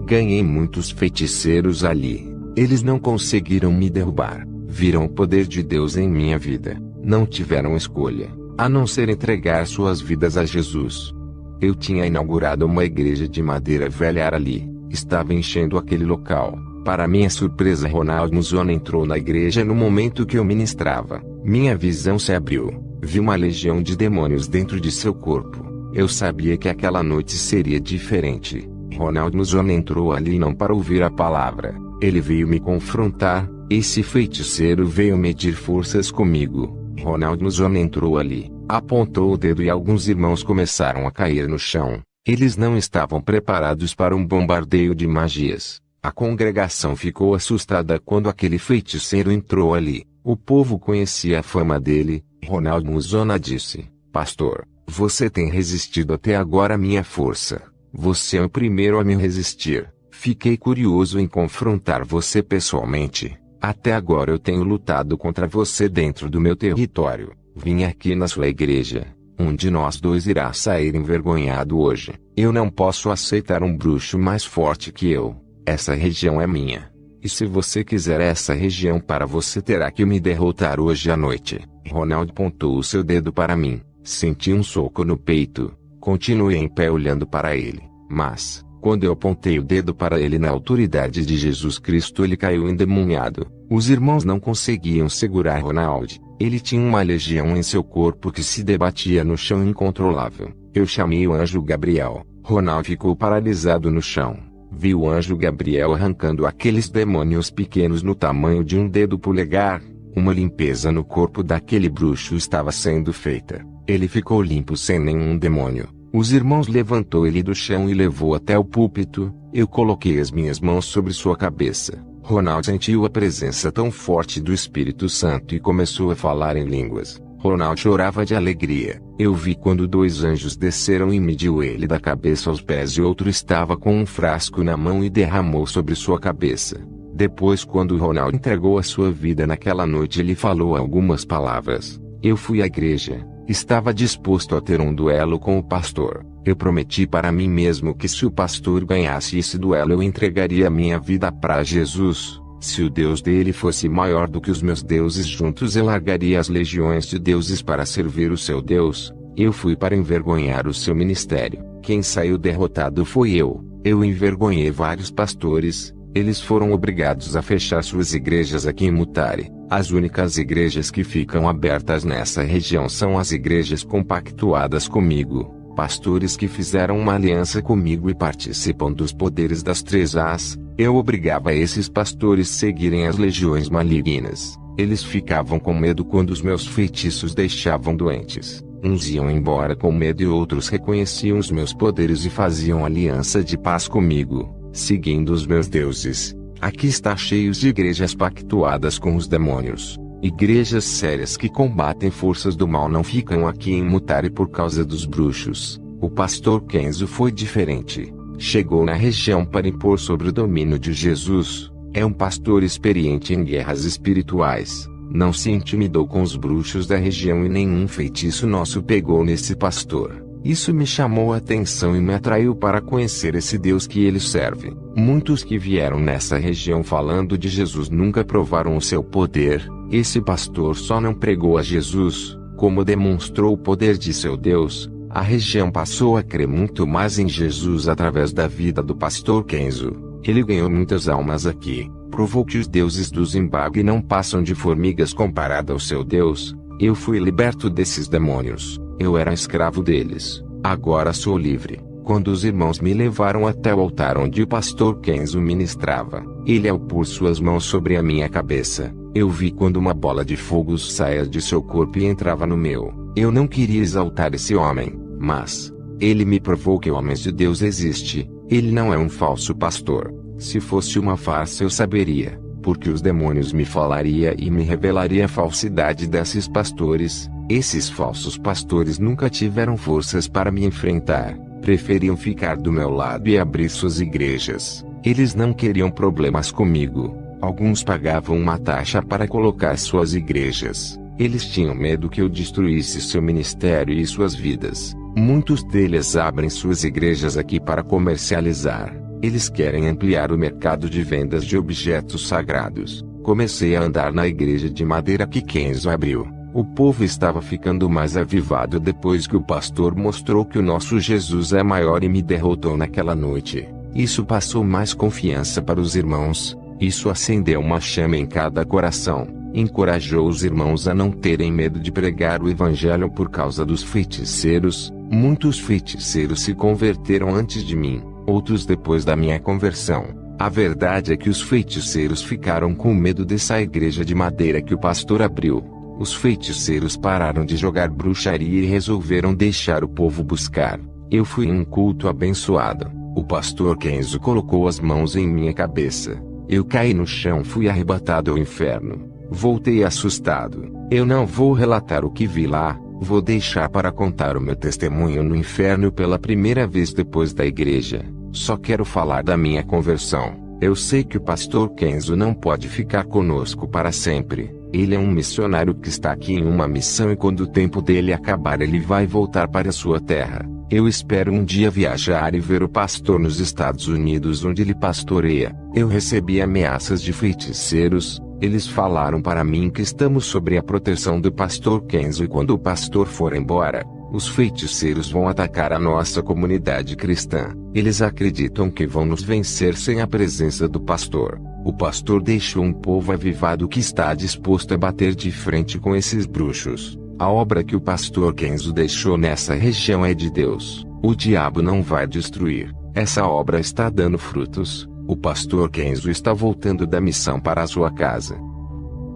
Ganhei muitos feiticeiros ali. Eles não conseguiram me derrubar. Viram o poder de Deus em minha vida. Não tiveram escolha, a não ser entregar suas vidas a Jesus. Eu tinha inaugurado uma igreja de madeira velha ali, estava enchendo aquele local. Para minha surpresa, Ronald Muzona entrou na igreja no momento que eu ministrava. Minha visão se abriu, vi uma legião de demônios dentro de seu corpo. Eu sabia que aquela noite seria diferente. Ronald Muzona entrou ali não para ouvir a palavra, ele veio me confrontar. Esse feiticeiro veio medir forças comigo. Ronald Muzona entrou ali, apontou o dedo e alguns irmãos começaram a cair no chão. Eles não estavam preparados para um bombardeio de magias. A congregação ficou assustada quando aquele feiticeiro entrou ali. O povo conhecia a fama dele. Ronald Muzona disse: Pastor, você tem resistido até agora à minha força. Você é o primeiro a me resistir. Fiquei curioso em confrontar você pessoalmente. Até agora eu tenho lutado contra você dentro do meu território. Vim aqui na sua igreja. Um de nós dois irá sair envergonhado hoje. Eu não posso aceitar um bruxo mais forte que eu. Essa região é minha. E se você quiser essa região para você, terá que me derrotar hoje à noite. Ronald apontou o seu dedo para mim. Senti um soco no peito. Continuei em pé olhando para ele. Mas, quando eu apontei o dedo para ele na autoridade de Jesus Cristo, ele caiu endemoniado. Os irmãos não conseguiam segurar Ronald. Ele tinha uma legião em seu corpo que se debatia no chão incontrolável. Eu chamei o anjo Gabriel. Ronald ficou paralisado no chão. Vi o anjo Gabriel arrancando aqueles demônios pequenos no tamanho de um dedo polegar. Uma limpeza no corpo daquele bruxo estava sendo feita. Ele ficou limpo sem nenhum demônio. Os irmãos levantou ele do chão e levou até o púlpito. Eu coloquei as minhas mãos sobre sua cabeça. Ronald sentiu a presença tão forte do Espírito Santo e começou a falar em línguas. Ronald chorava de alegria. Eu vi quando 2 anjos desceram e mediu ele da cabeça aos pés e outro estava com um frasco na mão e derramou sobre sua cabeça. Depois, quando Ronald entregou a sua vida naquela noite, ele falou algumas palavras. Eu fui à igreja. Estava disposto a ter um duelo com o pastor. Eu prometi para mim mesmo que se o pastor ganhasse esse duelo eu entregaria minha vida para Jesus. Se o Deus dele fosse maior do que os meus deuses juntos eu largaria as legiões de deuses para servir o seu Deus. Eu fui para envergonhar o seu ministério. Quem saiu derrotado foi eu. Eu envergonhei vários pastores. Eles foram obrigados a fechar suas igrejas aqui em Mutare. As únicas igrejas que ficam abertas nessa região são as igrejas compactuadas comigo. Pastores que fizeram uma aliança comigo e participam dos poderes das 3 As. Eu obrigava esses pastores a seguirem as legiões malignas. Eles ficavam com medo quando os meus feitiços deixavam doentes. Uns iam embora com medo e outros reconheciam os meus poderes e faziam aliança de paz comigo, seguindo os meus deuses. Aqui está cheios de igrejas pactuadas com os demônios. Igrejas sérias que combatem forças do mal não ficam aqui em Mutare por causa dos bruxos. O pastor Kenzo foi diferente. Chegou na região para impor sobre o domínio de Jesus. É um pastor experiente em guerras espirituais. Não se intimidou com os bruxos da região e nenhum feitiço nosso pegou nesse pastor. Isso me chamou a atenção e me atraiu para conhecer esse Deus que ele serve. Muitos que vieram nessa região falando de Jesus nunca provaram o seu poder. Esse pastor só não pregou a Jesus, como demonstrou o poder de seu Deus. A região passou a crer muito mais em Jesus através da vida do pastor Kenzo. Ele ganhou muitas almas aqui, provou que os deuses do Zimbábue não passam de formigas comparado ao seu Deus. Eu fui liberto desses demônios. Eu era escravo deles. Agora sou livre. Quando os irmãos me levaram até o altar onde o pastor Kenzo ministrava, ele ao pôr suas mãos sobre a minha cabeça, eu vi quando uma bola de fogo saía de seu corpo e entrava no meu. Eu não queria exaltar esse homem, mas ele me provou que homens de Deus existe. Ele não é um falso pastor. Se fosse uma farsa eu saberia, porque os demônios me falaria e me revelaria a falsidade desses pastores. Esses falsos pastores nunca tiveram forças para me enfrentar. Preferiam ficar do meu lado e abrir suas igrejas. Eles não queriam problemas comigo. Alguns pagavam uma taxa para colocar suas igrejas. Eles tinham medo que eu destruísse seu ministério e suas vidas. Muitos deles abrem suas igrejas aqui para comercializar. Eles querem ampliar o mercado de vendas de objetos sagrados. Comecei a andar na igreja de madeira que Kenzo abriu. O povo estava ficando mais avivado depois que o pastor mostrou que o nosso Jesus é maior e me derrotou naquela noite. Isso passou mais confiança para os irmãos. Isso acendeu uma chama em cada coração. Encorajou os irmãos a não terem medo de pregar o evangelho por causa dos feiticeiros. Muitos feiticeiros se converteram antes de mim, outros depois da minha conversão. A verdade é que os feiticeiros ficaram com medo dessa igreja de madeira que o pastor abriu. Os feiticeiros pararam de jogar bruxaria e resolveram deixar o povo buscar. Eu fui em um culto abençoado. O pastor Kenzo colocou as mãos em minha cabeça. Eu caí no chão, fui arrebatado ao inferno. Voltei assustado. Eu não vou relatar o que vi lá, vou deixar para contar o meu testemunho no inferno pela primeira vez depois da igreja. Só quero falar da minha conversão. Eu sei que o pastor Kenzo não pode ficar conosco para sempre. Ele é um missionário que está aqui em uma missão e quando o tempo dele acabar ele vai voltar para sua terra. Eu espero um dia viajar e ver o pastor nos Estados Unidos onde ele pastoreia. Eu recebi ameaças de feiticeiros. Eles falaram para mim que estamos sob a proteção do pastor Kenzo e quando o pastor for embora, os feiticeiros vão atacar a nossa comunidade cristã. Eles acreditam que vão nos vencer sem a presença do pastor. O pastor deixou um povo avivado que está disposto a bater de frente com esses bruxos. A obra que o pastor Kenzo deixou nessa região é de Deus. O diabo não vai destruir. Essa obra está dando frutos. O pastor Kenzo está voltando da missão para a sua casa.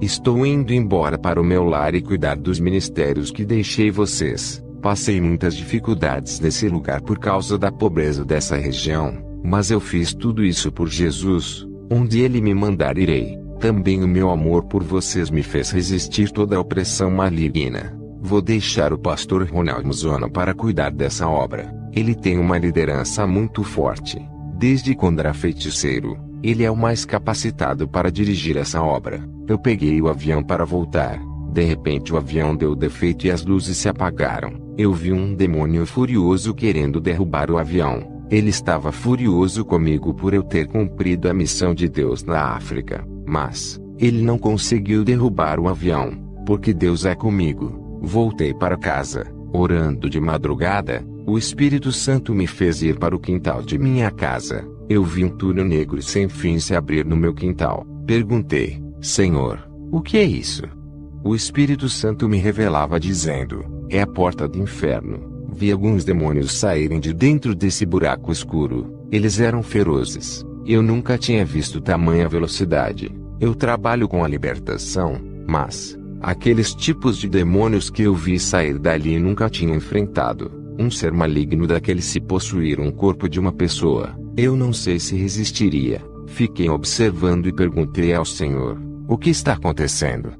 Estou indo embora para o meu lar e cuidar dos ministérios que deixei vocês. Passei muitas dificuldades nesse lugar por causa da pobreza dessa região, mas eu fiz tudo isso por Jesus. Onde Ele me mandar irei. Também o meu amor por vocês me fez resistir toda a opressão maligna. Vou deixar o pastor Ronald Muzono para cuidar dessa obra. Ele tem uma liderança muito forte. Desde quando era feiticeiro, ele é o mais capacitado para dirigir essa obra. Eu peguei o avião para voltar. De repente o avião deu defeito e as luzes se apagaram. Eu vi um demônio furioso querendo derrubar o avião. Ele estava furioso comigo por eu ter cumprido a missão de Deus na África. Mas, ele não conseguiu derrubar o avião, porque Deus é comigo. Voltei para casa, orando de madrugada. O Espírito Santo me fez ir para o quintal de minha casa. Eu vi um túnel negro sem fim se abrir no meu quintal. Perguntei, Senhor, o que é isso? O Espírito Santo me revelava dizendo, é a porta do inferno. Vi alguns demônios saírem de dentro desse buraco escuro. Eles eram ferozes. Eu nunca tinha visto tamanha velocidade. Eu trabalho com a libertação, mas aqueles tipos de demônios que eu vi sair dali nunca tinha enfrentado. Um ser maligno daquele se possuir um corpo de uma pessoa, eu não sei se resistiria. Fiquei observando e perguntei ao Senhor, o que está acontecendo?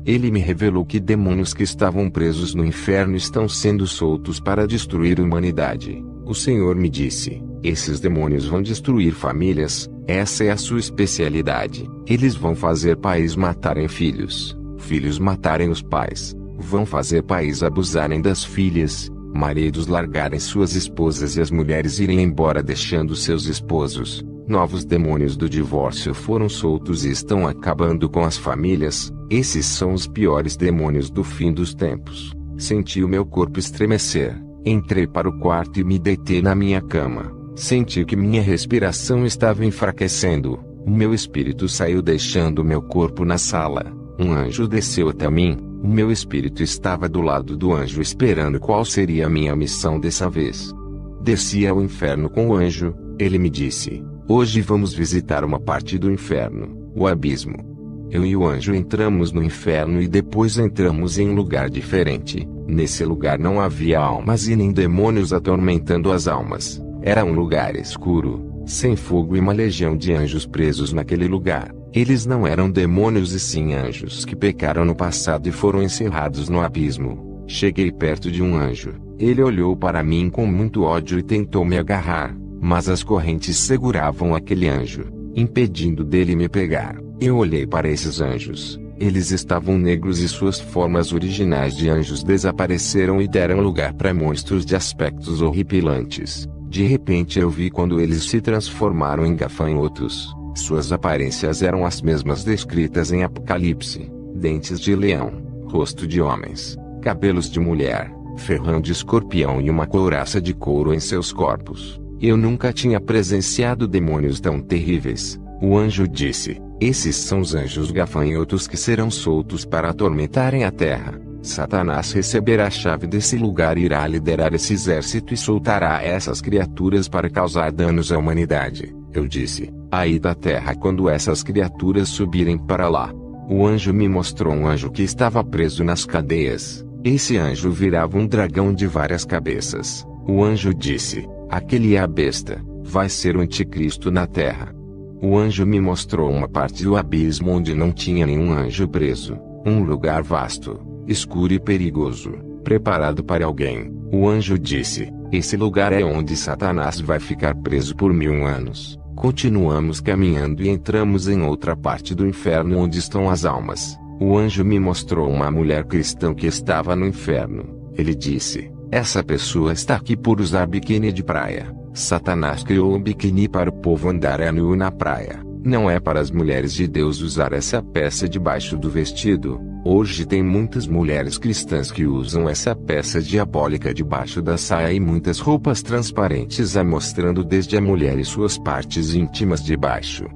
Ele me revelou que demônios que estavam presos no inferno estão sendo soltos para destruir a humanidade. O Senhor me disse, esses demônios vão destruir famílias, essa é a sua especialidade. Eles vão fazer pais matarem filhos, filhos matarem os pais, vão fazer pais abusarem das filhas, maridos largarem suas esposas e as mulheres irem embora deixando seus esposos. Novos demônios do divórcio foram soltos e estão acabando com as famílias. Esses são os piores demônios do fim dos tempos. Senti o meu corpo estremecer. Entrei para o quarto e me deitei na minha cama. Senti que minha respiração estava enfraquecendo. O meu espírito saiu deixando meu corpo na sala. Um anjo desceu até mim. O meu espírito estava do lado do anjo esperando qual seria a minha missão dessa vez. Desci ao inferno com o anjo. Ele me disse, hoje vamos visitar uma parte do inferno, o abismo. Eu e o anjo entramos no inferno e depois entramos em um lugar diferente. Nesse lugar não havia almas e nem demônios atormentando as almas. Era um lugar escuro, sem fogo e uma legião de anjos presos naquele lugar. Eles não eram demônios e sim anjos que pecaram no passado e foram encerrados no abismo. Cheguei perto de um anjo. Ele olhou para mim com muito ódio e tentou me agarrar, mas as correntes seguravam aquele anjo, impedindo dele me pegar. Eu olhei para esses anjos. Eles estavam negros e suas formas originais de anjos desapareceram e deram lugar para monstros de aspectos horripilantes. De repente eu vi quando eles se transformaram em gafanhotos. Suas aparências eram as mesmas descritas em Apocalipse: dentes de leão, rosto de homens, cabelos de mulher, ferrão de escorpião e uma couraça de couro em seus corpos. Eu nunca tinha presenciado demônios tão terríveis. O anjo disse, esses são os anjos gafanhotos que serão soltos para atormentarem a terra. Satanás receberá a chave desse lugar e irá liderar esse exército e soltará essas criaturas para causar danos à humanidade. Eu disse, aí da terra quando essas criaturas subirem para lá. O anjo me mostrou um anjo que estava preso nas cadeias. Esse anjo virava um dragão de várias cabeças. O anjo disse, aquele é a besta, vai ser o anticristo na terra. O anjo me mostrou uma parte do abismo onde não tinha nenhum anjo preso. Um lugar vasto, escuro e perigoso, preparado para alguém. O anjo disse, esse lugar é onde Satanás vai ficar preso por 1000 anos. Continuamos caminhando e entramos em outra parte do inferno onde estão as almas. O anjo me mostrou uma mulher cristã que estava no inferno. Ele disse, essa pessoa está aqui por usar biquíni de praia. Satanás criou o biquíni para o povo andar nu na praia. Não é para as mulheres de Deus usar essa peça debaixo do vestido. Hoje tem muitas mulheres cristãs que usam essa peça diabólica debaixo da saia e muitas roupas transparentes mostrando desde a mulher e suas partes íntimas de baixo.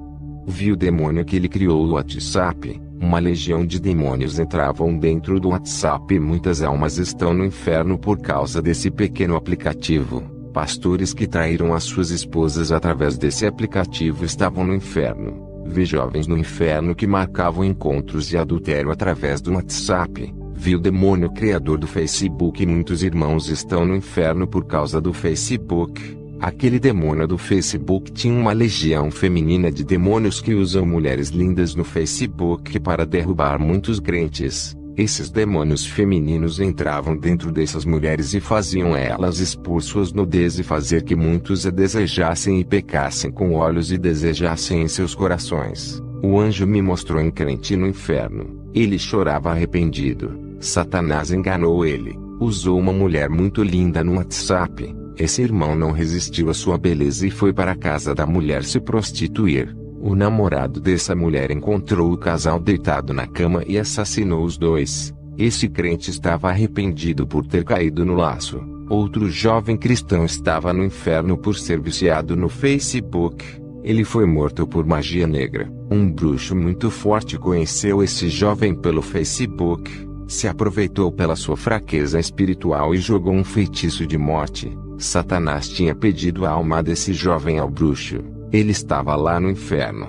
Vi o demônio que ele criou o WhatsApp. Uma legião de demônios entravam dentro do WhatsApp e muitas almas estão no inferno por causa desse pequeno aplicativo. Pastores que traíram as suas esposas através desse aplicativo estavam no inferno. Vi jovens no inferno que marcavam encontros de adultério através do WhatsApp. Vi o demônio criador do Facebook. Muitos irmãos estão no inferno por causa do Facebook. Aquele demônio do Facebook tinha uma legião feminina de demônios que usam mulheres lindas no Facebook para derrubar muitos crentes. Esses demônios femininos entravam dentro dessas mulheres e faziam elas expor suas nudez e fazer que muitos a desejassem e pecassem com olhos e desejassem em seus corações. O anjo me mostrou um crente no inferno. Ele chorava arrependido. Satanás enganou ele. Usou uma mulher muito linda no WhatsApp. Esse irmão não resistiu à sua beleza e foi para a casa da mulher se prostituir. O namorado dessa mulher encontrou o casal deitado na cama e assassinou os dois. Esse crente estava arrependido por ter caído no laço. Outro jovem cristão estava no inferno por ser viciado no Facebook. Ele foi morto por magia negra. Um bruxo muito forte conheceu esse jovem pelo Facebook, se aproveitou pela sua fraqueza espiritual e jogou um feitiço de morte. Satanás tinha pedido a alma desse jovem ao bruxo. Ele estava lá no inferno.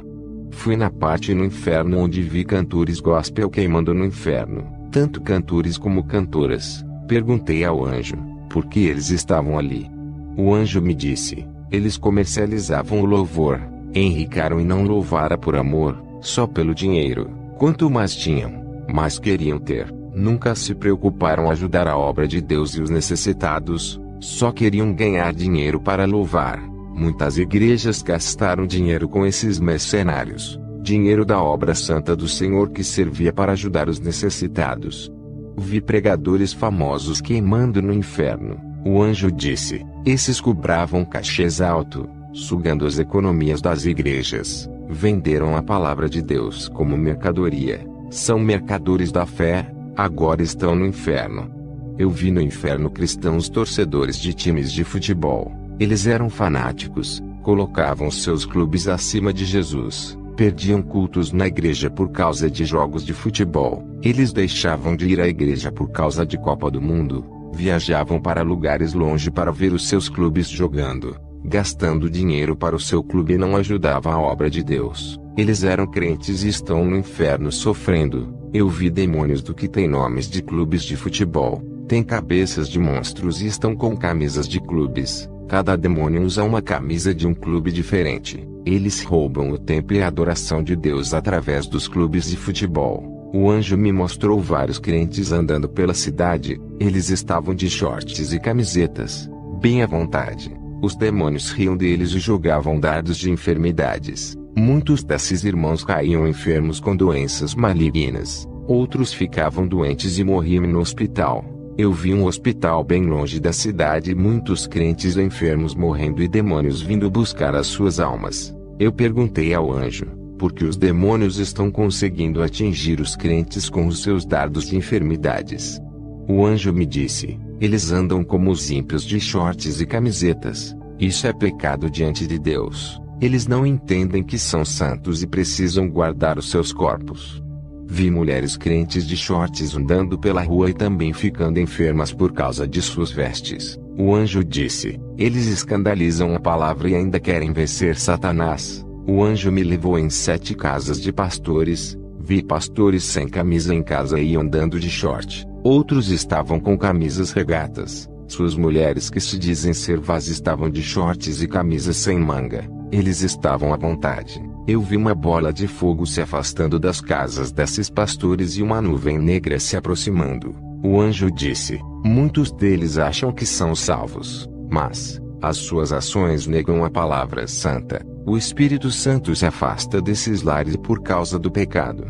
Fui na parte no inferno onde vi cantores gospel queimando no inferno, tanto cantores como cantoras. Perguntei ao anjo, por que eles estavam ali? O anjo me disse, eles comercializavam o louvor, enricaram e não louvara por amor, só pelo dinheiro. Quanto mais tinham, mais queriam ter. Nunca se preocuparam em ajudar a obra de Deus e os necessitados, só queriam ganhar dinheiro para louvar. Muitas igrejas gastaram dinheiro com esses mercenários, dinheiro da obra santa do Senhor que servia para ajudar os necessitados. Vi pregadores famosos queimando no inferno. O anjo disse, esses cobravam cachês alto, sugando as economias das igrejas, venderam a palavra de Deus como mercadoria, são mercadores da fé, agora estão no inferno. Eu vi no inferno cristãos torcedores de times de futebol. Eles eram fanáticos, colocavam seus clubes acima de Jesus, perdiam cultos na igreja por causa de jogos de futebol. Eles deixavam de ir à igreja por causa de Copa do Mundo, viajavam para lugares longe para ver os seus clubes jogando, gastando dinheiro para o seu clube e não ajudavam a obra de Deus. Eles eram crentes e estão no inferno sofrendo. Eu vi demônios do que têm nomes de clubes de futebol, têm cabeças de monstros e estão com camisas de clubes. Cada demônio usa uma camisa de um clube diferente. Eles roubam o templo e a adoração de Deus através dos clubes de futebol. O anjo me mostrou vários crentes andando pela cidade. Eles estavam de shorts e camisetas, bem à vontade. Os demônios riam deles e jogavam dardos de enfermidades. Muitos desses irmãos caíam enfermos com doenças malignas. Outros ficavam doentes e morriam no hospital. Eu vi um hospital bem longe da cidade e muitos crentes enfermos morrendo e demônios vindo buscar as suas almas. Eu perguntei ao anjo, por que os demônios estão conseguindo atingir os crentes com os seus dardos de enfermidades? O anjo me disse, eles andam como os ímpios de shorts e camisetas. Isso é pecado diante de Deus. Eles não entendem que são santos e precisam guardar os seus corpos. Vi mulheres crentes de shorts andando pela rua e também ficando enfermas por causa de suas vestes. O anjo disse, eles escandalizam a palavra e ainda querem vencer Satanás. O anjo me levou em 7 casas de pastores. Vi pastores sem camisa em casa e andando de short. Outros estavam com camisas regatas. Suas mulheres que se dizem servas estavam de shorts e camisas sem manga. Eles estavam à vontade. Eu vi uma bola de fogo se afastando das casas desses pastores e uma nuvem negra se aproximando. O anjo disse, muitos deles acham que são salvos, mas as suas ações negam a palavra santa. O Espírito Santo se afasta desses lares por causa do pecado.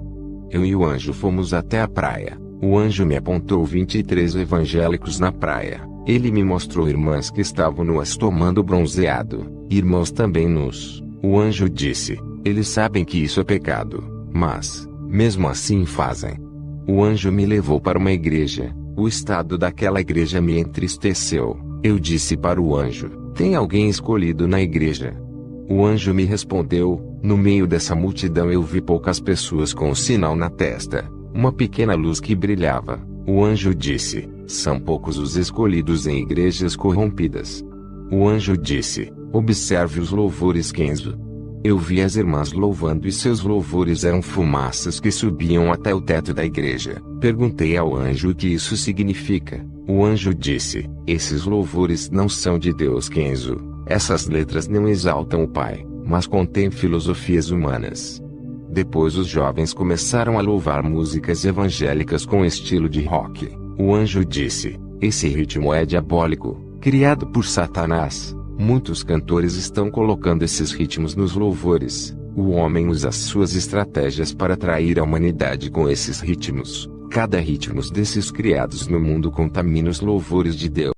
Eu e o anjo fomos até a praia. O anjo me apontou 23 evangélicos na praia. Ele me mostrou irmãs que estavam nuas tomando bronzeado, irmãos também nus. O anjo disse, eles sabem que isso é pecado, mas, mesmo assim fazem. O anjo me levou para uma igreja. O estado daquela igreja me entristeceu. Eu disse para o anjo, tem alguém escolhido na igreja? O anjo me respondeu, no meio dessa multidão eu vi poucas pessoas com um sinal na testa, uma pequena luz que brilhava. O anjo disse, são poucos os escolhidos em igrejas corrompidas. O anjo disse, observe os louvores Kenzo. Eu vi as irmãs louvando e seus louvores eram fumaças que subiam até o teto da igreja. Perguntei ao anjo o que isso significa. O anjo disse: esses louvores não são de Deus, Kenzo. Essas letras não exaltam o Pai, mas contêm filosofias humanas. Depois os jovens começaram a louvar músicas evangélicas com estilo de rock. O anjo disse: esse ritmo é diabólico, criado por Satanás. Muitos cantores estão colocando esses ritmos nos louvores. O homem usa suas estratégias para atrair a humanidade com esses ritmos. Cada ritmo desses criados no mundo contamina os louvores de Deus.